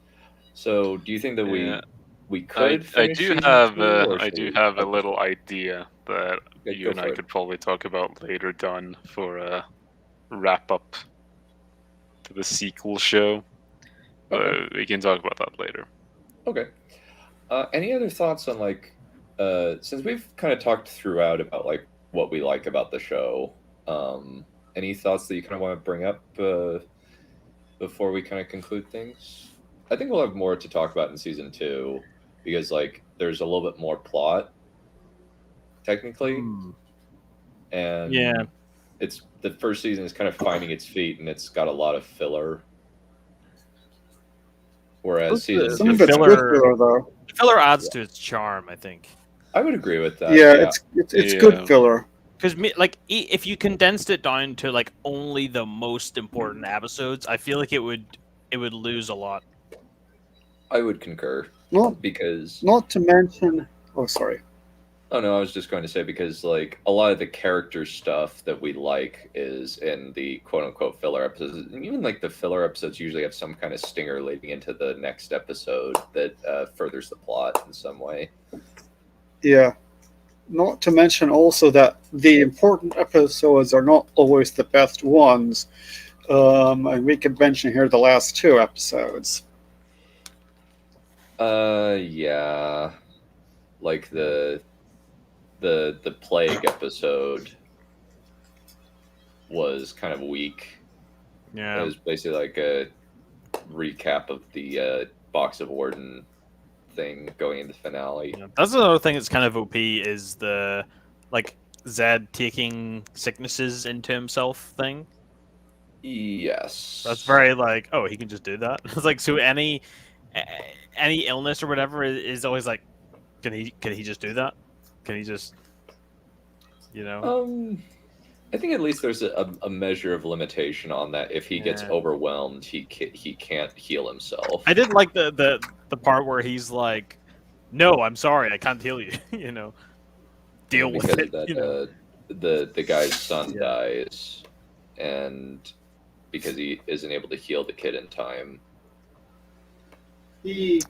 So, do you think that Yeah. we could? I finish do season have 2, or I should do we- have a little idea that Okay, you go and for I it. could probably talk about later, Done, for a wrap up to the sequel show. Okay. We can talk about that later. Okay. Any other thoughts on, like, since we've kind of talked throughout about, like, what we like about the show, any thoughts that you kind of want to bring up before we kind of conclude things? I think we'll have more to talk about in season 2 because, like, there's a little bit more plot, technically. And Yeah. it's the first season is kind of finding its feet, and it's got a lot of filler. Whereas season Some of 2, it's good filler- filler, though. Filler adds to its charm, I think. I would agree with that. Yeah, it's Yeah. good filler. Because if you condensed it down to like only the most important episodes, I feel like it would lose a lot. I would concur Not because not to mention. Oh, sorry. oh no, I was just going to say because like a lot of the character stuff that we like is in the quote unquote filler episodes, and even like the filler episodes usually have some kind of stinger leading into the next episode that furthers the plot in some way. Yeah. Not to mention also that the important episodes are not always the best ones. And we could mention here the last 2 episodes. Yeah, like the plague episode was kind of weak. It Yeah. was basically like a recap of the Box of Warden thing going into the finale. Yeah. That's another thing that's kind of OP is the like Zed taking sicknesses into himself thing. Yes, That's very like, oh, he can just do that. It's like so any illness or whatever is always like, can he just do that? Can he just, you know? I think at least there's a measure of limitation on that. If he gets Yeah. overwhelmed, he can't heal himself. I did like the part where he's like, no, I'm sorry, I can't heal you. You know, deal with because it. that You know? the guy's son Yeah. dies, and because he isn't able to heal the kid in time. He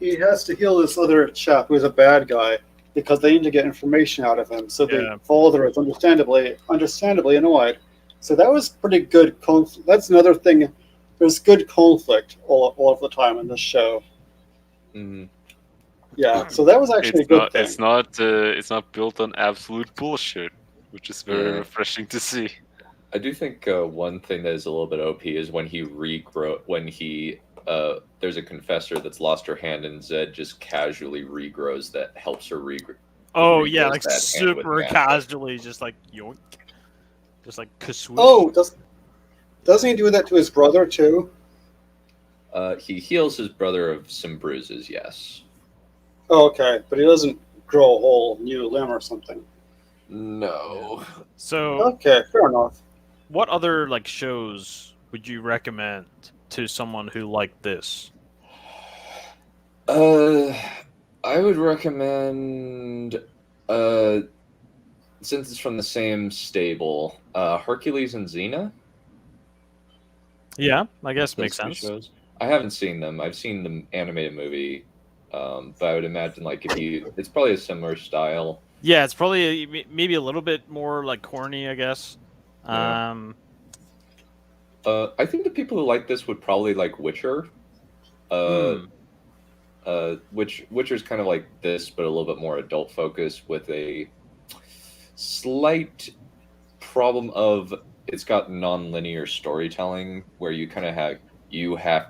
has to heal this other chap who's a bad guy because they need to get information out of him. So Yeah. the father is understandably annoyed. So that was pretty good conflict. That's another thing. There's good conflict all of the time in this show. Mhm. Yeah. So that was actually a good thing. It's not built on absolute bullshit, which is very Yeah. refreshing to see. I do think one thing that is a little bit OP is when he there's a confessor that's lost her hand, and Zed just casually regrows that, helps her regrow. Oh yeah, regrows like that hand with super magic. casually, just like yoink, just like kaswoosh. Oh, doesn't he do that to his brother too? He heals his brother of some bruises, yes. Oh, okay, but he doesn't grow a whole new limb or something. No. So, Okay, fair enough. what other like shows would you recommend to someone who liked this? I would recommend, uh, since it's from the same stable, Hercules and Xena. Yeah, I guess Those makes two sense. shows. I haven't seen them. I've seen the animated movie, but I would imagine like if you, it's probably a similar style. Yeah, it's probably maybe a little bit more like corny, I guess. Yeah. I think the people who like this would probably like Witcher. Hmm. Witcher's kind of like this, but a little bit more adult focused with a slight problem of it's got non-linear storytelling where you kind of have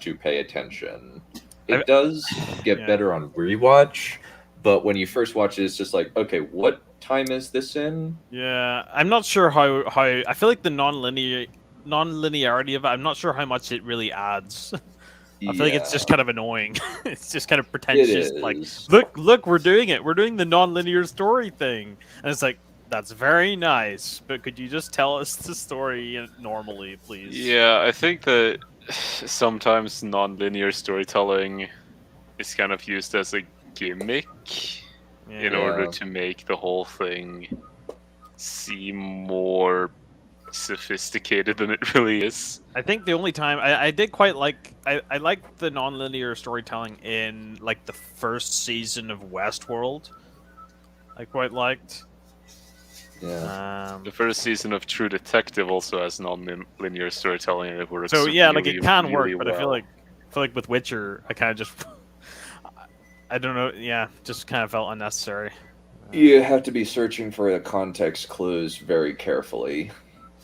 to pay attention. It does get yeah. better on rewatch, but when you first watch it, it's just like, okay, what time is this in? Yeah, I'm not sure how I feel like the non-linearity of it. I'm not sure how much it really adds. I feel like it's just kind of annoying. It's just kind of pretentious. Like, look, we're doing it. We're doing the non-linear story thing, and it's like that's very nice. But could you just tell us the story normally, please? Yeah, I think that sometimes non-linear storytelling is kind of used as a gimmick in order to make the whole thing seem more sophisticated than it really is. I think the only time I did quite like I liked the non-linear storytelling in like the first season of Westworld. I quite liked. Yeah. The first season of True Detective also has non-linear storytelling, and it works. So yeah, like really, it can really work, but well. I feel like with Witcher, I kind of just I don't know. Yeah, just kind of felt unnecessary. You have to be searching for the context clues very carefully.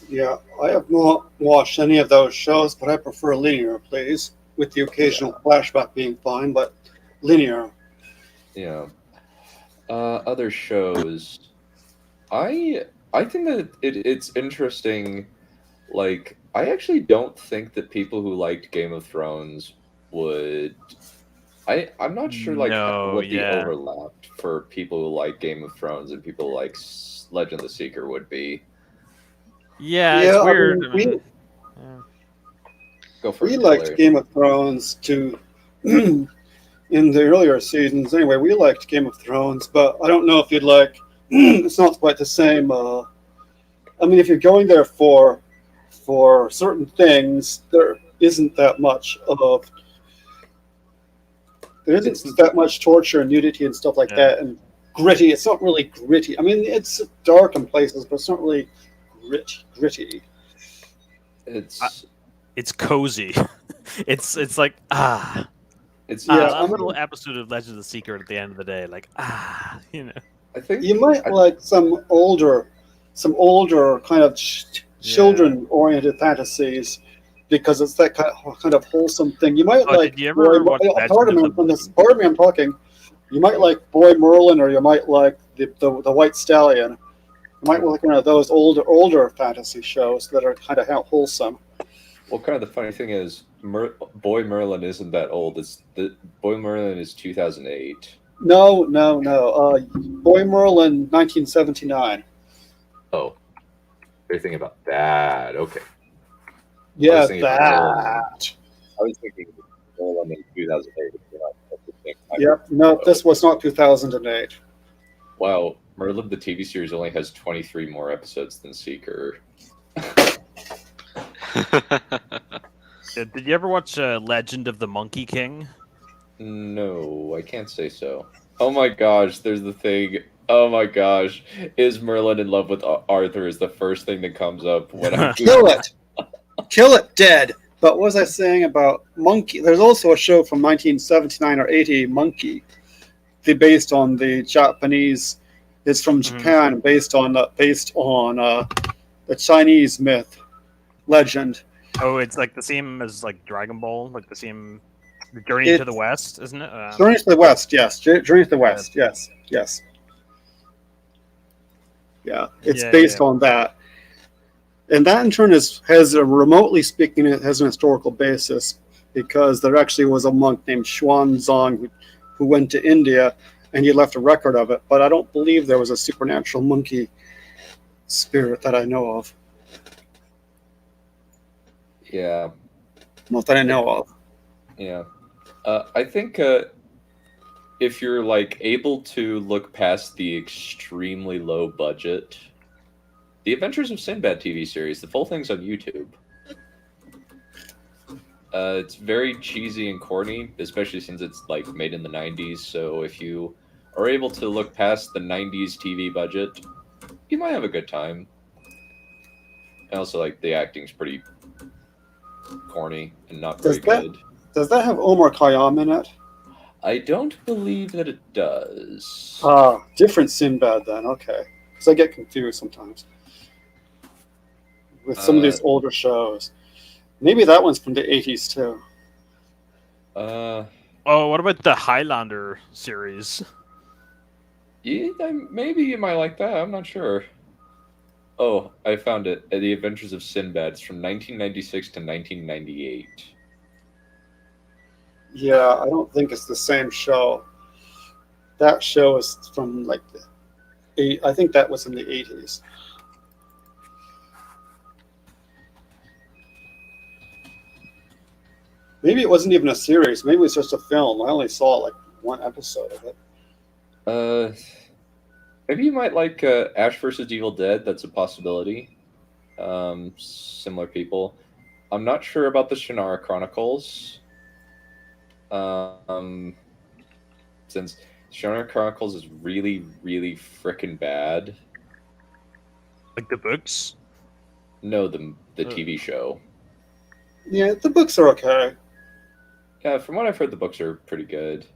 Yeah, I have not watched any of those shows, but I prefer linear, please, with the occasional flashback being fine, but linear. Yeah. Other shows. I think that it's interesting. Like, I actually don't think that people who liked Game of Thrones would. I'm not sure like what the overlap for people who like Game of Thrones and people who like Legend of the Seeker would be. Yeah, it's weird. I mean, Go for we it, liked Larry. Game of Thrones too in the earlier seasons. Anyway, we liked Game of Thrones, but I don't know if you'd like. It's not quite the same. I mean, if you're going there for certain things, there isn't that much of. There isn't that much torture and nudity and stuff like that, and gritty. It's not really gritty. I mean, it's dark in places, but it's not really gritty. It's cozy. it's like It's a little episode of Legend of the Seeker at the end of the day. Like you know. I think you might like some older kind of children-oriented fantasies because it's that kind of wholesome thing. You might like. Did you ever watch pardon me, I'm talking. You might like Boy Merlin, or you might like the White Stallion. You might like one of those older fantasy shows that are kind of wholesome. Well, kind of the funny thing is, Boy Merlin isn't that old. Boy Merlin is 2008. No. Boy Merlin, 1979. Oh, you're thinking about that? Okay. Yeah, that. I was thinking Merlin in 2008. Yep. No, this was not 2008. Wow, Merlin the TV series only has 23 more episodes than Seeker. Did you ever watch Legend of the Monkey King? No, I can't say so. Oh my gosh, there's the thing. Oh my gosh, is Merlin in love with Arthur? Is the first thing that comes up when I kill it, dead. But what was I saying about Monkey? There's also a show from 1979 or 80, Monkey, based on the Japanese. It's from Japan, based on the Chinese myth legend. Oh, it's like the same as like Dragon Ball, like the same Journey to the West, isn't it? Journey to the West, yes. Journey to the West, yes. Yeah, it's based on that. And that in turn has a remotely speaking, it has an historical basis because there actually was a monk named Xuanzang who went to India and he left a record of it. But I don't believe there was a supernatural monkey spirit that I know of. Yeah, Not that I know of. yeah. I think if you're like able to look past the extremely low budget, The Adventures of Sinbad TV series, the full thing's on YouTube. It's very cheesy and corny, especially since it's like made in the 90s. So if you are able to look past the 90s TV budget, you might have a good time. And also, like, the acting's pretty corny and not very good. Does that have Omar Khayyam in it? I don't believe that it does. Ah, different Sinbad then. Okay, because I get confused sometimes with some of these older shows. Maybe that one's from the 80s too. Uh, Oh, what about the Highlander series? yeah, maybe you might like that. I'm not sure. Oh, I found it. The Adventures of Sinbad. It's from 1996 to 1998. Yeah, I don't think it's the same show. That show is from like I think that was in the 80s. Maybe it wasn't even a series. Maybe it was just a film. I only saw like one episode of it. Maybe you might like Ash vs. Evil Dead. That's a possibility. Similar people. I'm not sure about the Shannara Chronicles. Since Shannara Chronicles is really, really frickin' bad. Like the books? No, the TV show. Yeah, the books are okay. Yeah, from what I've heard, the books are pretty good.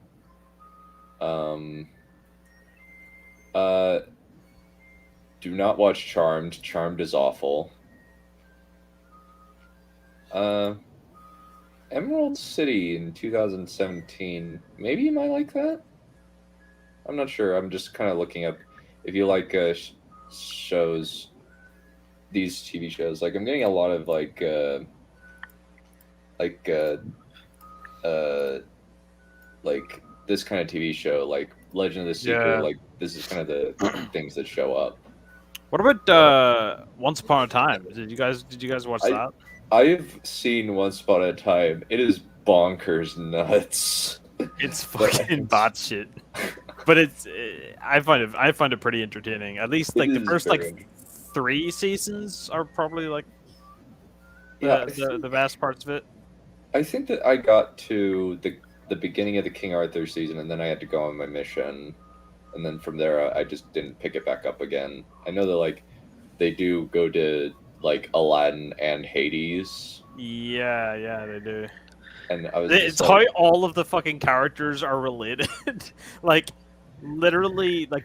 Do not watch Charmed. Charmed is awful. Emerald City in 2017. Maybe you might like that? I'm not sure. I'm just kind of looking up if you like shows, these TV shows. Like, I'm getting a lot of like this kind of TV show, like Legend of the Seeker. Yeah. Like, this is kind of the things that show up. What about Once Upon a Time? Did you guys watch that? I've seen Once Upon a Time. It is bonkers nuts. It's fucking batshit. But I find it pretty entertaining. At least like the first like 3 seasons are probably like the best parts of it. I think that I got to the beginning of the King Arthur season, and then I had to go on my mission, and then from there I just didn't pick it back up again. I know that like they do go to like Aladdin and Hades. Yeah, they do. And I was It's how all of the fucking characters are related. Like, literally, like,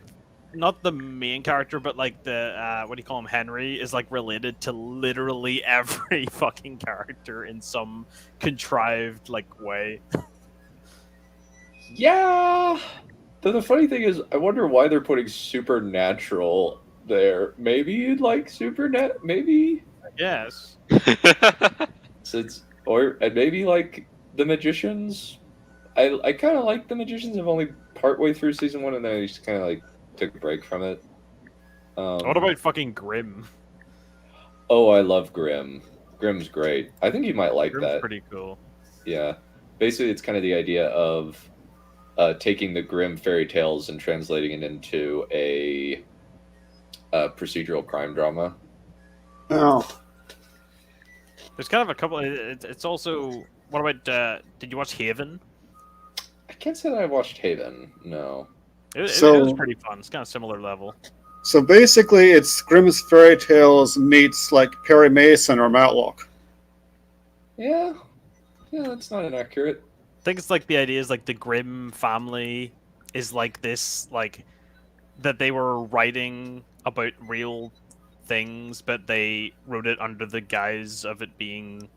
not the main character, but like the what do you call him, Henry, is like related to literally every fucking character in some contrived like way. Yeah. The funny thing is, I wonder why they're putting supernatural there. Maybe you'd like maybe. Yes. And maybe like the Magicians. I kind of like the Magicians. I'm only partway through season 1, and then I just kind of like took a break from it. What about fucking Grimm? Oh, I love Grimm. Grimm's great. I think you might like Grimm's that. pretty cool. Yeah. Basically, it's kind of the idea of taking the Grimm fairy tales and translating it into a procedural crime drama. Oh, There's kind of a couple. It's also. What about? Did you watch Haven? I can't say that I watched Haven. No. It was So- pretty fun. It's kind of similar level. so basically, it's Grimm's Fairy Tales meets like Perry Mason or Matlock. Yeah. Yeah, that's not inaccurate. I think it's like the idea is like the Grimm family is like this, like that they were writing about real things, but they wrote it under the guise of it being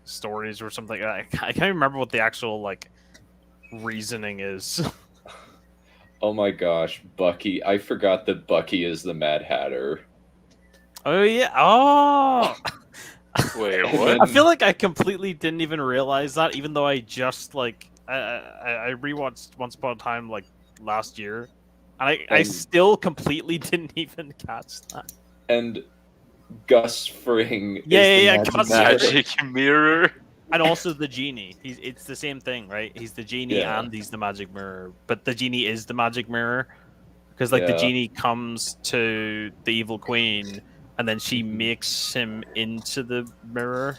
stories or something. I can't remember what the actual like reasoning is. Oh my gosh, Bucky. I forgot that Bucky is the Mad Hatter. Oh yeah. Oh. Wait, And what? then- I feel like I completely didn't even realize that, even though I just like I rewatched Once Upon a Time like last year, and I And- still completely didn't even catch that. and Gus Fring Yeah, is the yeah, magic Gus mirror. Magic mirror. And also the genie. It's the same thing, right? He's the genie Yeah. and he's the magic mirror. But the genie is the magic mirror. Because like the Yeah. genie comes to the evil queen and then she makes him into the mirror.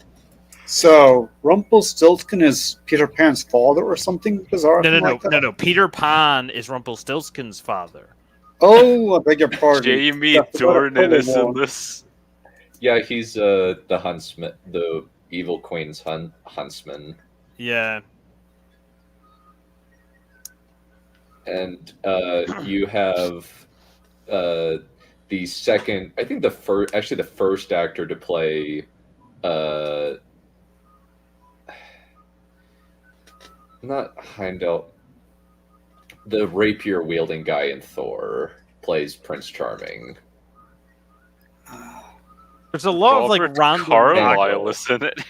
So Rumpelstiltskin is Peter Pan's father or something bizarre? Like that? No. Peter Pan is Rumpelstiltskin's father. Oh, I beg your pardon. Jamie That's what I Dornan is in want. this. Yeah, he's the huntsman, the evil queen's huntsman. Yeah. And you have the second, I think the first actor to play not Heimdall, the rapier wielding guy in Thor plays Prince Charming. There's a lot of like Robert random. Carlyle is in it.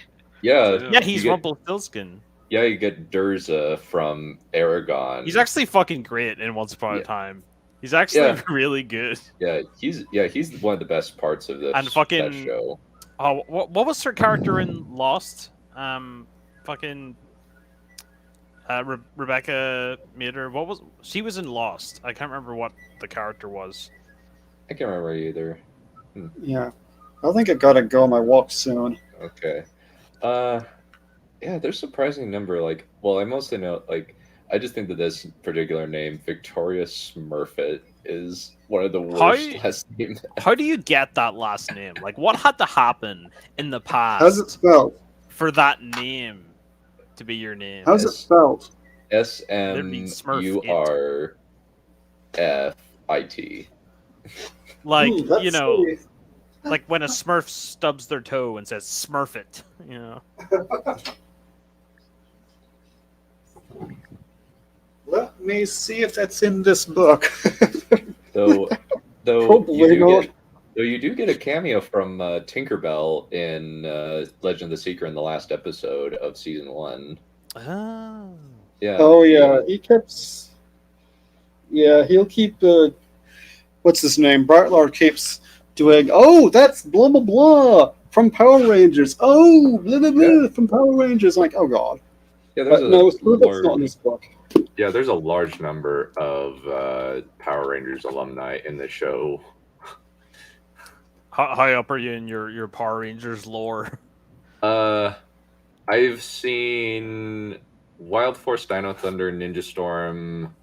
Yeah, Yeah, he's you get, Rumpelstiltskin. yeah, you get Durza from Aragon. He's actually fucking great in Once Upon a Yeah. Time. He's actually really good. he's one of the best parts of this And that fucking- show. Oh, what was her character in Lost? Fucking Rebecca Mader. She was in Lost? I can't remember what the character was. I can't remember either. Yeah. I think I gotta go on my walk soon. Okay. Yeah, there's a surprising number. Like, well, I mostly know, like, I just think that this particular name, Victoria Smurfett, is one of the worst last names. How do you get that last name? Like, what had to happen in the past How's it spelled? for that name to be your name? How's it spelled? SMURFIT. Like, Ooh, that's you know, sweet. like when a Smurf stubs their toe and says "Smurf it," you know. Let me see if that's in this book. Though Probably you do not. get, though you do get a cameo from Tinkerbell in Legend of the Seeker in the last episode of season 1. Oh. Yeah. Oh yeah, he keeps. Yeah, he'll keep. What's his name? Bartlard keeps doing. Oh, that's blah blah blah from Power Rangers. Oh, blah blah blah from Power Rangers. I'm like, oh god. Yeah, there's But a no, Smurfett's large- not in this book. Yeah, there's a large number of Power Rangers alumni in the show. How high up are you in your Power Rangers lore? I've seen Wild Force, Dino Thunder, Ninja Storm,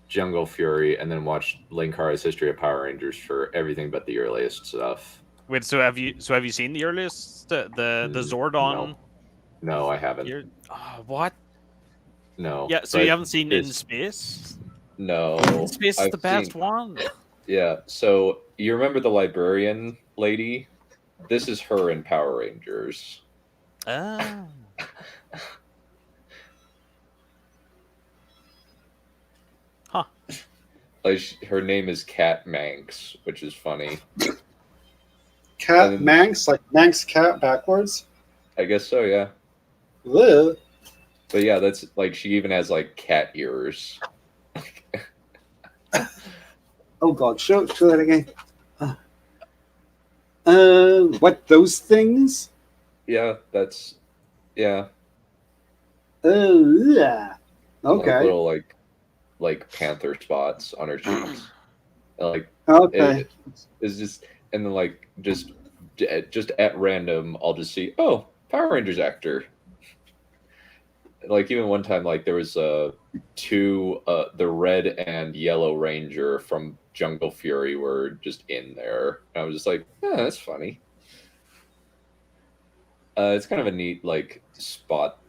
Jungle Fury, and then watched Linkara's History of Power Rangers for everything but the earliest stuff. Wait, so have you seen the earliest the Zordon? No, I haven't. What? No. Yeah, so but you haven't seen In it's- Space? No. In Space is I've the best seen- one. Yeah, so you remember the librarian lady? This is her in Power Rangers. Ah. Huh. Like her name is Cat Manx, which is funny. Cat And- Manx, like Manx cat backwards. I guess so, yeah. Ugh. But yeah, that's like she even has like cat ears. Oh god, show that again. What those things? Yeah, that's yeah. Oh yeah. Like Okay. little like panther spots on her cheeks. And, like Okay. it's just and then like just at random I'll just see Power Rangers actor. Like even one time like there was two the red and yellow ranger from Jungle Fury were just in there. And I was just like, that's funny. It's kind of a neat like spot.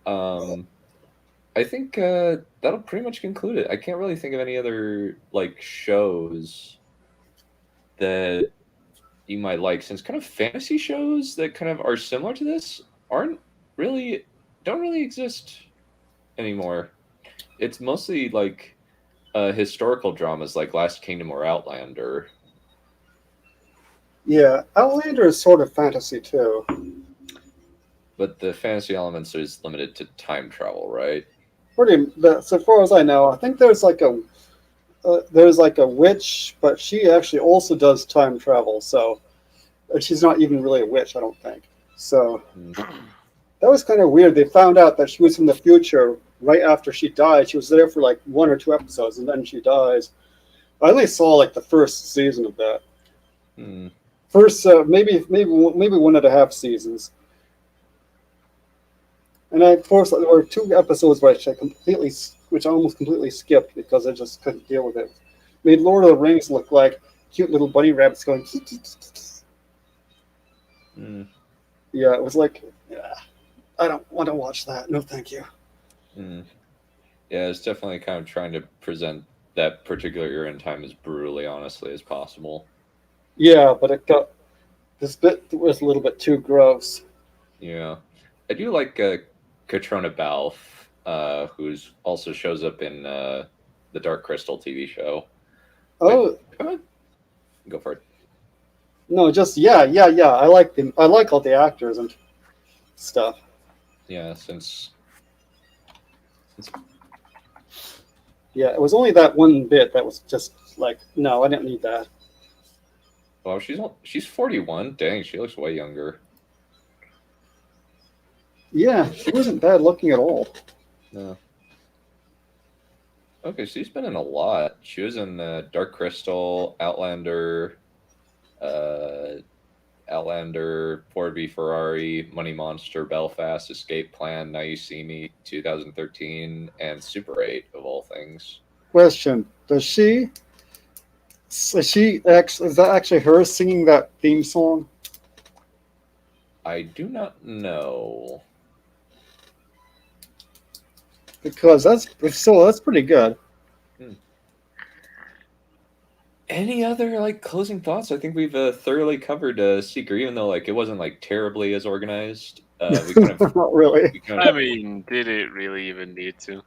I think that'll pretty much conclude it. I can't really think of any other like shows that you might like, since kind of fantasy shows that kind of are similar to this don't really exist anymore. It's mostly like historical dramas like Last Kingdom or Outlander. Yeah, Outlander is sort of fantasy too. But the fantasy elements is limited to time travel, right? So far as I know, I think there's like a there's like a witch, but she actually also does time travel. So she's not even really a witch, I don't think. So that was kind of weird. They found out that she was from the future right after she died. She was there for like 1 or 2 episodes, and then she dies. I only saw like the first season of that. First, maybe 1.5 seasons. And of course, there were 2 episodes which I almost completely skipped because I just couldn't deal with it. Made Lord of the Rings look like cute little bunny rabbits going. Yeah, it was like, I don't want to watch that. No, thank you. Yeah, it's definitely kind of trying to present that particular era in time as brutally, honestly, as possible. Yeah, but this bit was a little bit too gross. Yeah, I do like Katrona Balfe, who also shows up in the Dark Crystal TV show. Oh, go for it. No, just yeah. I like them. I like all the actors and stuff. Yeah, since Yeah, it was only that one bit that was just like, no, I didn't need that. well, she's 41. Dang, she looks way younger. Yeah, she wasn't bad looking at all. No. Okay, she's been in a lot. She was in Dark Crystal, Outlander, Ford v Ferrari, Money Monster, Belfast, Escape Plan, Now You See Me, 2013, and Super 8 of all things. Question: is that actually her singing that theme song? I do not know. Because that's pretty good. Any other closing thoughts? I think we've thoroughly covered Seeker, even though it wasn't terribly as organized. We kind of Not really. I mean, did it really even need to?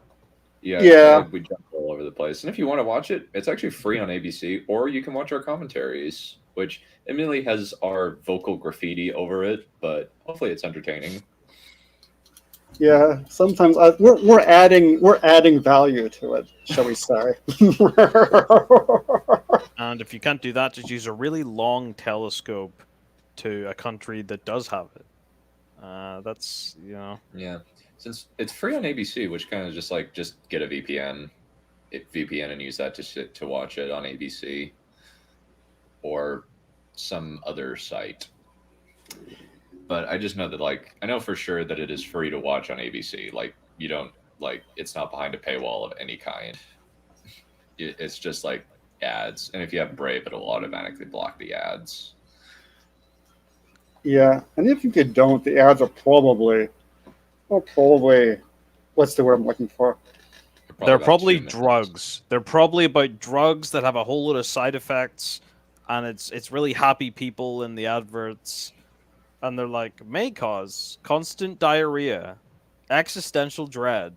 Yeah. We jumped all over the place. And if you want to watch it, it's actually free on ABC, or you can watch our commentaries, which admittedly has our vocal graffiti over it, but hopefully it's entertaining. Yeah, sometimes we're adding value to it, shall we say? And if you can't do that, just use a really long telescope to a country that does have it. That's Yeah, since it's free on ABC, which kind of just get a VPN, and use that to watch it on ABC or some other site. But I just know that I know for sure that it is free to watch on ABC. You don't it's not behind a paywall of any kind. It's just ads, and if you have Brave, it'll automatically block the ads. Yeah, and if you don't, the ads are probably what's the word I'm looking for? They're probably drugs. They're probably about drugs that have a whole lot of side effects, and it's really happy people in the adverts. And they're like, may cause constant diarrhea, existential dread.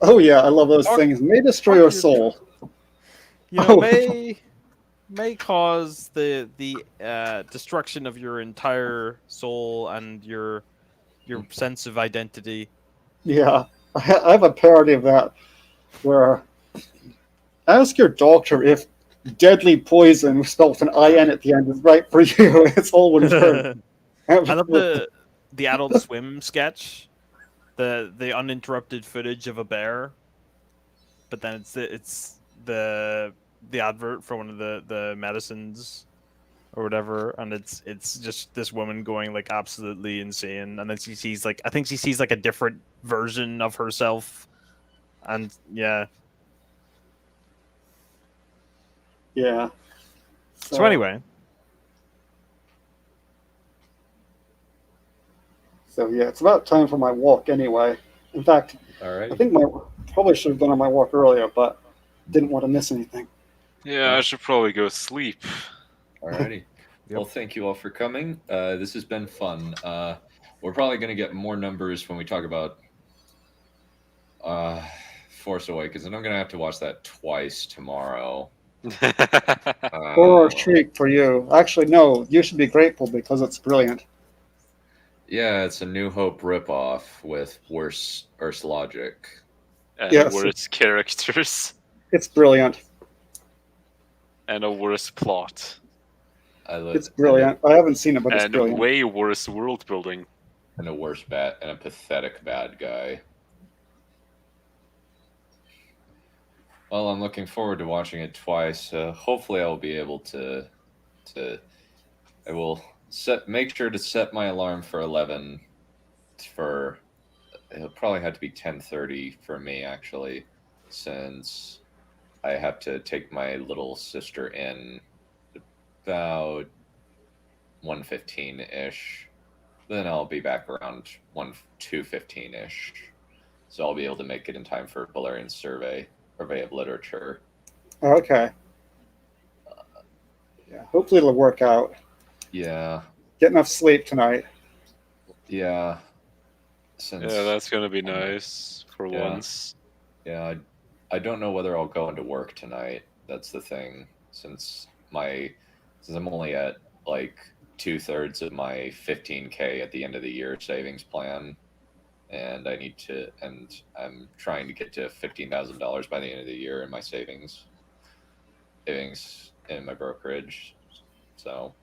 Oh yeah, I love those things. May destroy your soul. May cause the destruction of your entire soul and your sense of identity. Yeah, I have a parody of that where ask your doctor if deadly poison spelled with an IN at the end is right for you. It's all one word. I love the Adult Swim sketch, the uninterrupted footage of a bear, but then it's the advert for one of the medicines or whatever, and it's just this woman going absolutely insane, and then she sees I think she sees a different version of herself, and yeah. Yeah. So anyway. So yeah, it's about time for my walk anyway. In fact, Alright. I think probably should have done my walk earlier, but didn't want to miss anything. Yeah, I should probably go sleep. Alrighty. Yep. Well, thank you all for coming. This has been fun. We're probably going to get more numbers when we talk about Force Awakens, and I'm going to have to watch that twice tomorrow. Or a treat for you. Actually, no, you should be grateful because it's brilliant. Yeah, it's a New Hope ripoff with worse Earth's logic. And Yes. worse characters. It's brilliant. And a worse plot. It's brilliant. I haven't seen it, but it's And brilliant. way worse world building. And a worse bad and a pathetic bad guy. Well, I'm looking forward to watching it twice. Hopefully, I'll be able to. I will make sure to set my alarm for 11. For it'll probably have to be 10:30 for me actually, since I have to take my little sister in about 1:15 ish. Then I'll be back around 2:15 ish. So I'll be able to make it in time for Valerian's survey of literature. Okay. Yeah, hopefully it'll work out. Yeah. Get enough sleep tonight. Yeah. Yeah, that's gonna be nice for once. Yeah, I don't know whether I'll go into work tonight. That's the thing. Since I'm only at like 2/3 of my 15K at the end of the year savings plan, and I'm trying to get to $15,000 by the end of the year in my savings in my brokerage. So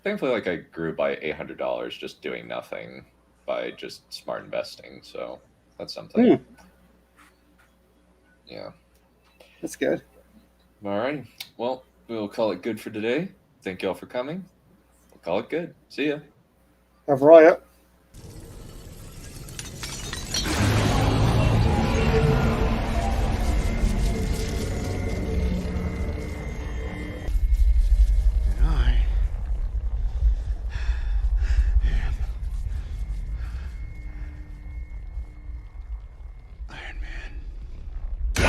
thankfully, like I grew by $800 just doing nothing by just smart investing. So that's something. Yeah. That's good. All right. Well, we'll call it good for today. Thank you all for coming. We'll call it good. See ya. Have Riot.